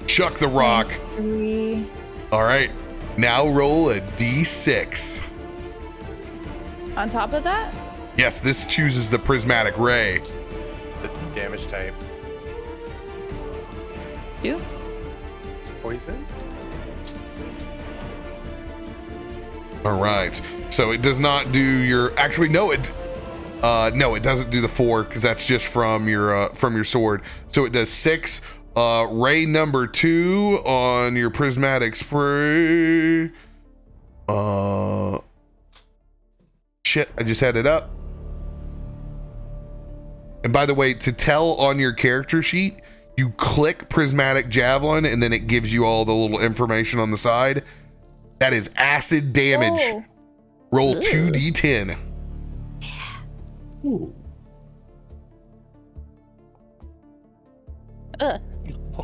Chuck the rock. 3. All right. Now roll a d6. On top of that, Yes, this chooses the prismatic ray. The damage type. 2. Poison? All right. So it does not do your. Actually, no. It doesn't do the 4 because that's just from your sword. So it does 6. Ray number 2 on your prismatic spray. Shit, I just had it up. And by the way, to tell on your character sheet, you click prismatic javelin and then it gives you all the little information on the side. That is acid damage. Oh. Roll 2d10. Ooh.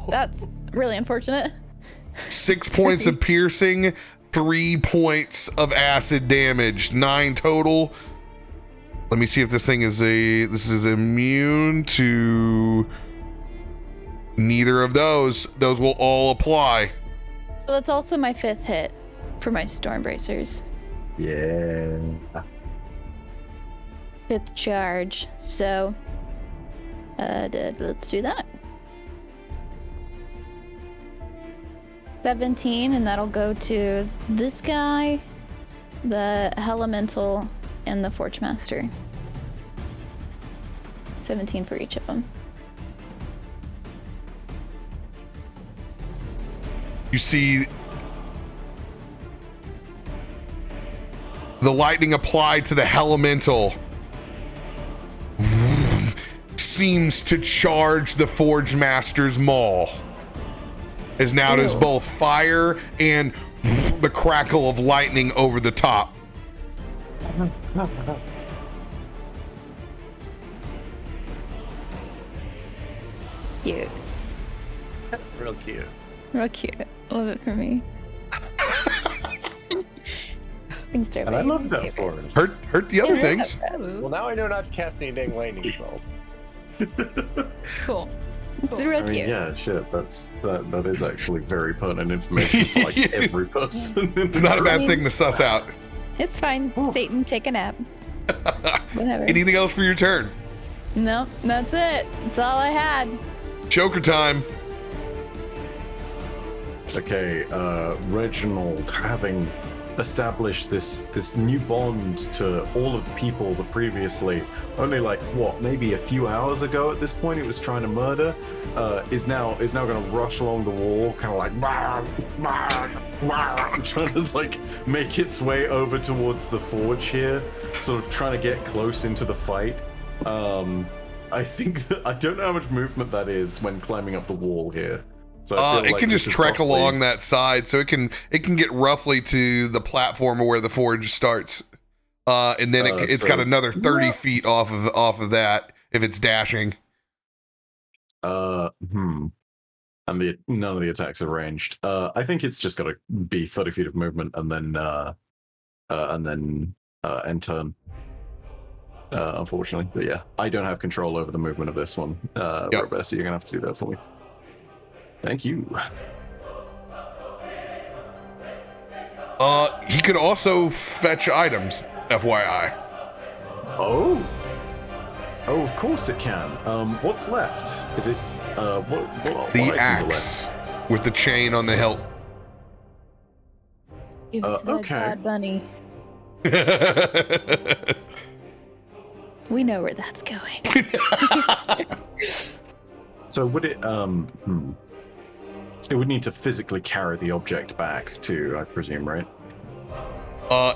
That's really unfortunate. 6 points of piercing, 3 points of acid damage, 9 total. Let me see if this thing is immune to neither of those. Those will all apply. So that's also my 5th hit for my storm bracers. Yeah. 5th charge. So let's do that. 17, and that'll go to this guy, the Elemental, and the Forge Master. 17 for each of them. You see the lightning applied to the Elemental seems to charge the Forge Master's maul. As now there's both fire and the crackle of lightning over the top. Cute. Real cute. Real cute. Love it for me. Thanks, And I love that for us. Hurt the other things. Well, now I know not to cast any dang lightning spells. Cool. It's real I mean, cute. yeah, shit. That is actually very pertinent information for like every person. It's not a bad thing to suss out. It's fine. Satan, take a nap. Whatever. Anything else for your turn? No, that's it. That's all I had. Joker time. Okay, Reginald, having established this new bond to all of the people that previously, only like what, maybe a few hours ago at this point it was trying to murder, is now going to rush along the wall, kind of like trying to like make its way over towards the forge here, sort of trying to get close into the fight. I think I don't know how much movement that is when climbing up the wall here. So It can just trek along that side, so it can get roughly to the platform where the forge starts, and then it's got another 30 feet off of that if it's dashing. And none of the attacks are ranged. I think it's just got to be 30 feet of movement and then end turn. Unfortunately, but yeah, I don't have control over the movement of this one. RoBear, so you're gonna have to do that for me. Thank you. He could also fetch items, FYI. Oh, of course it can. What's left? Is it what The items are axe with the chain on the hilt. Give it to that okay. bad bunny. We know where that's going. So would it it would need to physically carry the object back too, I presume, right?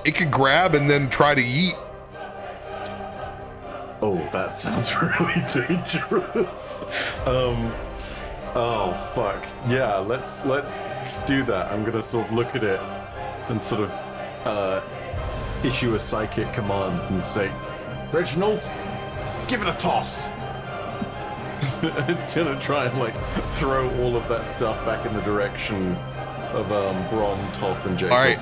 It could grab and then try to yeet. Oh, that sounds really dangerous. Oh fuck. Yeah, let's do that. I'm gonna sort of look at it and sort of issue a psychic command and say, Reginald, give it a toss. It's gonna try and like throw all of that stuff back in the direction of Brom, Toff, and Jacob. All right.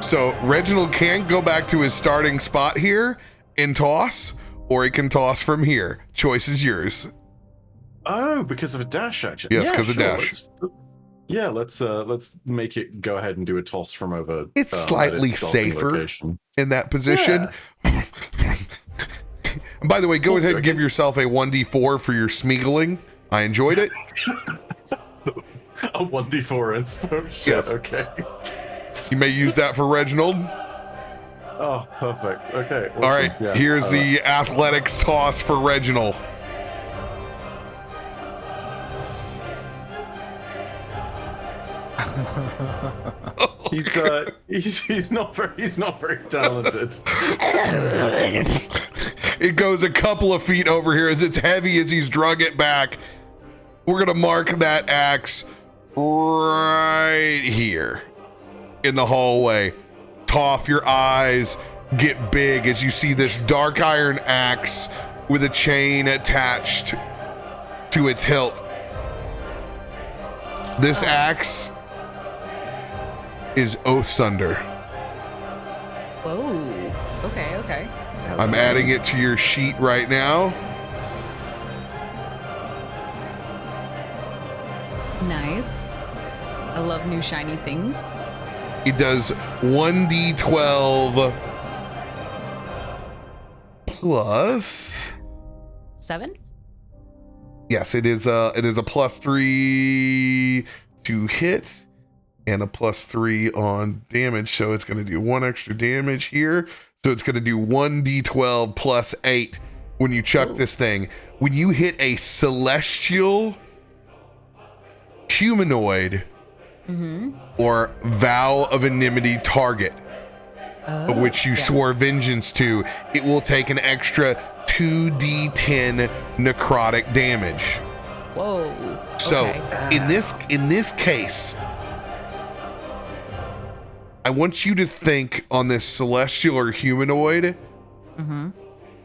So Reginald can go back to his starting spot here and toss, or he can toss from here. Choice is yours. Oh, because of a dash action. Yes, yeah, because of sure. dash. Let's make it go ahead and do a toss from over. It's at slightly its starting safer location. in that position. And by the way, go Also ahead and give against- yourself a 1d4 for your smeagling. I enjoyed it. A 1d4 inspo. Shit, Yes. okay. You may use that for Reginald. Oh, perfect. Okay. Awesome. All right, Yeah. here's the athletics toss for Reginald. He's not very talented. It goes a couple of feet over here as it's heavy as he's drug it back. We're gonna mark that axe right here in the hallway. Toff, your eyes get big as you see this dark iron axe with a chain attached to its hilt. This axe is Oathsunder. Whoa. Okay. I'm adding it to your sheet right now. Nice. I love new shiny things. It does 1d12 plus. 7? Yes, it is a +3 to hit and a +3 on damage. So it's going to do 1 extra damage here. So it's going to do 1d12 plus 8 when you chuck this thing. When you hit a celestial, humanoid, or vow of enmity target, which you swore vengeance to, it will take an extra 2d10 necrotic damage. Whoa. So Okay. in this case, I want you to think on this celestial or humanoid.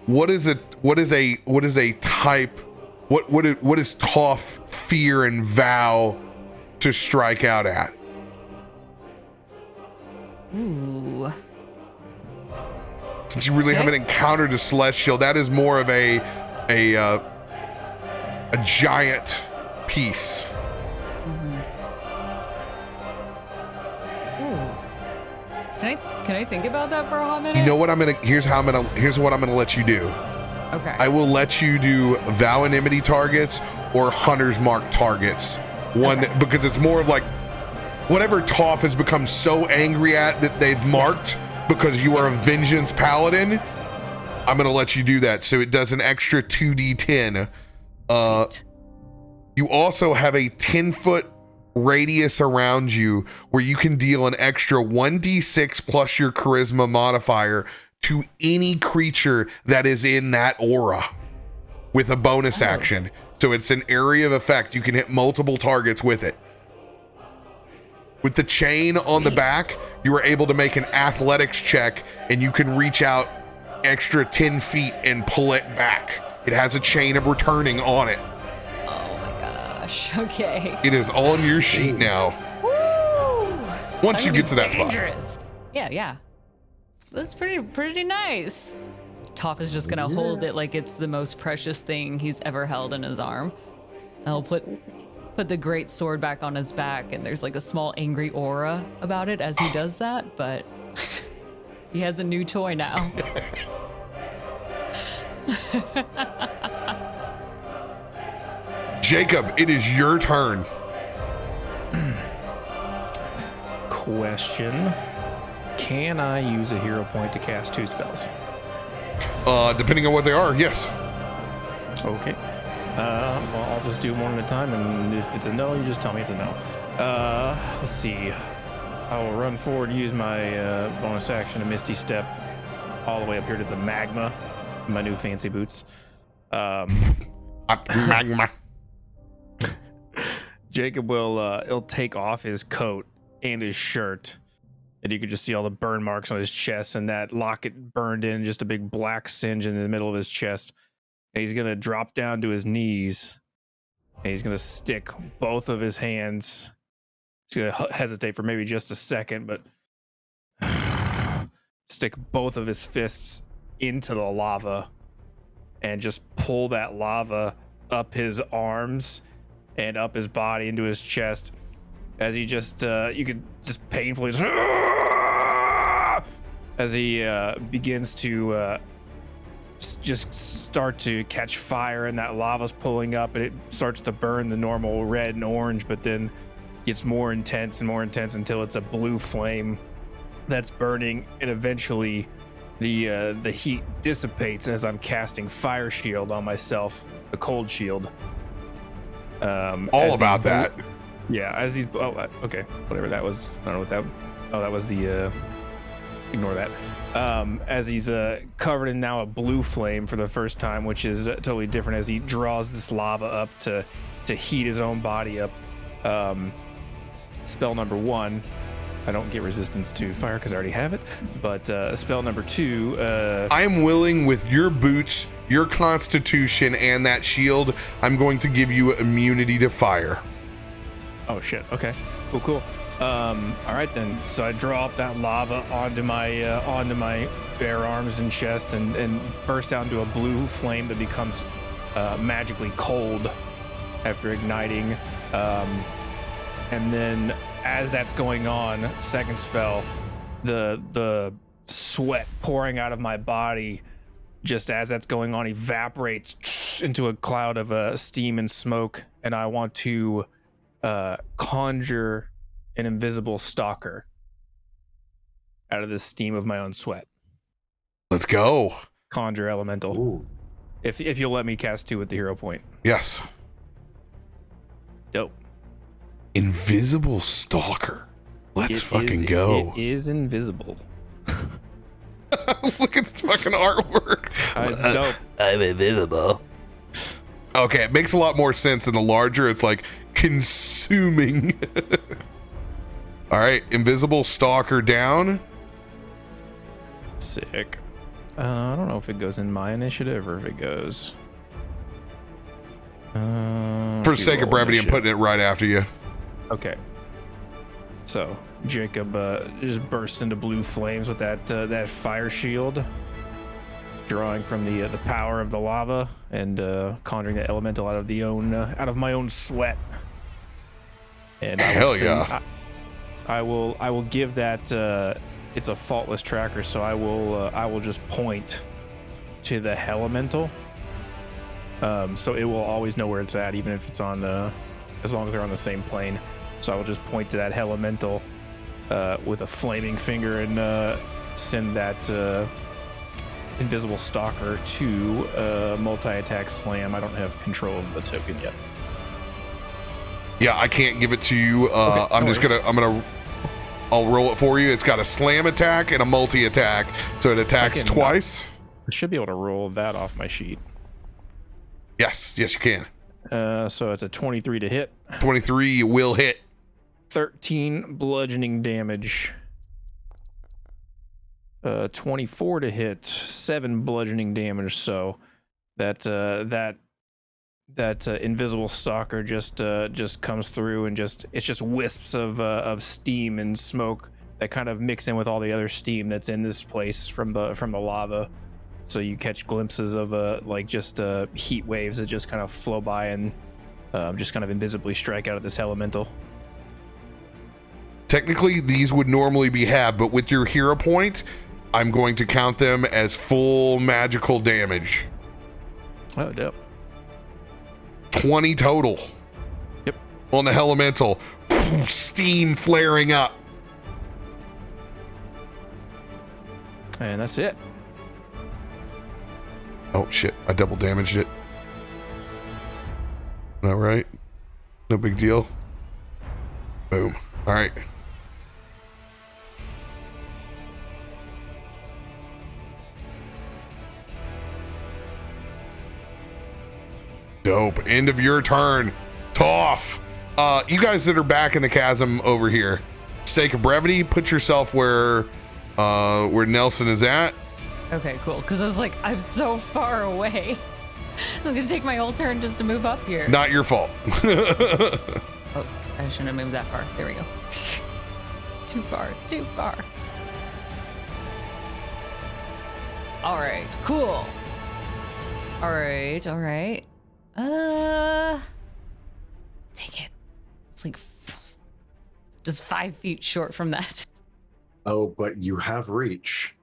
What is a type? What is Toff fear and vow to strike out at? Ooh. Since you really haven't encountered a celestial, that is more of a giant piece. Can I think about that for a hot minute? You know what here's what I'm gonna let you do. Okay. I will let you do vow and enmity targets or hunter's mark targets. Because it's more of like whatever Toff has become so angry at that they've marked because you are a vengeance paladin. I'm gonna let you do that, so it does an extra 2d10. Sweet. You also have a 10-foot radius around you where you can deal an extra 1d6 plus your charisma modifier to any creature that is in that aura with a bonus action. So it's an area of effect. You can hit multiple targets with it. With the chain on the back, you are able to make an athletics check and you can reach out extra 10 feet and pull it back. It has a chain of returning on it. Oh my gosh. Okay. It is on your sheet now. Woo! Once you get to that spot. Dangerous. Yeah. That's pretty nice. Toff is just gonna hold it like it's the most precious thing he's ever held in his arm. I'll put put the great sword back on his back, and there's like a small angry aura about it as he does that, but he has a new toy now. Jacob, it is your turn. Question. Can I use a hero point to cast 2 spells? Depending on what they are, yes. Okay. Well, I'll just do one at a time, and if it's a no, you just tell me it's a no. Let's see. I will run forward, use my bonus action, a Misty Step, all the way up here to the magma, my new fancy boots. Magma. Jacob will he'll take off his coat and his shirt, and you can just see all the burn marks on his chest, and that locket burned in, just a big black singe in the middle of his chest. And he's gonna drop down to his knees, and he's gonna stick both of his hands. He's gonna hesitate for maybe just a second, but stick both of his fists into the lava and just pull that lava up his arms and up his body into his chest, as he just you could just painfully as he begins to just start to catch fire, and that lava's pulling up, and it starts to burn the normal red and orange, but then gets more intense and more intense until it's a blue flame that's burning, and eventually the heat dissipates as I'm casting Fire Shield on myself, the cold shield. All about that. Yeah, as he's okay, whatever that was. I don't know what that. Oh, that was the. Ignore that. As he's covered in now a blue flame for the first time, which is totally different, as he draws this lava up to heat his own body up. Spell number 1. I don't get resistance to fire because I already have it. But spell number 2. I'm willing, with your boots, your constitution, and that shield, I'm going to give you immunity to fire. Oh shit. Okay. Cool. All right then. So I draw up that lava onto my bare arms and chest, and burst out into a blue flame that becomes magically cold after igniting. And then as that's going on, second spell, the sweat pouring out of my body, just as that's going on, evaporates into a cloud of steam and smoke, and I want to conjure an invisible stalker out of the steam of my own sweat. Let's go. Conjure elemental. Ooh. If you'll let me cast 2 with the hero point. Yes. Dope. Invisible stalker. Let's fucking go. It is invisible. Look at this fucking artwork. It's dope. I'm invisible. Okay, it makes a lot more sense in the larger. It's like consuming. All right, invisible stalker down. Sick. I don't know if it goes in my initiative or if it goes. For sake of brevity, I'm putting it right after you. Okay. So Jacob just bursts into blue flames with that fire shield, drawing from the power of the lava and conjuring the elemental out of my own sweat. And I will give that. It's a faultless tracker, so I will just point to the elemental. So it will always know where it's at, even if it's on as long as they're on the same plane. So I will just point to that elemental with a flaming finger and send that invisible stalker to multi-attack slam. I don't have control of the token yet. Yeah, I can't give it to you. I'll roll it for you. It's got a slam attack and a multi-attack, so it attacks twice. I should be able to roll that off my sheet. Yes, you can. So it's a 23 to hit. 23 will hit. 13 bludgeoning damage. 24 to hit, 7 bludgeoning damage. So that invisible stalker just comes through and it's just wisps of steam and smoke that kind of mix in with all the other steam that's in this place from the lava. So you catch glimpses of just heat waves that just kind of flow by, and just kind of invisibly strike out at this elemental. Technically, these would normally be halved, but with your hero point, I'm going to count them as full magical damage. Oh, dope. 20 total. Yep. On the elemental. Steam flaring up. And that's it. Oh, shit. I double damaged it. All right. No big deal. Boom. All right. Dope. End of your turn. Toff. You guys that are back in the chasm over here, sake of brevity, put yourself where Nelson is at. Okay, cool. Because I was like, I'm so far away. I'm gonna take my whole turn just to move up here. Not your fault. Oh, I shouldn't have moved that far. There we go. Too far. Too far. All right. Cool. All right. All right. Take it. It's like just 5 feet short from that. Oh, but you have reach.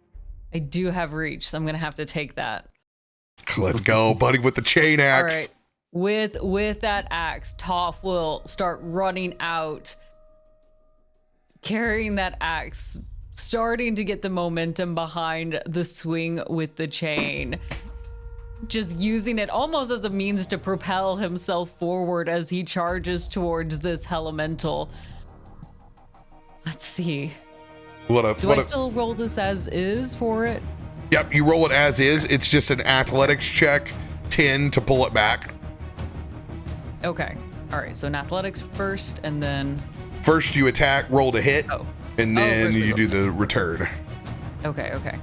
I do have reach, so I'm gonna have to take that. Let's go, buddy, with the chain axe. All right. With that axe, Toff will start running out, carrying that axe, starting to get the momentum behind the swing with the chain. Just using it almost as a means to propel himself forward as he charges towards this elemental. Let's see. Do I still roll this as is for it? Yep, you roll it as is. It's just an athletics check, 10 to pull it back. Okay. All right, so an athletics first, and then... First you attack, roll to hit, and then you do the return. Okay, okay.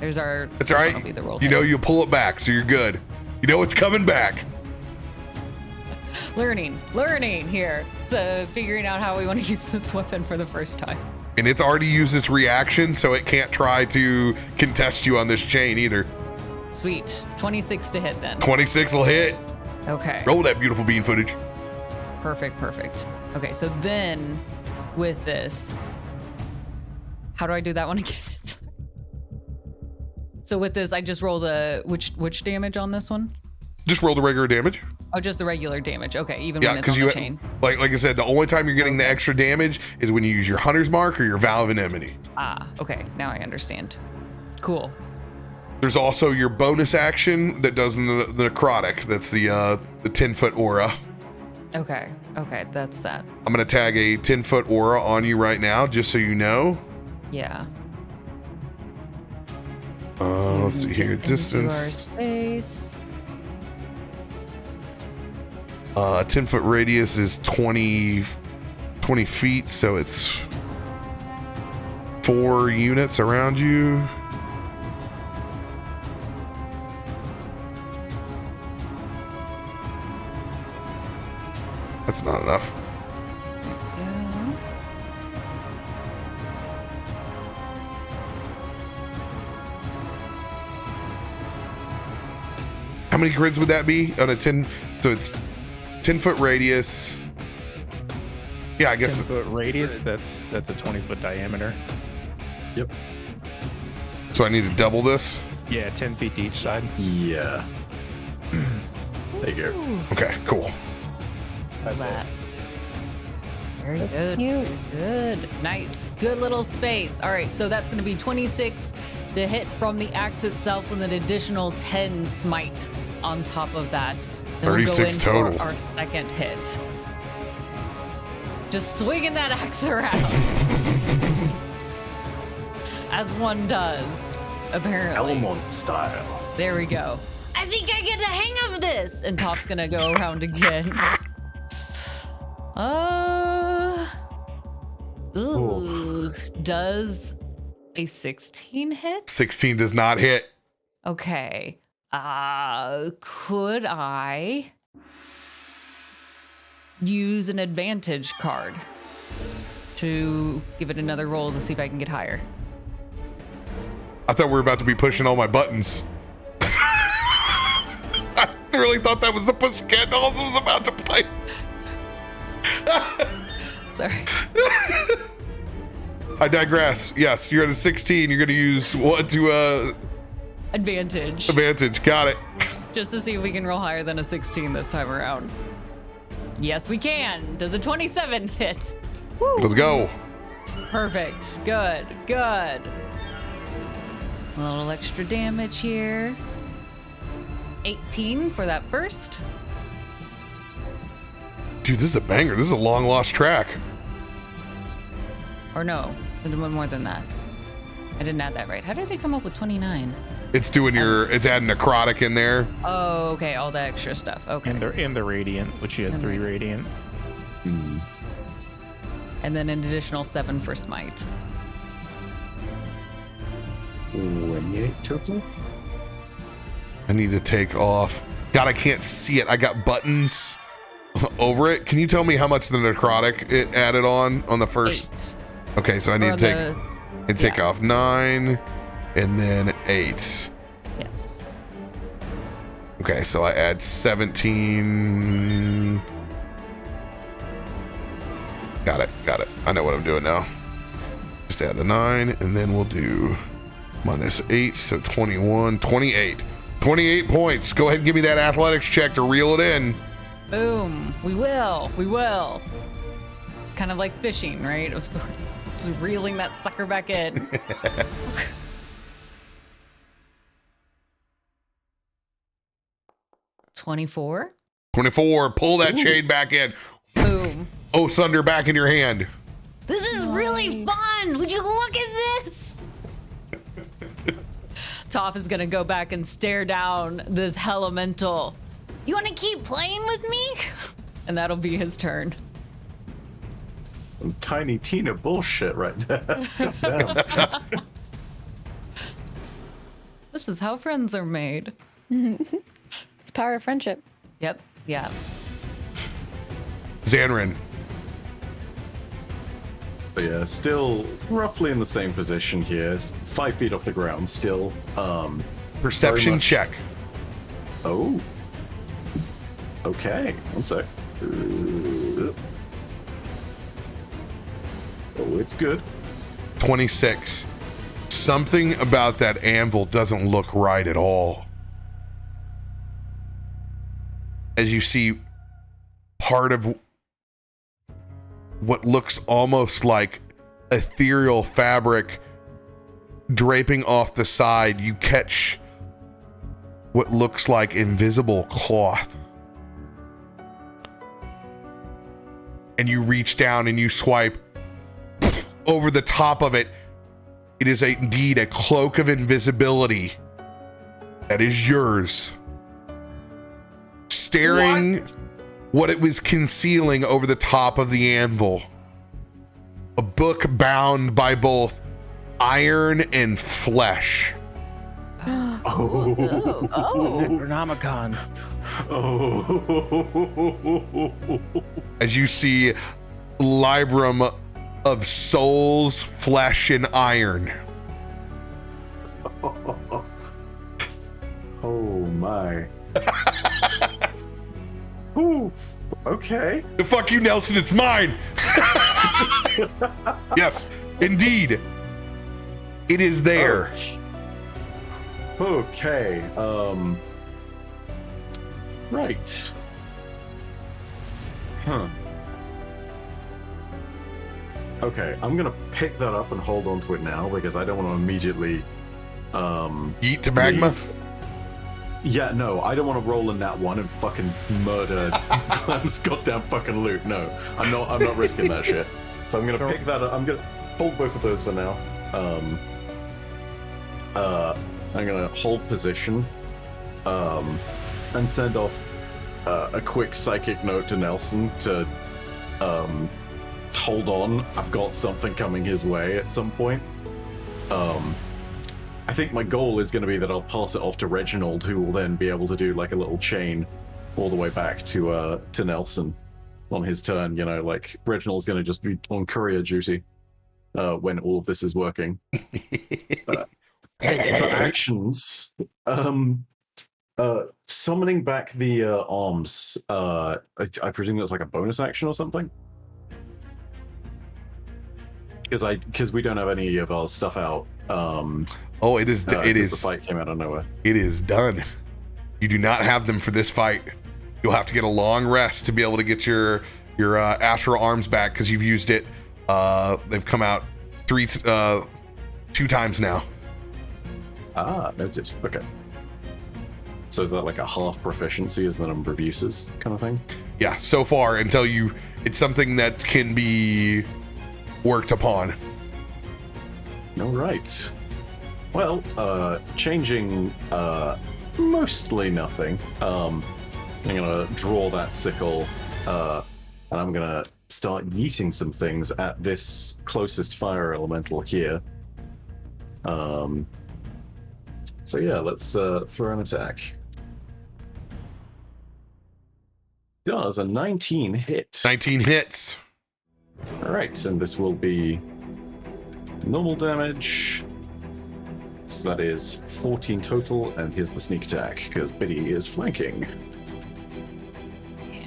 There's our... That's all right. Be the roll you know you'll pull it back, so you're good. You know it's coming back. Learning here. So figuring out how we want to use this weapon for the first time. And it's already used its reaction, so it can't try to contest you on this chain either. Sweet. 26 to hit then. 26 will hit. Okay. Roll that beautiful bean footage. Perfect. Okay, so then with this, how do I do that one again? So with this, I just roll the which damage on this one? Just roll the regular damage. Oh, just the regular damage. Okay, even when it's on the chain. Like I said, the only time you're getting the extra damage is when you use your Hunter's Mark or your Vow of Enmity. Ah, okay. Now I understand. Cool. There's also your bonus action that does the necrotic. That's the 10-foot aura. Okay, that's that. I'm gonna tag a 10-foot aura on you right now, just so you know. Yeah. Let's see here. Distance. Space. 10-foot radius is 20 feet, so it's 4 units around you. That's not enough. Yeah. How many grids would that be on a 10? So it's 10-foot radius. Yeah, I guess 10-foot radius. That's a 20-foot diameter. Yep. So I need to double this. Yeah, 10 feet to each side. Yeah. There you go. Okay, cool. That. Very That's good. cute. Very good. Nice. Good little space. All right, so that's going to be 26 to hit from the axe itself with an additional 10 smite on top of that. Then 36 we'll go in total. for our second hit. Just swinging that axe around. As one does, apparently. Elmont style. There we go. I think I get the hang of this. And Toff's going to go around again. Ooh. Does a 16 hit? 16 does not hit. Okay. Could I use an advantage card to give it another roll to see if I can get higher? I thought we were about to be pushing all my buttons. I threw really thought that was the Pussycat Dolls I was about to play. Sorry. I digress. Yes, you're at a 16. You're going to use what to Advantage. advantage. Got it. Just to see if we can roll higher than a 16 this time around. Yes, we can. Does a 27 hit? Woo. Let's go. Perfect. Good. Good. A little extra damage here. 18 for that first. Dude, this is a banger. This is a long lost track. Or no, more than that. I didn't add that right. How did they come up with 29? It's doing it's adding necrotic in there. Oh, okay. All the extra stuff. Okay. And the radiant, which you had And 3 the- radiant. And then an additional 7 for smite. 28 total. I need to take off. God, I can't see it. I got buttons over it. Can you tell me how much the necrotic it added on the first? 8. Okay, so I need to take off 9 and then 8. Yes. Okay, so I add 17. Got it. I know what I'm doing now. Just add the 9 and then we'll do minus 8, so 21, 28. 28 points. Go ahead and give me that athletics check to reel it in. Boom. We will. It's kind of like fishing, right? Of sorts. Just reeling that sucker back in. 24. 24. Pull that chain back in. Boom. Oh, Sunder, back in your hand. This is really fun. Would you look at this? Toff is going to go back and stare down this Elemental. You want to keep playing with me? And that'll be his turn. Some Tiny Tina bullshit right there. Damn. This is how friends are made. It's power of friendship. Yep. Yeah. Zanryn. But yeah, still roughly in the same position here. 5 feet off the ground still. Perception much- check. Oh. Okay, one sec. Oh, it's good. 26. Something about that anvil doesn't look right at all. As you see part of what looks almost like ethereal fabric draping off the side, you catch what looks like invisible cloth. And you reach down and you swipe over the top of it. It is indeed a cloak of invisibility that is yours. Staring what it was concealing over the top of the anvil. A book bound by both iron and flesh. Oh. Necronomicon. Oh. As you see Librum of souls, flesh, and iron. Oh my. Oof. Okay. Fuck you, Nelson, it's mine. Yes, indeed. It is there. Okay. Right. Huh. Okay, I'm gonna pick that up and hold on to it now because I don't want to immediately Eat to magma. leave. Yeah, no, I don't want to roll in that one and fucking murder Glam's goddamn fucking loot. No, I'm not risking that shit. So I'm gonna pick that up. I'm gonna hold both of those for now. I'm gonna hold position, and send off a quick psychic note to Nelson to hold on. I've got something coming his way at some point. I think my goal is going to be that I'll pass it off to Reginald, who will then be able to do like a little chain all the way back to Nelson on his turn. You know, like Reginald's going to just be on courier duty when all of this is working. For actions, Summoning back the arms, I presume that's like a bonus action or something? Because we don't have any of our stuff out. It is. It is. The fight came out of nowhere. It is done. You do not have them for this fight. You'll have to get a long rest to be able to get your astral arms back because you've used it. They've come out 2 times now. Noted. Okay. So is that like a half proficiency as the number of uses kind of thing? Yeah, so far until it's something that can be worked upon. All right. Well, changing mostly nothing. I'm gonna draw that sickle, and I'm gonna start yeeting some things at this closest fire elemental here. So yeah, let's throw an attack. Does a 19 hit? 19 hits. All right, and this will be normal damage. So that is 14 total, and here's the sneak attack, because Biddy is flanking. Yeah.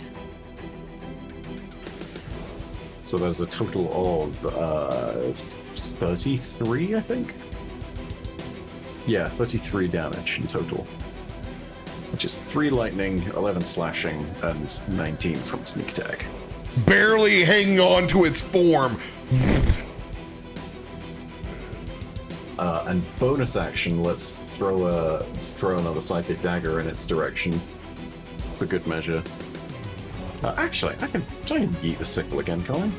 So there's a total of 33, I think? Yeah, 33 damage in total. Which is 3 lightning, 11 slashing, and 19 from sneak attack. Barely hanging on to its form. And bonus action, let's throw another psychic dagger in its direction for good measure. Actually, I can yeet the sickle again, can't I?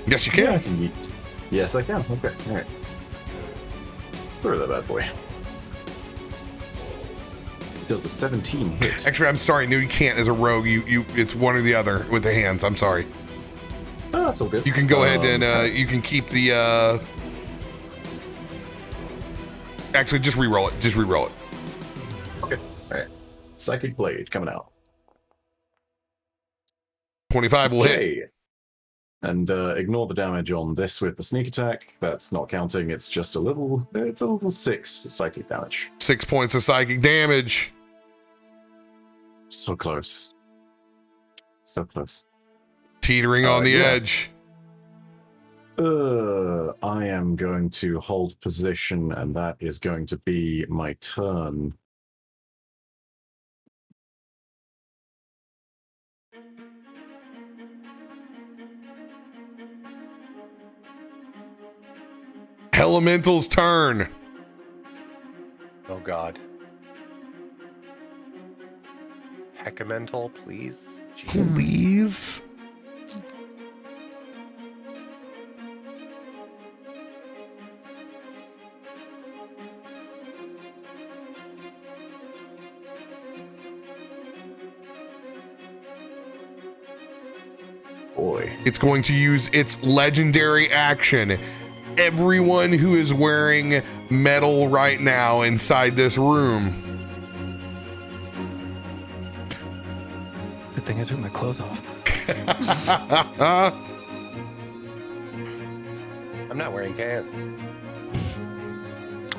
Yes, you can. Yeah, I can yeet. Yes, I can. Okay, all right. Let's throw that bad boy. Does a 17 hit? Actually, I'm sorry. No, you can't. As a rogue, it's one or the other with the hands. I'm sorry. Oh, that's all good. You can go ahead and you can keep the. Actually, just re-roll it. Just re-roll it. Okay. All right. Psychic blade coming out. 25 will hit. And ignore the damage on this with the sneak attack. That's not counting. It's just a level 6 psychic damage. 6 points of psychic damage. So close. So close. Teetering on the edge. I am going to hold position, and that is going to be my turn. Elemental's turn. Oh god. Heckamental, please. Jeez. Please. Boy. It's going to use its legendary action. Everyone who is wearing metal right now inside this room. Good thing I took my clothes off. I'm not wearing pants.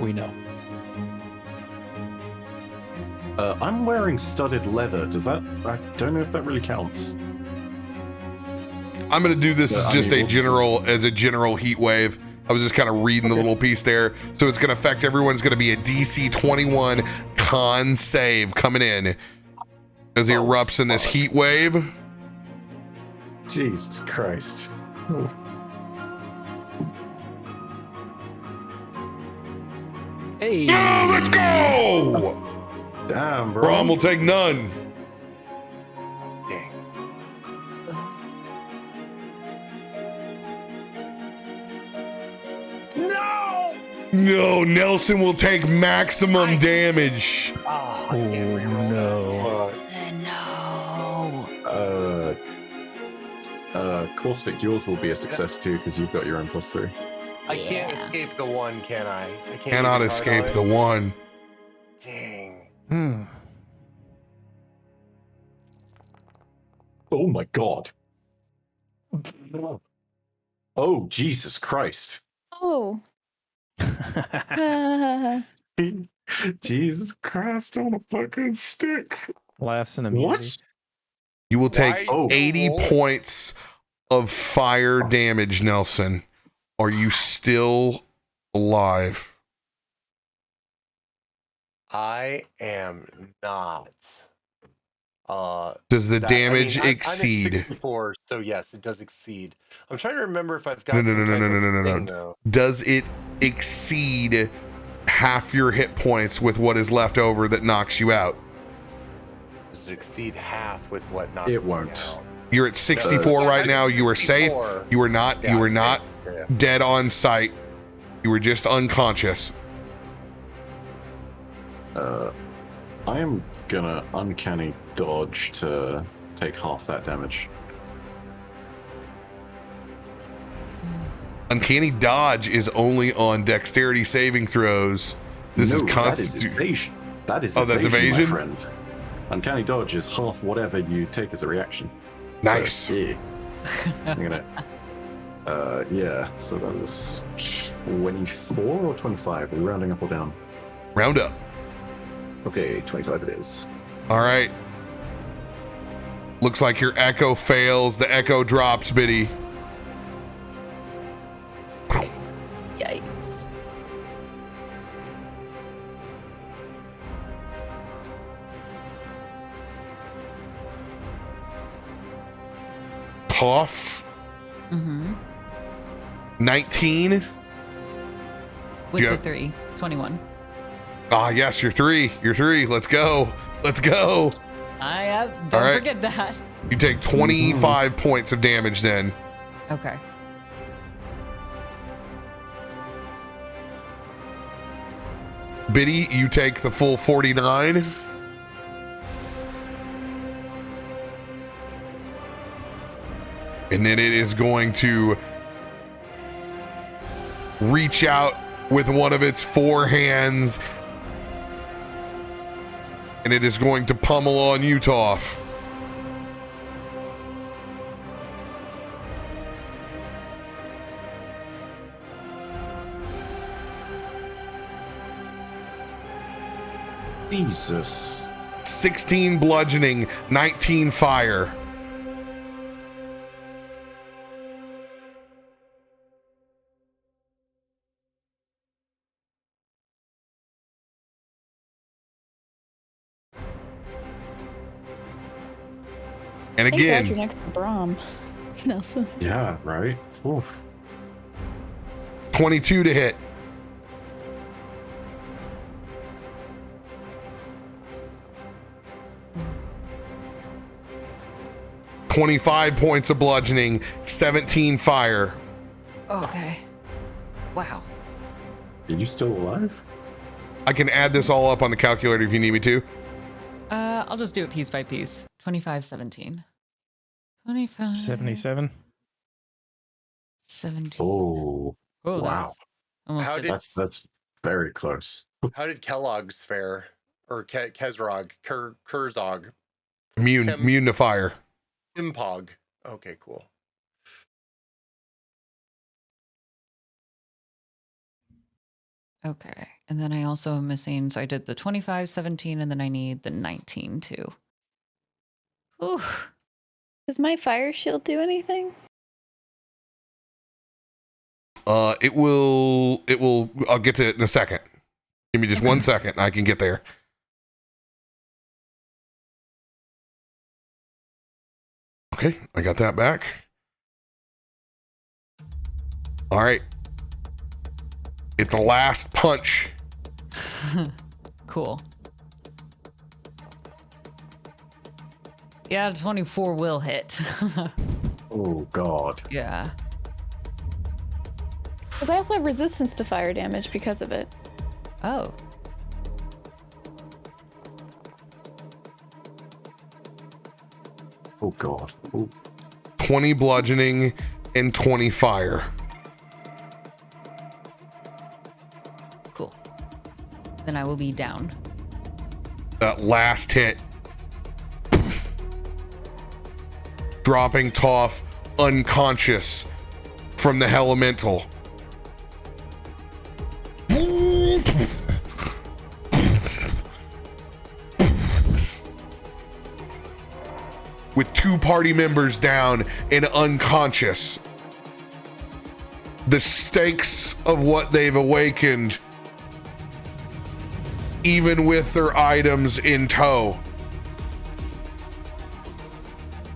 We know. I'm wearing studded leather. Does that? I don't know if that really counts. I'm going to do this as just a general heat wave. I was just kind of reading the little piece there. So it's going to affect everyone's going to be a DC 21 con save coming in as he erupts in this heat wave. Jesus Christ. Hey. Oh, let's go! Damn, bro. Brom will take none. Dang. No, Nelson will take maximum damage. Oh, no. Caustic, yours will be a success too because you've got your own +3. I can't escape the one, can I? I Cannot escape the one. Dang. Oh my god. Oh, Jesus Christ. Oh. Jesus Christ on a fucking stick. Laughs and amusing. You will take Why 80 roll? points of fire damage, Nelson. Are you still alive? I am not. Does the That- damage I'm at exceed? 64, so yes, it does exceed. I'm trying to remember if I've got No, no, some no, type no, no, of no, no, thing, no. though. Does it exceed half your hit points with what is left over that knocks you out? Does it exceed half with what knocks It me won't. out? You're at 64 No, right now. You are safe. 64. You are not. Yeah, You are I'm not safe. Yeah. dead on sight. You were just unconscious. I am gonna uncanny dodge to take half that damage. Uncanny dodge is only on dexterity saving throws. This is That is constitution. evasion. That is Oh, that's evasion? my friend. Uncanny dodge is half whatever you take as a reaction. Nice. So, yeah. I'm gonna. Yeah. So that is 24 or 25. Are we rounding up or down? Round up. Okay, 25 it is. All right. Looks like your echo fails. The echo drops, Biddy. Yikes. Toff. Mm-hmm. 19. With Yeah. the 3. 21. Ah, yes, you're 3. You're 3. Let's go. Let's go. Don't All right. forget that. You take 25 points of damage then. Okay. Biddy, you take the full 49. And then it is going to reach out with one of its 4 hands. And it is going to pummel on you, Toff. Jesus. 16 bludgeoning, 19 fire. And Thank God you're again, next to Brom, Nelson. Yeah, right? Oof. 22 to hit. $25 points of bludgeoning, 17 fire. Okay. Wow. Are you still alive? I can add this all up on the calculator if you need me to. I'll just do it piece by piece. 25, 17. 25. 77. 17. Oh, Oh, wow. that's almost How good. did- That's very close. How did Kellogg's fare? Or Kezrog? Kurzog? Immune to fire. Impog. Okay, cool. Okay. And then I also am missing, so I did the 25, 17, and then I need the 19 too. Ooh. Does my fire shield do anything? It will, I'll get to it in a second. Give me just 1 second. I can get there. Okay, I got that back. All right. It's the last punch. Cool. Yeah, 24 will hit. Oh, God. Yeah. Because I also have resistance to fire damage because of it. Oh. Oh, God. Oh. 20 bludgeoning and 20 fire. Cool. Then I will be down. That last hit. Dropping Toff unconscious from the Elemental. with 2 party members down and unconscious. The stakes of what they've awakened, even with their items in tow,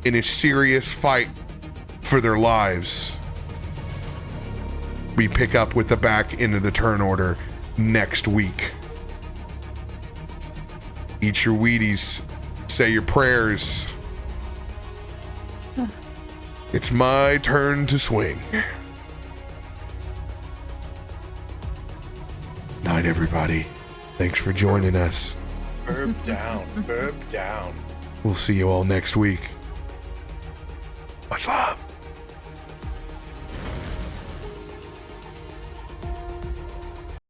in a serious fight for their lives. We pick up with the back end of the turn order next week. Eat your Wheaties, say your prayers. It's my turn to swing. Night, everybody. Thanks for joining us. Burp down, burp down. We'll see you all next week. What's up?